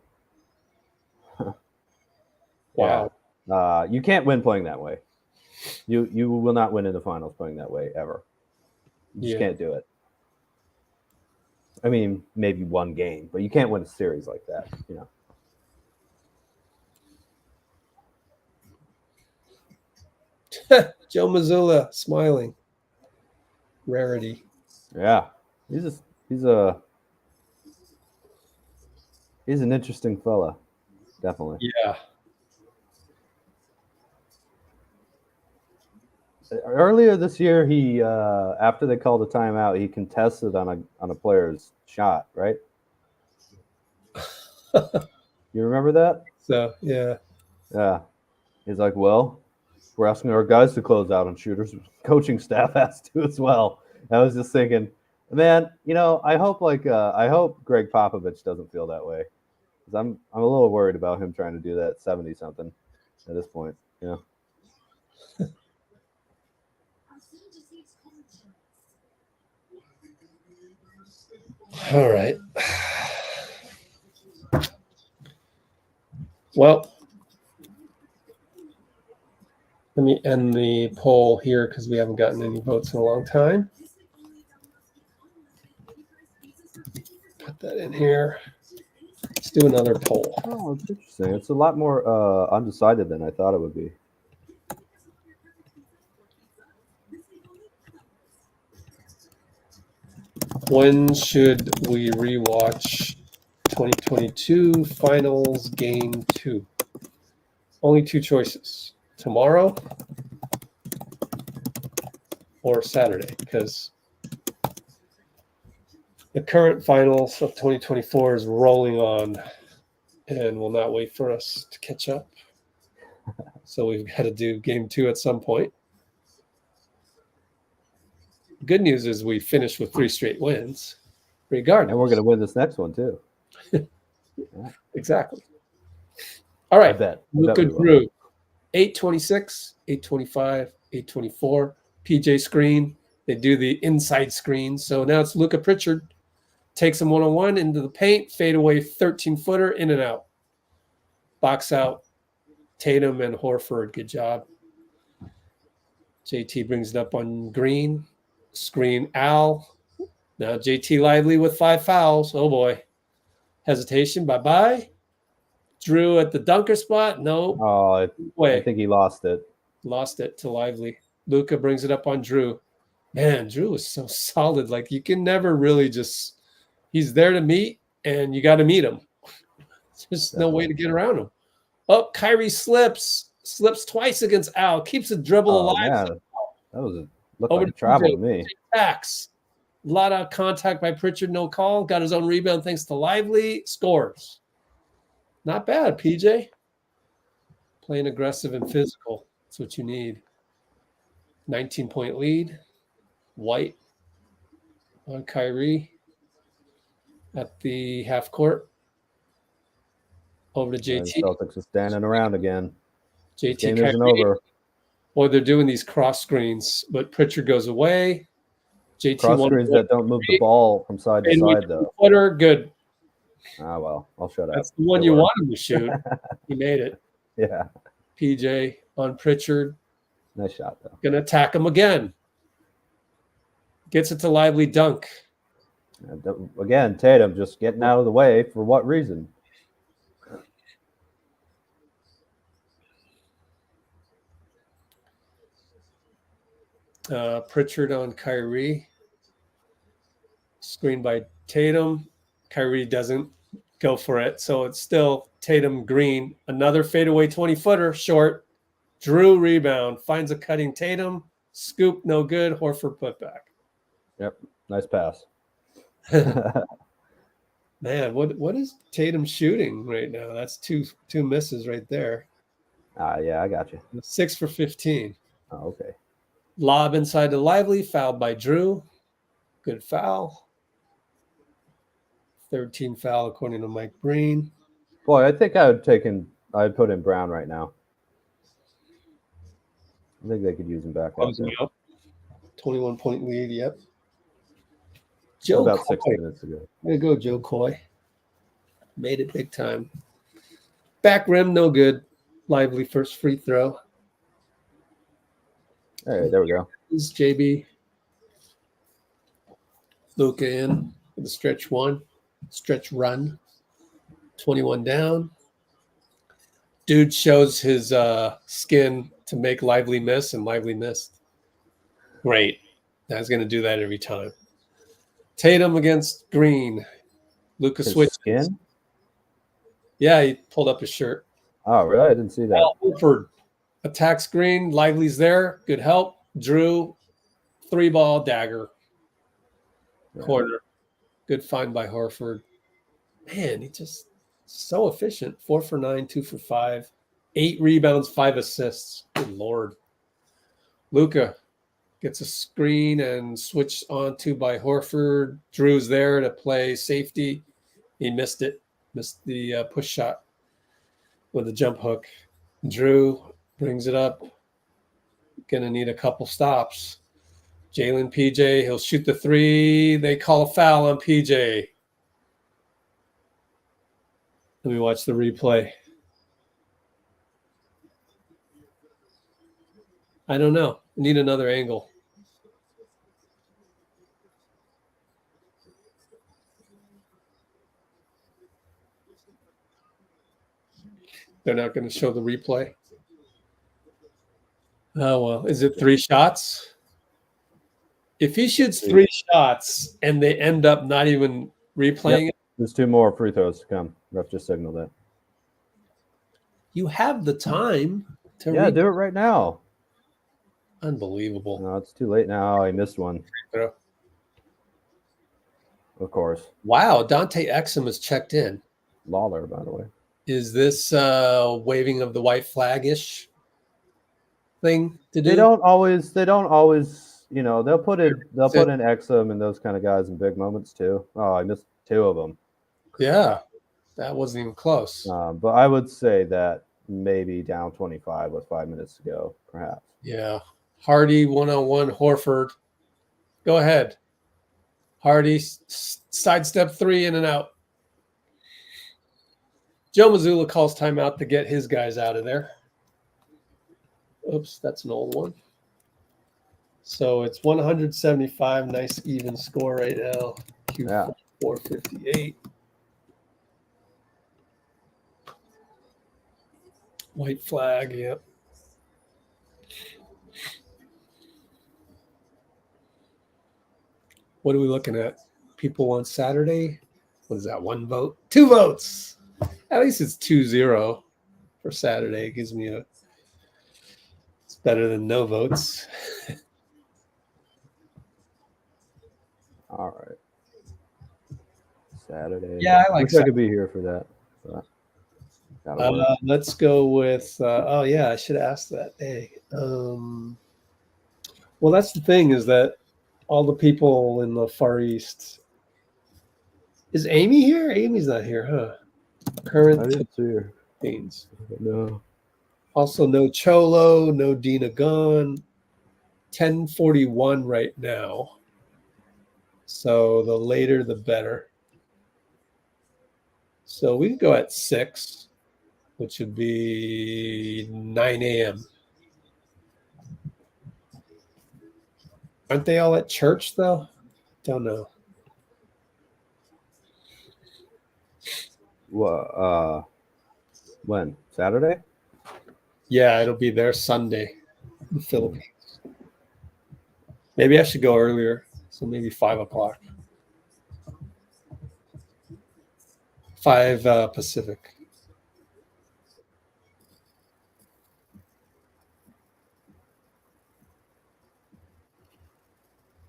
Speaker 1: Wow.
Speaker 2: yeah. You can't win playing that way. You will not win in the finals playing that way ever. You just can't do it. I mean, maybe one game, but you can't win a series like that,
Speaker 1: Joe Mazzulla smiling. Rarity.
Speaker 2: Yeah. He's an interesting fella. Definitely.
Speaker 1: Yeah.
Speaker 2: Earlier this year, he after they called a timeout, he contested on a player's shot, right? You remember that?
Speaker 1: So, yeah.
Speaker 2: Yeah. He's like, well, we're asking our guys to close out on shooters. Coaching staff has to as well. I was just thinking, man, I hope Greg Popovich doesn't feel that way. Because I'm a little worried about him trying to do that 70-something at this point,
Speaker 1: All right. Well, let me end the poll here because we haven't gotten any votes in a long time. Put that in here. Let's do another poll.
Speaker 2: Oh, it's interesting. It's a lot more undecided than I thought it would be.
Speaker 1: When should we rewatch 2022 Finals Game 2? Only 2 choices. Tomorrow or Saturday, because the current finals of 2024 is rolling on and will not wait for us to catch up. So we've got to do Game 2 at some point. Good news is we finished with 3 straight wins, regardless.
Speaker 2: And we're going to win this next one, too.
Speaker 1: Exactly. All right.
Speaker 2: I bet.
Speaker 1: Luka Drew. 826, 825, 824. PJ screen. They do the inside screen. So now it's Luka Pritchard. Takes him one-on-one into the paint. Fade away 13-footer. In and out. Box out. Tatum and Horford. Good job. JT brings it up on Green. Screen Al. Now JT Lively with 5 fouls. Oh, boy. Hesitation. Bye-bye. Drew at the dunker spot. No.
Speaker 2: Oh, I
Speaker 1: Way.
Speaker 2: think he lost it.
Speaker 1: Lost it to Lively. Luka brings it up on Drew. Man, Drew is so solid. Like, you can never really just – he's there to meet, and you got to meet him. There's no way to get around him. Oh, Kyrie slips twice against Al. Keeps the dribble alive.
Speaker 2: Man. That was looked
Speaker 1: Over
Speaker 2: like
Speaker 1: to
Speaker 2: travel
Speaker 1: PJ.
Speaker 2: to me.
Speaker 1: Attacks. A lot of contact by Pritchard, no call. Got his own rebound thanks to Lively. Scores. Not bad, PJ. Playing aggressive and physical. That's what you need. 19-point lead. White on Kyrie at the half court. Over to
Speaker 2: And
Speaker 1: JT.
Speaker 2: Celtics are standing around again. This
Speaker 1: JT
Speaker 2: game
Speaker 1: Kyrie.
Speaker 2: isn't over.
Speaker 1: Boy, they're doing these cross screens, but Pritchard goes away. JT
Speaker 2: Cross screens that don't move the ball from side to side, though.
Speaker 1: Footer, good.
Speaker 2: Ah, well, I'll shut up.
Speaker 1: That's the one you want him to shoot. He made it.
Speaker 2: Yeah.
Speaker 1: PJ on Pritchard.
Speaker 2: Nice shot, though.
Speaker 1: Gonna attack him again. Gets it to Lively dunk.
Speaker 2: And again, Tatum just getting out of the way. For what reason?
Speaker 1: Pritchard on Kyrie. Screen by Tatum. Kyrie doesn't go for it. So it's still Tatum Green. Another fadeaway 20-footer short. Drew rebound. Finds a cutting Tatum. Scoop, no good. Horford put back.
Speaker 2: Yep. Nice pass.
Speaker 1: Man, what is Tatum shooting right now? That's two misses right there.
Speaker 2: Yeah, I got you.
Speaker 1: 6 for 15.
Speaker 2: Oh, okay.
Speaker 1: Lob inside to Lively. Fouled by Drew. Good foul. Third team foul according to Mike Breen.
Speaker 2: Boy, I think I'd put in Brown right now. I think they could use him back out there.
Speaker 1: 21-point lead, yep. Joe
Speaker 2: About
Speaker 1: Coy.
Speaker 2: 6 minutes ago.
Speaker 1: Way to go, Joe Coy. Made it big time. Back rim, no good. Lively first free throw.
Speaker 2: All right, there we go.
Speaker 1: This is JB. Luka in for the stretch run. 21 down. Dude shows his skin to make Lively miss, and Lively missed. Great. I was going to do that every time. Tatum against Green. Luka
Speaker 2: His
Speaker 1: switches.
Speaker 2: skin?
Speaker 1: Yeah, he pulled up his shirt.
Speaker 2: Oh, really? I didn't see that.
Speaker 1: Al Horford attacks Green. Lively's there. Good help. Drew, 3-ball dagger.
Speaker 2: Yeah.
Speaker 1: Corner. Good find by Horford. Man, he just so efficient. 4 for 9, 2 for 5. 8 rebounds, 5 assists. Good Lord. Luka gets a screen and switched onto by Horford. Drew's there to play safety. He missed it. Missed the push shot with a jump hook. Drew brings it up. Going to need a couple stops. Jalen PJ, he'll shoot the 3. They call a foul on PJ. Let me watch the replay. I don't know. Need another angle. They're not going to show the replay. Oh, well. Is it 3 shots? If he shoots 3 shots and they end up not even replaying it,
Speaker 2: There's 2 more free throws to come. Ref just signaled that.
Speaker 1: you have the time to
Speaker 2: Yeah, do it right now.
Speaker 1: Unbelievable.
Speaker 2: No, it's too late now. I missed one.
Speaker 1: Throw.
Speaker 2: Of course.
Speaker 1: Wow, Dante Exum is checked in.
Speaker 2: Lawler, by the way.
Speaker 1: Is this waving of the white flag-ish thing to do?
Speaker 2: They don't always, they'll put in Exum and those kind of guys in big moments too. Oh, I missed 2 of them.
Speaker 1: Yeah, that wasn't even close.
Speaker 2: But I would say that maybe down 25 with 5 minutes to go, perhaps.
Speaker 1: Yeah. Hardy, 1-on-1, Horford. Go ahead. Hardy, sidestep 3 in and out. Joe Mazzulla calls timeout to get his guys out of there. Oops, that's an old one. So it's 175. Nice even score right now.
Speaker 2: Yeah.
Speaker 1: 458. White flag, yep. What are we looking at? People on Saturday? What is that? 1 vote? 2 votes. At least it's 2-0 for Saturday. It gives me a. It's better than no votes.
Speaker 2: All right. Saturday.
Speaker 1: Yeah, I like
Speaker 2: Wish I could be here for that. But gotta work.
Speaker 1: Let's go with. Oh yeah, I should have asked that. Hey, well, that's the thing is that all the people in the Far East. Is Amy here? Amy's not here, huh?
Speaker 2: I
Speaker 1: Current
Speaker 2: didn't see her.
Speaker 1: teams.
Speaker 2: No.
Speaker 1: Also, no Cholo, no Dina Gun. 10:41 right now. So the later, the better. So we can go at 6, which would be 9 a.m. Aren't they all at church, though? Don't know.
Speaker 2: Well, when? Saturday?
Speaker 1: Yeah, it'll be there Sunday, the Philippines. Maybe I should go earlier. So maybe 5 o'clock. 5 Pacific.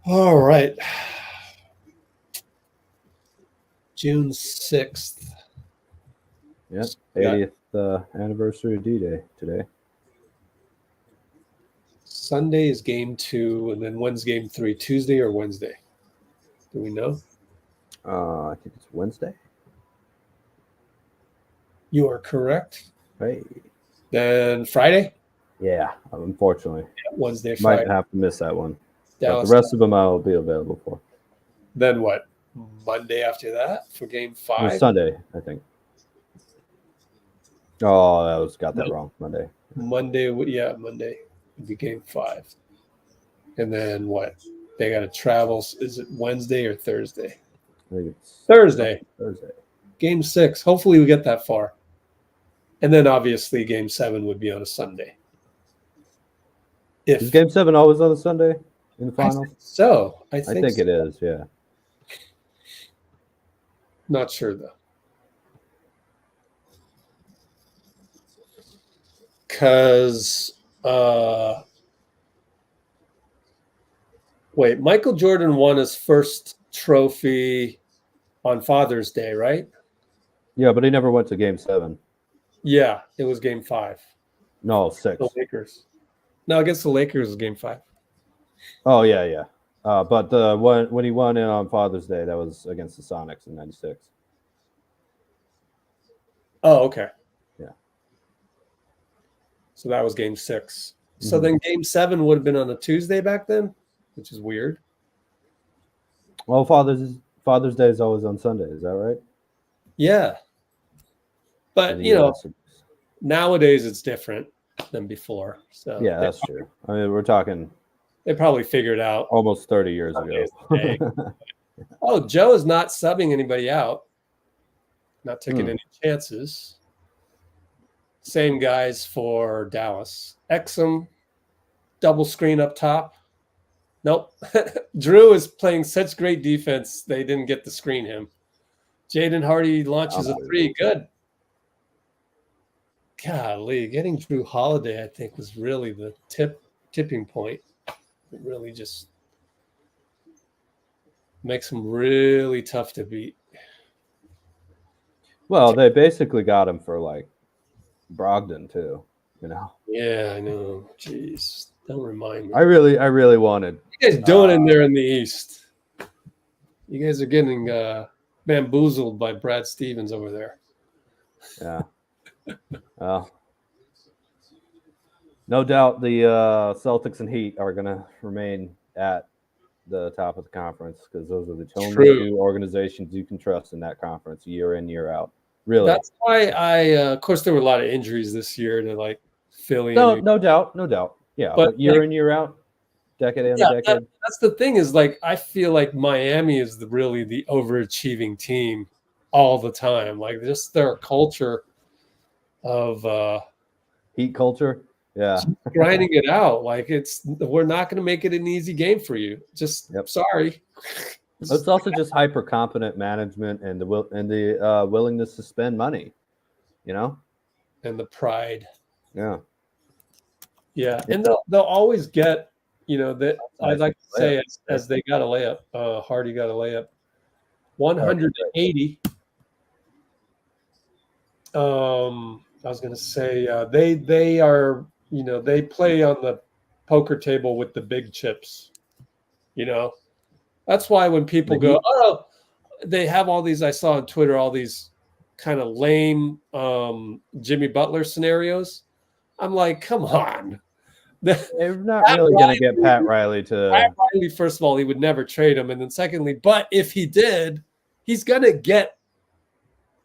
Speaker 1: All right. June 6th.
Speaker 2: Yep. 80th anniversary of D-Day today.
Speaker 1: Sunday is game 2, and then when's game 3? Tuesday or Wednesday? Do we know?
Speaker 2: I think it's Wednesday.
Speaker 1: You are correct.
Speaker 2: Hey.
Speaker 1: Then Friday?
Speaker 2: Yeah, unfortunately.
Speaker 1: Wednesday, Friday.
Speaker 2: Might have to miss that one.
Speaker 1: Dallas,
Speaker 2: But the rest of them I'll be available for.
Speaker 1: Then what? Monday after that for game 5?
Speaker 2: Sunday, I think. Oh, I got that wrong. Monday.
Speaker 1: Monday would be game 5. And then what? They got to travel. Is it Wednesday or Thursday?
Speaker 2: I think it's
Speaker 1: Thursday.
Speaker 2: Thursday.
Speaker 1: Game 6. Hopefully we get that far. And then obviously game 7 would be on a Sunday.
Speaker 2: Is game 7 always on a Sunday in the finals?
Speaker 1: I
Speaker 2: think it is, yeah.
Speaker 1: Not sure though. Because wait, Michael Jordan won his first trophy on Father's Day, right?
Speaker 2: Yeah, but he never went to game 7.
Speaker 1: Yeah, it was game 5.
Speaker 2: No, 6.
Speaker 1: The Lakers. No, against the Lakers was game 5.
Speaker 2: Oh, yeah. But when he won it on Father's Day, that was against the Sonics in 96.
Speaker 1: Oh, okay.
Speaker 2: Yeah.
Speaker 1: So that was game 6. So then game 7 would have been on a Tuesday back then, which is weird.
Speaker 2: Well, Father's Day is always on Sunday. Is that right?
Speaker 1: Yeah. But, nowadays it's different than before. So
Speaker 2: yeah, that's true. I mean, we're talking.
Speaker 1: They probably figured out
Speaker 2: almost 30 years ago.
Speaker 1: Oh, Joe is not subbing anybody out. Not taking any chances. Same guys for Dallas. Exum, double screen up top. Nope. Drew is playing such great defense, they didn't get to screen him. Jaden Hardy launches a 3. Good. Golly, getting Drew Holiday, I think, was really the tipping point. It really just makes him really tough to beat.
Speaker 2: Well, they basically got him for like Brogdon too,
Speaker 1: Yeah, I know. Jeez, don't remind me.
Speaker 2: I really wanted.
Speaker 1: What are you guys doing in there in the East? You guys are getting bamboozled by Brad Stevens over there.
Speaker 2: Yeah. Well, no doubt the Celtics and Heat are going to remain at the top of the conference because those are the only two organizations you can trust in that conference year in, year out. Really.
Speaker 1: That's why of course, there were a lot of injuries this year to like Philly.
Speaker 2: No doubt. Yeah, but year in, year out, decade in, decade.
Speaker 1: That's the thing is like I feel like Miami is really the overachieving team all the time. Like just their culture of
Speaker 2: Heat culture. Yeah.
Speaker 1: grinding it out. Like we're not going to make it an easy game for you. Just
Speaker 2: Yep.
Speaker 1: sorry.
Speaker 2: It's also just hyper competent management and the willingness to spend money. You know.
Speaker 1: And the pride.
Speaker 2: Yeah.
Speaker 1: Yeah, and they'll always get, that I'd like to say as they got a layup. Hardy got a layup. 180. I was going to say they are, they play on the poker table with the big chips. That's why when people go, oh, they have all these. I saw on Twitter all these kind of lame Jimmy Butler scenarios. I'm like, come on.
Speaker 2: They're not really going to get Pat Riley to.
Speaker 1: Pat Riley, first of all, he would never trade him, and then secondly, but if he did, he's going to get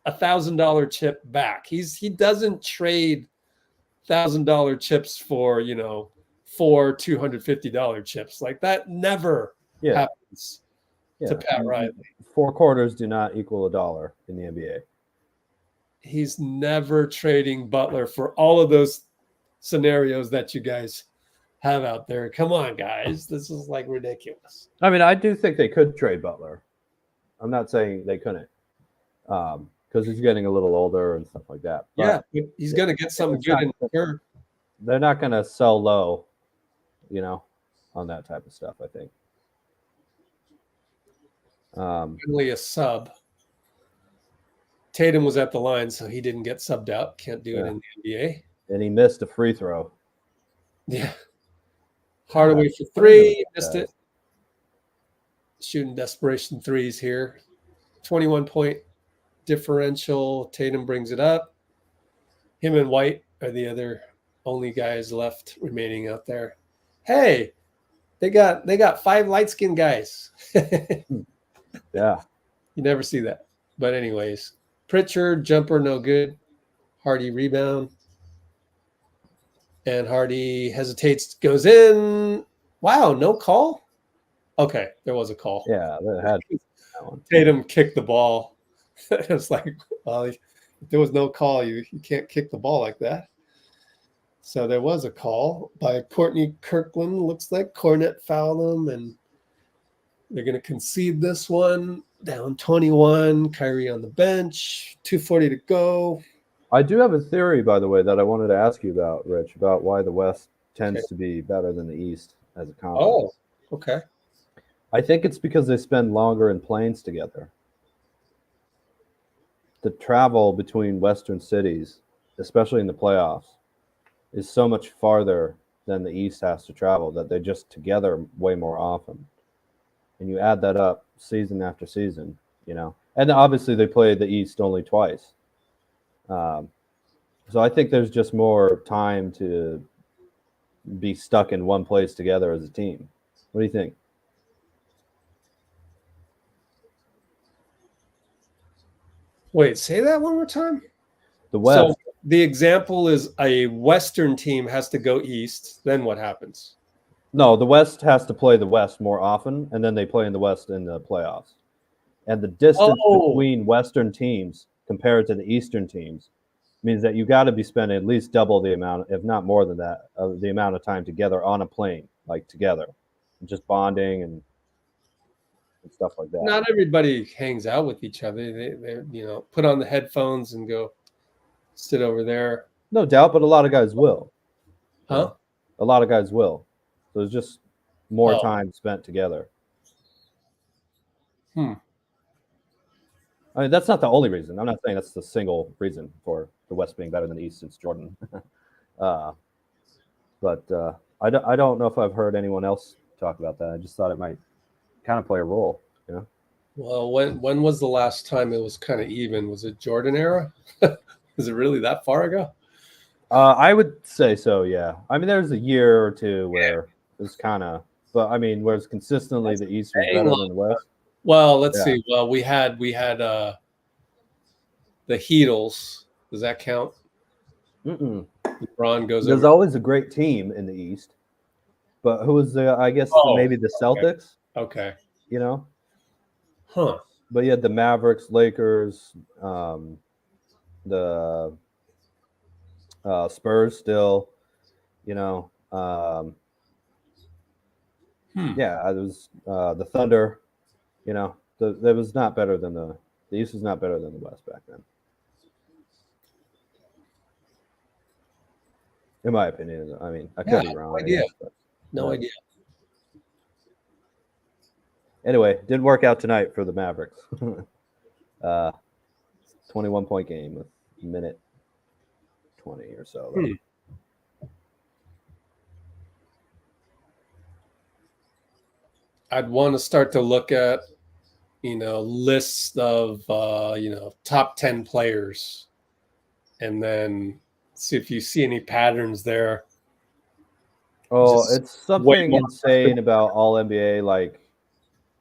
Speaker 1: $1,000 chip back. He doesn't trade $1,000 chips for four $250 chips. Like that never happens to Pat Riley.
Speaker 2: 4 quarters do not equal $1 in the NBA.
Speaker 1: He's never trading Butler for all of those scenarios that you guys have out there. Come on, guys. This is like ridiculous.
Speaker 2: I mean, I do think they could trade Butler. I'm not saying they couldn't. Because he's getting a little older and stuff like that.
Speaker 1: But yeah, he's going to get something good in return.
Speaker 2: They're not going to sell low, on that type of stuff, I think.
Speaker 1: Only a sub. Tatum was at the line, so he didn't get subbed out. Can't do it in the NBA.
Speaker 2: And he missed a free throw.
Speaker 1: Yeah. Hardaway for 3. Missed it. Shooting desperation threes here. 21-point differential. Tatum brings it up. Him and White are the other only guys left remaining out there. Hey, they got 5 light-skinned guys.
Speaker 2: Yeah.
Speaker 1: You never see that. But anyways, Pritchard, jumper, no good. Hardy rebound. And Hardy hesitates, goes in. Wow, no call? Okay, there was a call.
Speaker 2: Yeah, that had that one.
Speaker 1: Tatum kicked the ball. It was like, well, if there was no call, you can't kick the ball like that. So there was a call by Courtney Kirkland. Looks like Cornette fouled him, and they're going to concede this one. Down 21, Kyrie on the bench, 2:40 to go.
Speaker 2: I do have a theory, by the way, that I wanted to ask you about, Rich, about why the West tends to be better than the East as a conference.
Speaker 1: Oh, okay.
Speaker 2: I think it's because they spend longer in planes together. The travel between Western cities, especially in the playoffs, is so much farther than the East has to travel that they're just together way more often. And you add that up season after season, And obviously they played the East only twice. So I think there's just more time to be stuck in one place together as a team. What do you think?
Speaker 1: Wait, say that one more time.
Speaker 2: The West.
Speaker 1: So the example is a Western team has to go East. Then what happens?
Speaker 2: No, the West has to play the West more often, and then they play in the West in the playoffs. And the distance between Western teams compared to the Eastern teams means that you got to be spending at least double the amount, if not more than that, of the amount of time together on a plane, like together, and just bonding and stuff like that.
Speaker 1: Not everybody hangs out with each other. They put on the headphones and go sit over there.
Speaker 2: No doubt, but a lot of guys will.
Speaker 1: Huh?
Speaker 2: A lot of guys will. So there's just more time spent together. I mean, that's not the only reason. I'm not saying that's the single reason for the West being better than the East since Jordan. But I don't know if I've heard anyone else talk about that. I just thought it might kind of play a role.
Speaker 1: Well, when was the last time it was kind of even? Was it Jordan era? Is it really that far ago?
Speaker 2: I would say so, yeah. I mean, there's a year or two where it was kind of, but I mean, whereas consistently the East was better than the West.
Speaker 1: Well, let's see. Well, we had the Heatles. Does that count? LeBron goes.
Speaker 2: There's always a great team in the East, but who was the? I guess maybe the Celtics.
Speaker 1: Okay.
Speaker 2: Huh. But you had the Mavericks, Lakers, the Spurs still, yeah, it was the Thunder. That was not better than the East was not better than the West back then, in my opinion. I mean, I could be wrong.
Speaker 1: No idea.
Speaker 2: I guess, but,
Speaker 1: No idea.
Speaker 2: Anyway, didn't work out tonight for the Mavericks. 21-point game with minute 20 or so.
Speaker 1: I'd want to start to look at, lists of, top 10 players and then see if you see any patterns there.
Speaker 2: Oh,
Speaker 1: Just
Speaker 2: it's something insane about all NBA. Like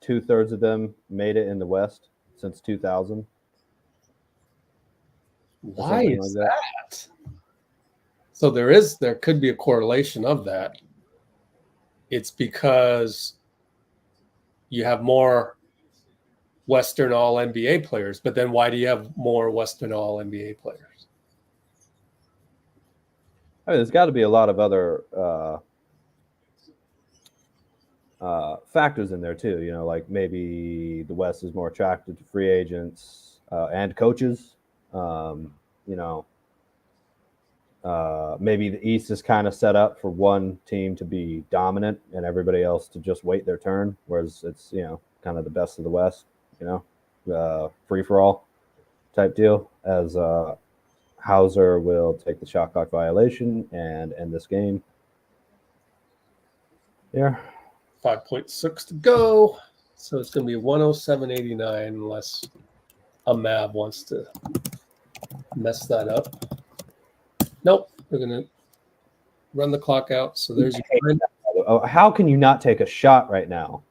Speaker 2: 2/3 of them made it in the West since 2000.
Speaker 1: Why is that? So there could be a correlation of that. It's because you have more Western All NBA players, but then why do you have more Western All NBA players?
Speaker 2: I mean, there's got to be a lot of other factors in there too. Like maybe the West is more attracted to free agents and coaches. Maybe the East is kind of set up for one team to be dominant and everybody else to just wait their turn, whereas it's kind of the best of the West. Free for all type deal. As Hauser will take the shot clock violation and end this game. Yeah.
Speaker 1: 5.6 to go. So it's going to be 107.89 unless a Mav wants to mess that up. Nope. We're going to run the clock out. So there's your time.
Speaker 2: Oh, how can you not take a shot right now?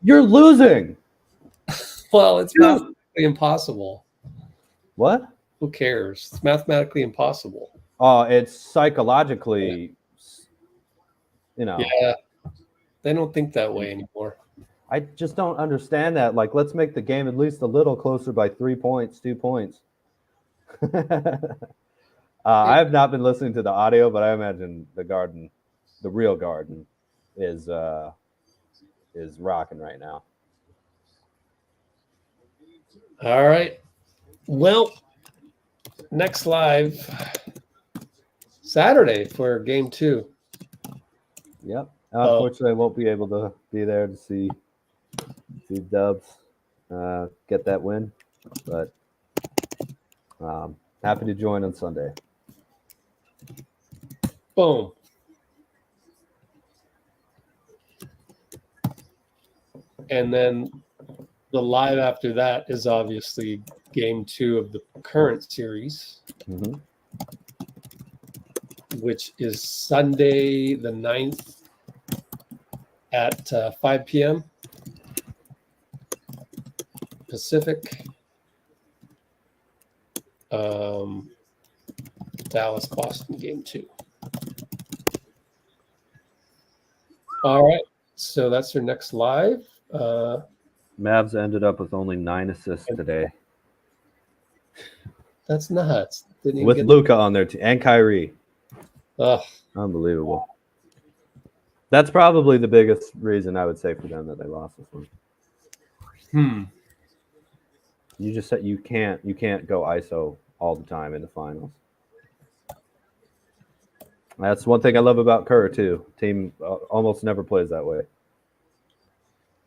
Speaker 2: You're losing.
Speaker 1: Well, it's mathematically impossible.
Speaker 2: What?
Speaker 1: Who cares? It's mathematically impossible.
Speaker 2: Oh, it's psychologically,
Speaker 1: Yeah. They don't think that way anymore.
Speaker 2: I just don't understand that. Like, let's make the game at least a little closer by 3 points, 2 points. I have not been listening to the audio, but I imagine the real Garden, is rocking right now.
Speaker 1: All right. Well, next live Saturday for game 2.
Speaker 2: Yep. Unfortunately, I won't be able to be there to see Dubs get that win, but happy to join on Sunday.
Speaker 1: Boom. And then the live after that is obviously game 2 of the current series, which is Sunday the 9th at 5 p.m. Pacific. Dallas Boston game 2. All right, so that's your next live.
Speaker 2: Mavs ended up with only 9 assists today.
Speaker 1: That's nuts.
Speaker 2: With Luka on their team and Kyrie.
Speaker 1: Ugh.
Speaker 2: Unbelievable. That's probably the biggest reason I would say for them that they lost this one. You just said you can't go ISO all the time in the finals. That's one thing I love about Kerr too. Team almost never plays that way.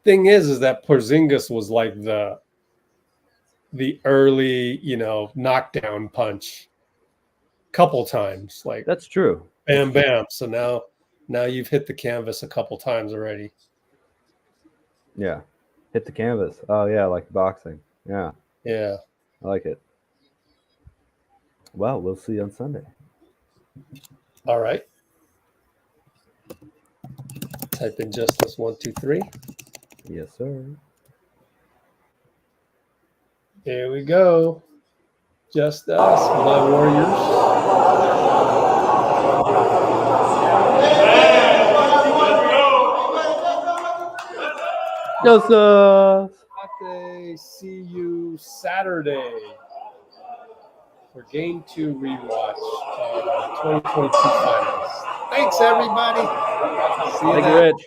Speaker 1: Thing is that Porzingis was like the early, knockdown punch couple times. Like,
Speaker 2: that's true.
Speaker 1: Bam, bam. So now you've hit the canvas a couple times already.
Speaker 2: Yeah. Hit the canvas. Oh yeah, like boxing. Yeah.
Speaker 1: Yeah.
Speaker 2: I like it. Well, we'll see you on Sunday.
Speaker 1: All right. Type in Justice 123.
Speaker 2: Yes, sir.
Speaker 1: Here we go. Just us, my Warriors.
Speaker 2: Joseph.
Speaker 1: See you Saturday for Game 2 rewatch of the 2022 finals. Thanks, everybody. See you
Speaker 5: Thank you,
Speaker 1: then.
Speaker 5: Rich.